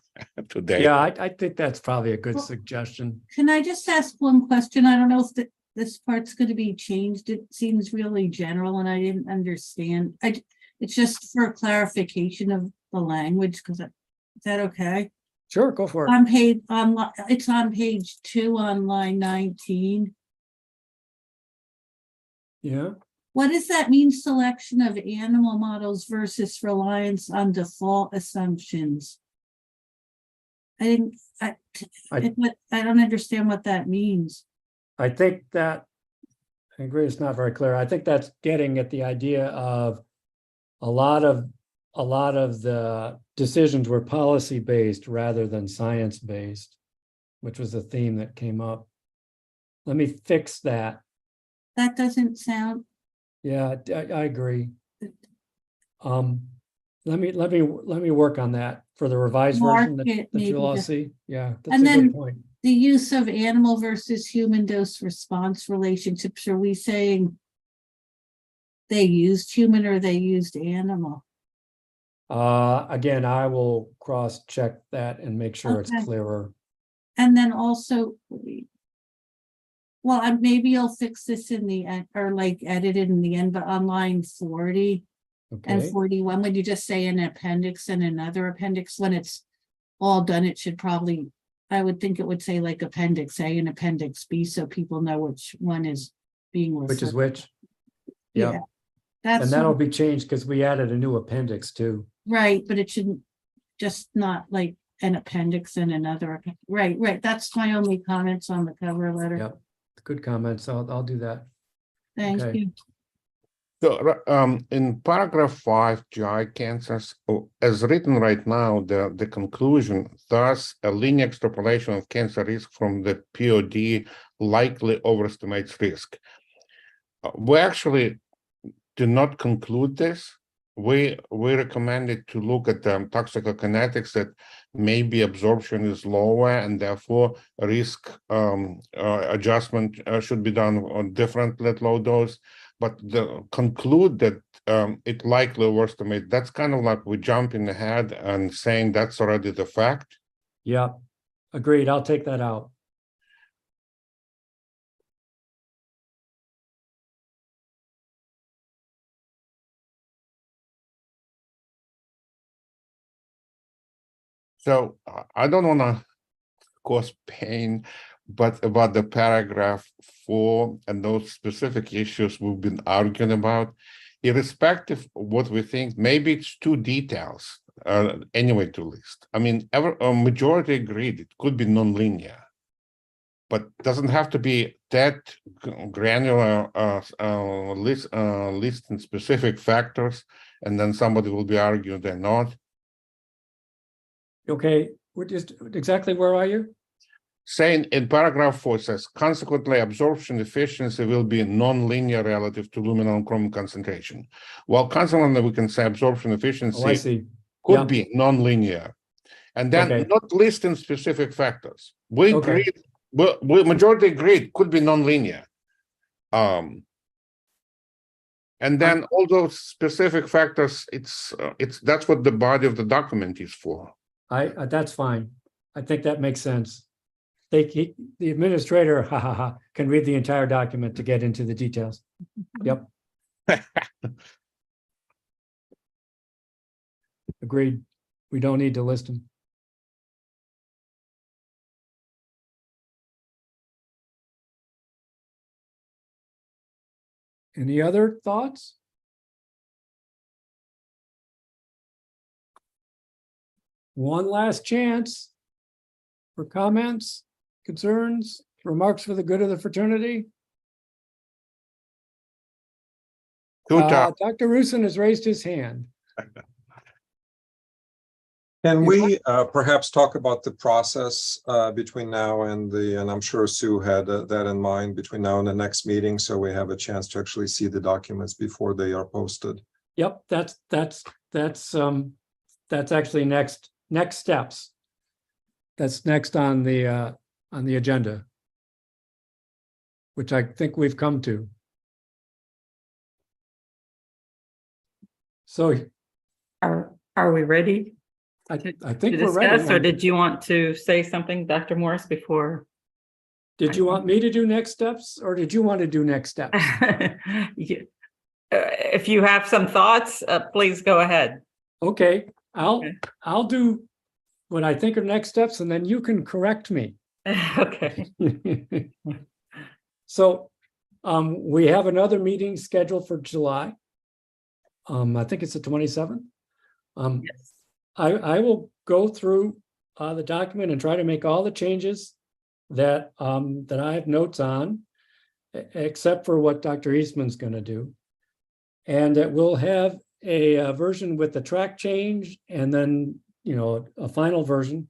today. Yeah, I think that's probably a good suggestion. Can I just ask one question? I don't know if this part's going to be changed. It seems really general and I didn't understand. It's just for clarification of the language, because is that okay? Sure, go for it. It's on page 2 on line 19. Yeah. What does that mean, selection of animal models versus reliance on default assumptions? I don't understand what that means. I think that, I agree, it's not very clear. I think that's getting at the idea of a lot of the decisions were policy-based rather than science-based, which was a theme that came up. Let me fix that. That doesn't sound. Yeah, I agree. Let me work on that for the revised version that you'll all see. Yeah, that's a good point. The use of animal versus human dose response relationships, are we saying they used human or they used animal? Again, I will cross-check that and make sure it's clearer. And then also, well, maybe I'll fix this in the end, or like edit it in the end, but on line 40 and 41, would you just say an appendix and another appendix? When it's all done, it should probably, I would think it would say like appendix A and appendix B, so people know which one is being referred. Which is which? Yeah. And that'll be changed because we added a new appendix too. Right, but it shouldn't just not like an appendix in another. Right. That's my only comments on the cover letter. Yep, good comments. I'll do that. Thank Okay. you. So, in paragraph 5, GI cancers, as written right now, the conclusion, thus a linear extrapolation of cancer risk from the POD likely overestimates risk. We actually do not conclude this. We recommended to look at toxicokinetics, that maybe absorption is lower and therefore risk adjustment should be done on differently at low dose. But conclude that it likely overestimates, that's kind of like we jumping ahead and saying that's already the fact. Yeah, agreed. I'll take that out. So I don't want to cause pain, but about the paragraph 4 and those specific issues we've been arguing about, irrespective of what we think, maybe it's too details anyway to list. I mean, a majority agreed it could be nonlinear, but doesn't have to be that granular listing specific factors, and then somebody will be arguing they're not. Okay, we're just exactly where are you? Saying in paragraph 4 says, consequently, absorption efficiency will be non-linear relative to luminal and chromium concentration. While consequently, we can say absorption efficiency I see. could be non-linear. And then not listing specific factors. We agreed, we majority agreed, could be non-linear. And then all those specific factors, it's that's what the body of the document is for. That's fine. I think that makes sense. The administrator, can read the entire document to get into the details. Yep. Agreed. We don't need to list them. Any other thoughts? One last chance for comments, concerns, remarks for the good of the fraternity. Dr. Rusin has raised his hand. Can we perhaps talk about the process between now and and I'm sure Sue had that in mind, between now and the next meeting, so we have a chance to actually see the documents before they are posted? Yep, that's actually next steps. That's next on the agenda, which I think we've come to. So are we ready? I think to we're ready. discuss, or did you want to say something, Dr. Morris, before? Did you want me to do next steps, or did you want to do next steps? If you have some thoughts, please go ahead. Okay, I'll do what I think are next steps, and then you can correct me. Okay. So we have another meeting scheduled for July. I think it's the 27th. Yes. I will go through the document and try to make all the changes that I have notes on, except for what Dr. Eastman's going to do. And that we'll have a version with the track change, and then, a final version,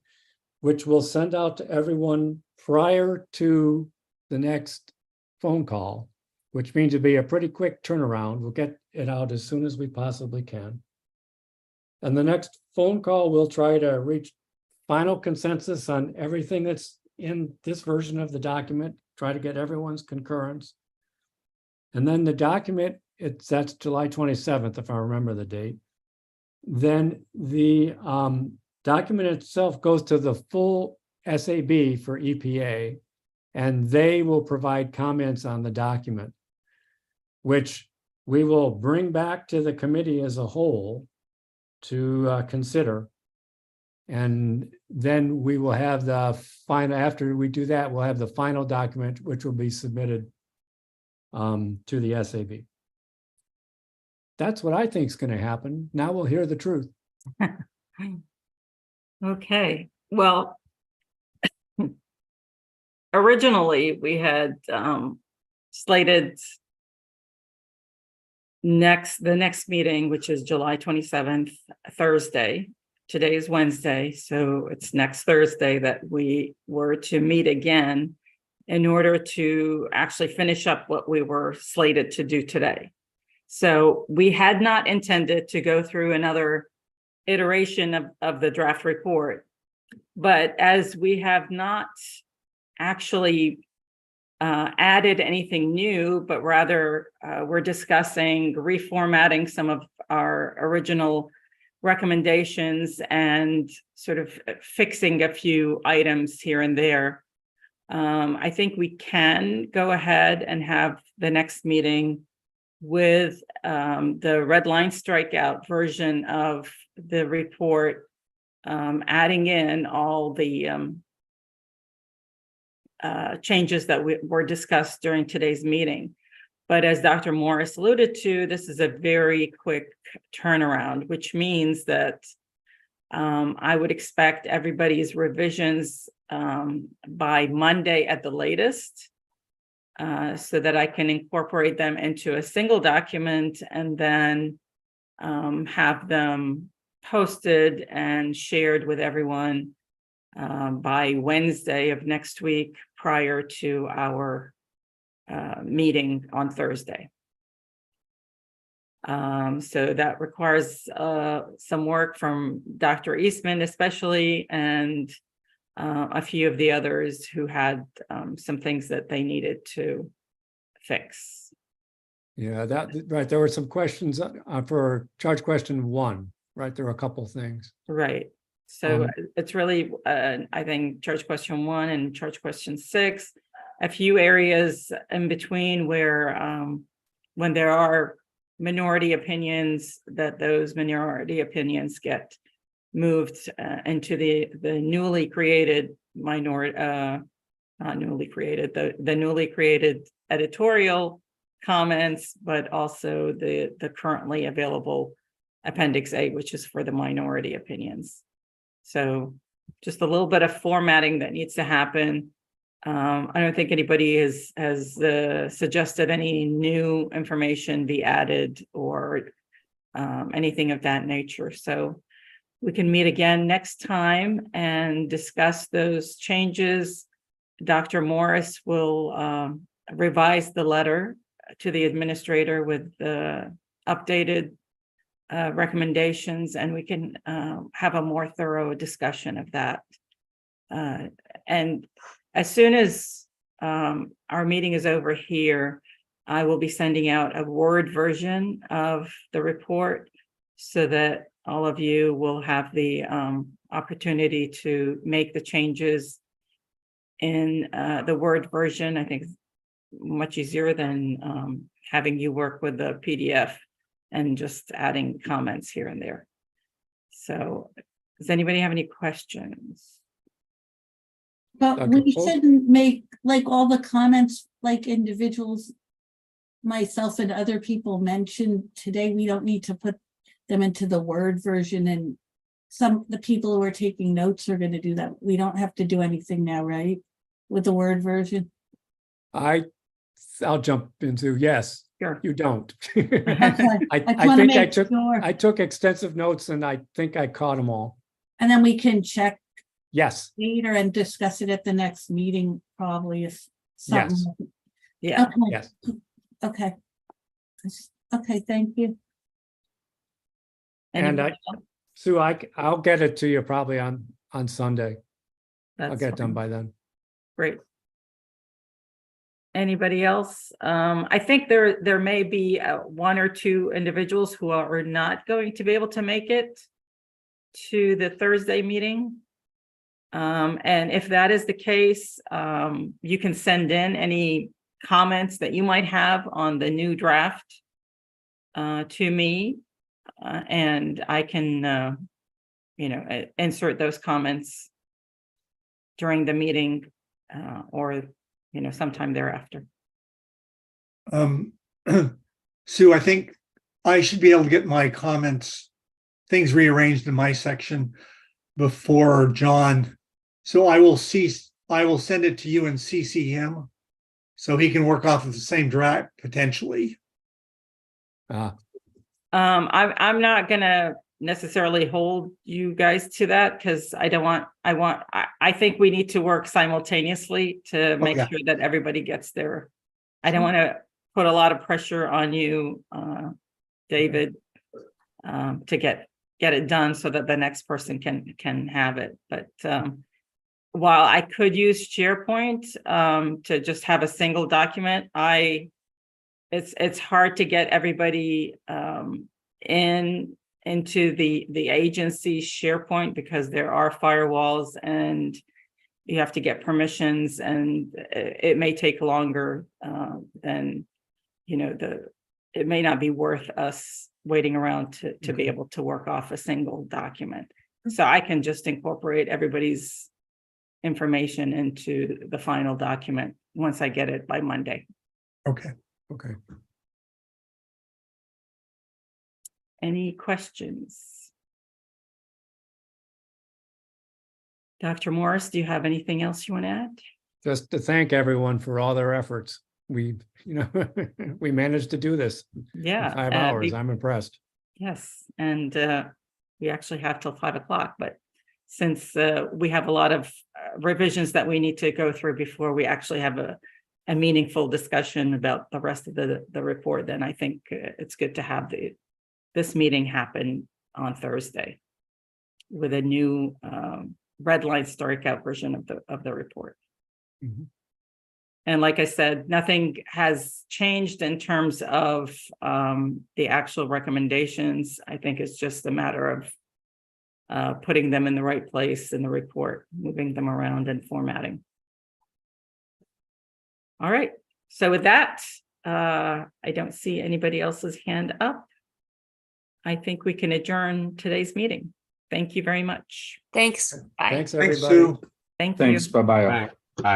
which we'll send out to everyone prior to the next phone call, which means it'll be a pretty quick turnaround. We'll get it out as soon as we possibly can. And the next phone call, we'll try to reach final consensus on everything that's in this version of the document, try to get everyone's concurrence. And then the document, that's July 27th, if I remember the date. Then the document itself goes to the full SAB for EPA, and they will provide comments on the document, which we will bring back to the committee as a whole to consider. And then we will have the final, after we do that, we'll have the final document, which will be submitted to the SAB. That's what I think is going to happen. Now we'll hear the truth. Okay. Well, originally we had slated the next meeting, which is July 27th, Thursday. Today is Wednesday, so it's next Thursday that we were to meet again in order to actually finish up what we were slated to do today. So we had not intended to go through another iteration of the draft report, but as we have not actually added anything new, but rather we're discussing reformatting some of our original recommendations and sort of fixing a few items here and there. I think we can go ahead and have the next meeting with the red line strikeout version of the report, adding in all the changes that were discussed during today's meeting. But as Dr. Morris alluded to, this is a very quick turnaround, which means that I would expect everybody's revisions by Monday at the latest, so that I can incorporate them into a single document and then have them posted and shared with everyone by Wednesday of next week prior to our meeting on Thursday. So that requires some work from Dr. Eastman especially, and a few of the others who had some things that they needed to fix. Yeah, right. There were some questions for charge question 1, right? There were a couple things. Right. So it's really, I think, charge question 1 and charge question 6, a few areas in between where when there are minority opinions, that those minority opinions get moved into the newly created minority, not newly created, the newly created editorial comments, but also the currently available Appendix A, which is for the minority opinions. So just a little bit of formatting that needs to happen. I don't think anybody has suggested any new information be added or anything of that nature. So we can meet again next time and discuss those changes. Dr. Morris will revise the letter to the administrator with the updated recommendations, and we can have a more thorough discussion of that. And as soon as our meeting is over here, I will be sending out a Word version of the report so that all of you will have the opportunity to make the changes in the Word version. I think it's much easier than having you work with the PDF and just adding comments here and there. So does anybody have any questions? But we shouldn't make like all the comments like individuals, myself and other people mentioned today. We don't need to put them into the Word version, and the people who are taking notes are going to do that. We don't have to do anything now, right? With the Word version. I'll jump into yes. Sure. You don't. Okay. I took extensive notes and I think I caught them all. And then we can check yes later and discuss it at the next meeting, probably if something. Yes. Yeah. Okay. Yes. Okay. Okay. Thank you. And Sue, I'll get it to you probably on Sunday. I'll get it done by then. Great. Anybody else? I think there may be 1 or 2 individuals who are not going to be able to make it to the Thursday meeting. And if that is the case, you can send in any comments that you might have on the new draft to me, and I can, insert those comments during the meeting or sometime thereafter. Sue, I think I should be able to get my comments, things rearranged in my section before John So I will send it to you and CC him. So he can work off of the same draft potentially. I'm not gonna necessarily hold you guys to that because I think we need to work simultaneously to make yeah. sure that everybody gets there. I don't want to put a lot of pressure on you, David, to get it done so that the next person can have it. But while I could use SharePoint to just have a single document, it's hard to get everybody into the agency SharePoint because there are firewalls and you have to get permissions, and it may take longer than, you know, it may not be worth us waiting around to be able to work off a single document. So I can just incorporate everybody's information into the final document once I get it by Monday. Okay. Okay. Any questions? Dr. Morris, do you have anything else you want to add? Just to thank everyone for all their efforts. We we managed to do this Yeah. in 5 hours. I'm impressed. Yes, and we actually have till 5 o'clock, but since we have a lot of revisions that we need to go through before we actually have a meaningful discussion about the rest of the report, then I think it's good to have this meeting happen on Thursday with a new red line strikeout version of the report. Mm-hmm. And like I said, nothing has changed in terms of the actual recommendations. I think it's just a matter of putting them in the right place in the report, moving them around and formatting. All right. So with that, I don't see anybody else's hand up. I think we can adjourn today's meeting. Thank you very much. Thanks. Bye. Thanks, Thanks, everybody. Sue. Thank you. Thanks. Bye-bye.